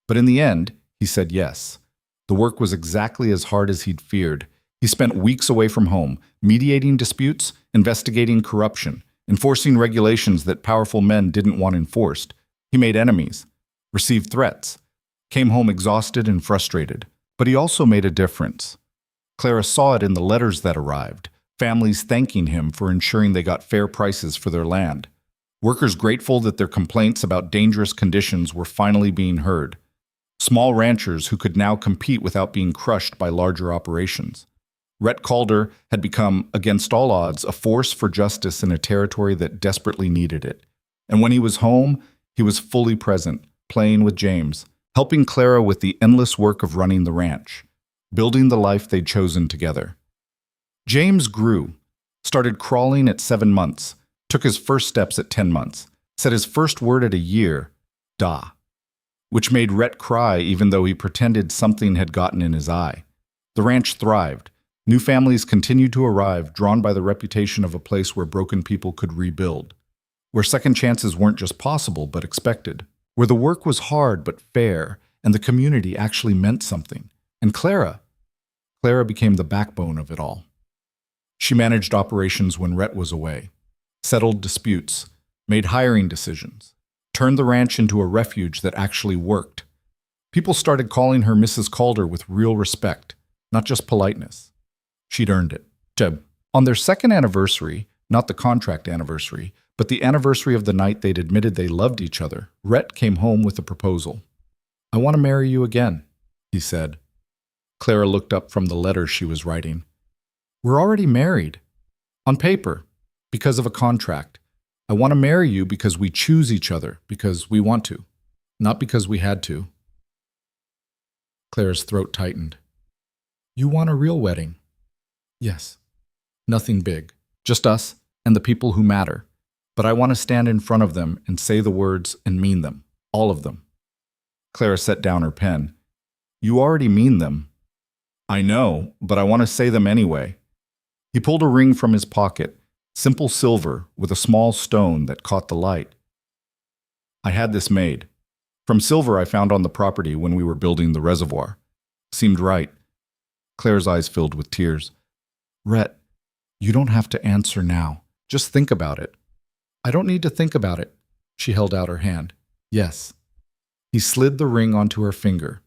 But in the end, he said yes. The work was exactly as hard as he'd feared. He spent weeks away from home, mediating disputes, investigating corruption, enforcing regulations that powerful men didn't want enforced. He made enemies, received threats, came home exhausted and frustrated. But he also made a difference. Clara saw it in the letters that arrived, families thanking him for ensuring they got fair prices for their land, workers grateful that their complaints about dangerous conditions were finally being heard, small ranchers who could now compete without being crushed by larger operations. Rhett Calder had become, against all odds, a force for justice in a territory that desperately needed it. And when he was home, he was fully present, playing with James, helping Clara with the endless work of running the ranch, building the life they'd chosen together. James grew, started crawling at 7 months, took his first steps at 10 months, said his first word at a year, da, which made Rhett cry even though he pretended something had gotten in his eye. The ranch thrived. New families continued to arrive, drawn by the reputation of a place where broken people could rebuild, where second chances weren't just possible but expected, where the work was hard but fair, and the community actually meant something. And Clara became the backbone of it all. She managed operations when Rhett was away, settled disputes, made hiring decisions, turned the ranch into a refuge that actually worked. People started calling her Mrs. Calder with real respect, not just politeness. She'd earned it. On their second anniversary, not the contract anniversary, but the anniversary of the night they'd admitted they loved each other, Rhett came home with a proposal. I want to marry you again, he said. Clara looked up from the letter she was writing. We're already married. On paper, because of a contract. I want to marry you because we choose each other, because we want to, not because we had to. Clara's throat tightened. You want a real wedding? Yes. Nothing big. Just us and the people who matter. But I want to stand in front of them and say the words and mean them. All of them. Clara set down her pen. You already mean them. I know, but I want to say them anyway. He pulled a ring from his pocket, simple silver with a small stone that caught the light. I had this made. From silver I found on the property when we were building the reservoir. Seemed right. Claire's eyes filled with tears. Rhett, you don't have to answer now. Just think about it. I don't need to think about it. She held out her hand. Yes. He slid the ring onto her finger.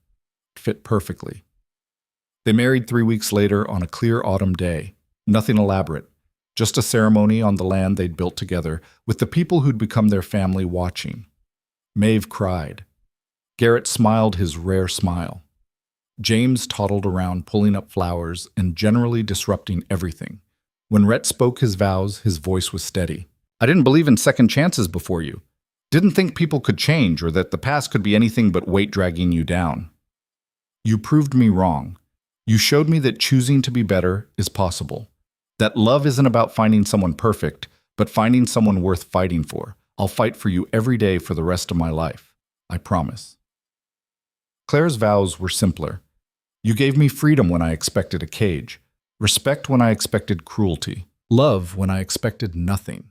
It fit perfectly. They married 3 weeks later on a clear autumn day. Nothing elaborate. Just a ceremony on the land they'd built together, with the people who'd become their family watching. Maeve cried. Garrett smiled his rare smile. James toddled around pulling up flowers and generally disrupting everything. When Rhett spoke his vows, his voice was steady. I didn't believe in second chances before you. Didn't think people could change or that the past could be anything but weight dragging you down. You proved me wrong. You showed me that choosing to be better is possible. That love isn't about finding someone perfect, but finding someone worth fighting for. I'll fight for you every day for the rest of my life. I promise. Claire's vows were simpler. You gave me freedom when I expected a cage, respect when I expected cruelty, love when I expected nothing.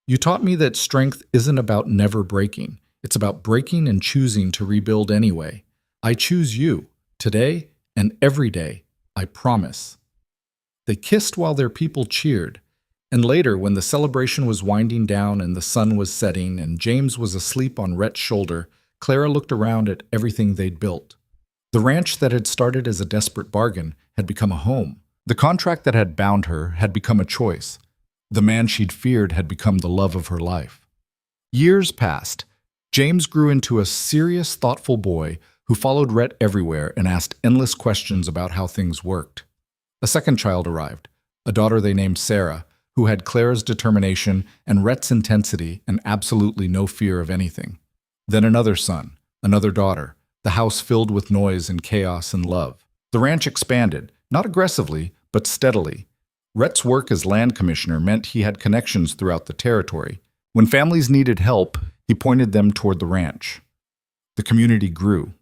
You taught me that strength isn't about never breaking. It's about breaking and choosing to rebuild anyway. I choose you, today and every day, I promise. They kissed while their people cheered, and later, when the celebration was winding down and the sun was setting and James was asleep on Rhett's shoulder, Clara looked around at everything they'd built. The ranch that had started as a desperate bargain had become a home. The contract that had bound her had become a choice. The man she'd feared had become the love of her life. Years passed. James grew into a serious, thoughtful boy who followed Rhett everywhere and asked endless questions about how things worked. A second child arrived, a daughter they named Sarah, who had Clara's determination and Rhett's intensity and absolutely no fear of anything. Then another son, another daughter, the house filled with noise and chaos and love. The ranch expanded, not aggressively, but steadily. Rhett's work as land commissioner meant he had connections throughout the territory. When families needed help, he pointed them toward the ranch. The community grew.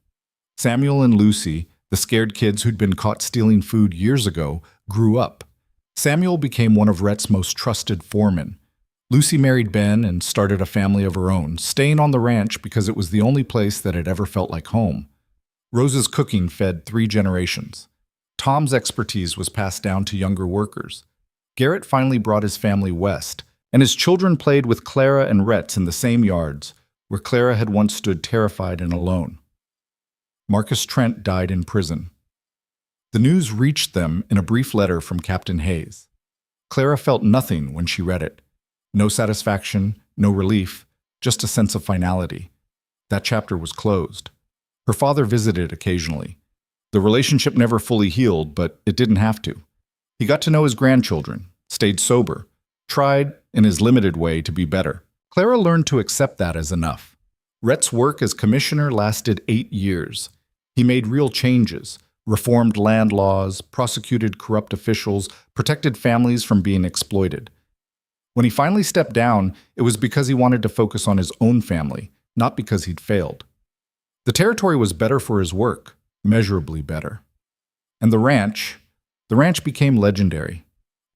Samuel and Lucy, the scared kids who'd been caught stealing food years ago, grew up. Samuel became one of Rhett's most trusted foremen. Lucy married Ben and started a family of her own, staying on the ranch because it was the only place that had ever felt like home. Rose's cooking fed 3 generations. Tom's expertise was passed down to younger workers. Garrett finally brought his family west, and his children played with Clara and Rhett's in the same yards, where Clara had once stood terrified and alone. Marcus Trent died in prison. The news reached them in a brief letter from Captain Hayes. Clara felt nothing when she read it. No satisfaction, no relief, just a sense of finality. That chapter was closed. Her father visited occasionally. The relationship never fully healed, but it didn't have to. He got to know his grandchildren, stayed sober, tried, in his limited way, to be better. Clara learned to accept that as enough. Rhett's work as commissioner lasted 8 years. He made real changes, reformed land laws, prosecuted corrupt officials, protected families from being exploited. When he finally stepped down, it was because he wanted to focus on his own family, not because he'd failed. The territory was better for his work, measurably better. And the ranch became legendary,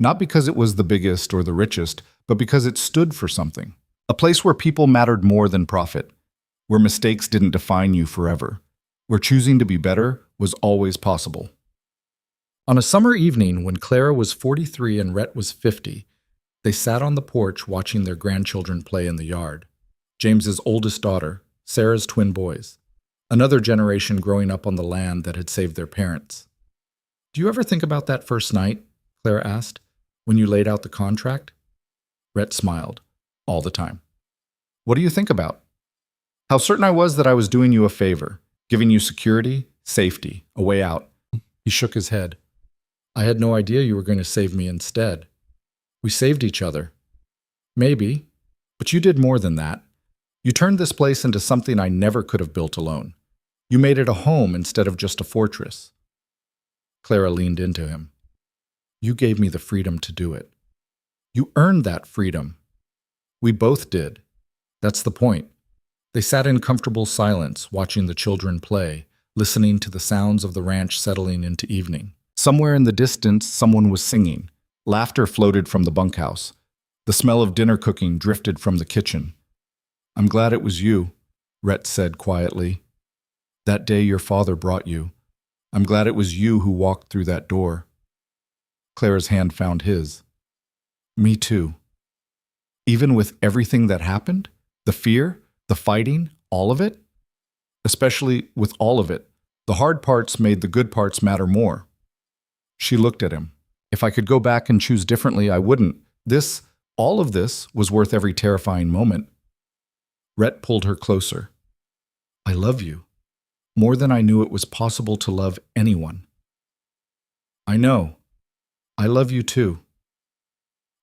not because it was the biggest or the richest, but because it stood for something. A place where people mattered more than profit, where mistakes didn't define you forever, where choosing to be better was always possible. On a summer evening when Clara was 43 and Rhett was 50, they sat on the porch watching their grandchildren play in the yard. James's oldest daughter, Sarah's twin boys. Another generation growing up on the land that had saved their parents. "Do you ever think about that first night?" Clara asked, "when you laid out the contract?" Rhett smiled. "All the time." "What do you think about?" "How certain I was that I was doing you a favor, giving you security, safety, a way out." He shook his head. "I had no idea you were going to save me instead. We saved each other." "Maybe, but you did more than that. You turned this place into something I never could have built alone. You made it a home instead of just a fortress." Clara leaned into him. "You gave me the freedom to do it. You earned that freedom. We both did. That's the point." They sat in comfortable silence, watching the children play, listening to the sounds of the ranch settling into evening. Somewhere in the distance, someone was singing. Laughter floated from the bunkhouse. The smell of dinner cooking drifted from the kitchen. "I'm glad it was you," Rhett said quietly. "That day your father brought you. I'm glad it was you who walked through that door." Clara's hand found his. "Me too. Even with everything that happened? The fear, the fighting, all of it? Especially with all of it, the hard parts made the good parts matter more." She looked at him. "If I could go back and choose differently, I wouldn't. All of this was worth every terrifying moment." Rhett pulled her closer. "I love you, more than I knew it was possible to love anyone." "I know. I love you too."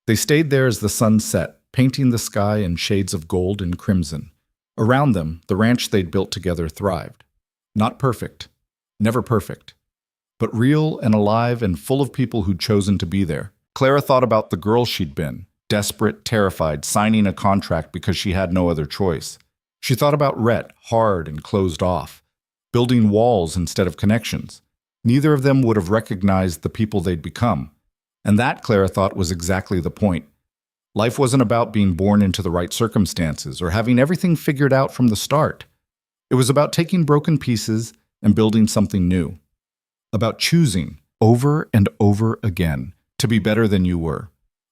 They stayed there as the sun set, painting the sky in shades of gold and crimson. Around them, the ranch they'd built together thrived. Not perfect, never perfect, but real and alive and full of people who'd chosen to be there. Clara thought about the girl she'd been, desperate, terrified, signing a contract because she had no other choice. She thought about Rhett, hard and closed off. building walls instead of connections. Neither of them would have recognized the people they'd become. And that, Clara thought, was exactly the point. Life wasn't about being born into the right circumstances or having everything figured out from the start. It was about taking broken pieces and building something new. About choosing, over and over again, to be better than you were.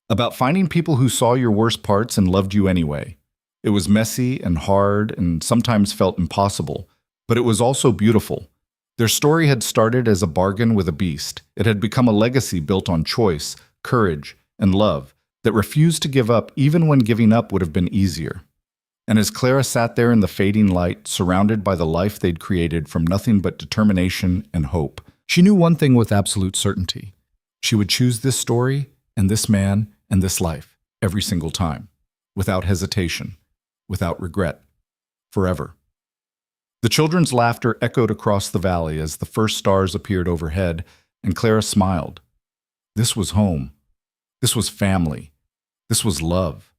About finding people who saw your worst parts and loved you anyway. It was messy and hard and sometimes felt impossible, but it was also beautiful. Their story had started as a bargain with a beast. It had become a legacy built on choice, courage, and love that refused to give up even when giving up would have been easier. And as Clara sat there in the fading light, surrounded by the life they'd created from nothing but determination and hope, she knew one thing with absolute certainty. She would choose this story and this man and this life every single time, without hesitation, without regret, forever. The children's laughter echoed across the valley as the first stars appeared overhead, and Clara smiled. This was home. This was family. This was love.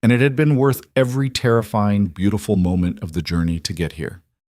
And it had been worth every terrifying, beautiful moment of the journey to get here.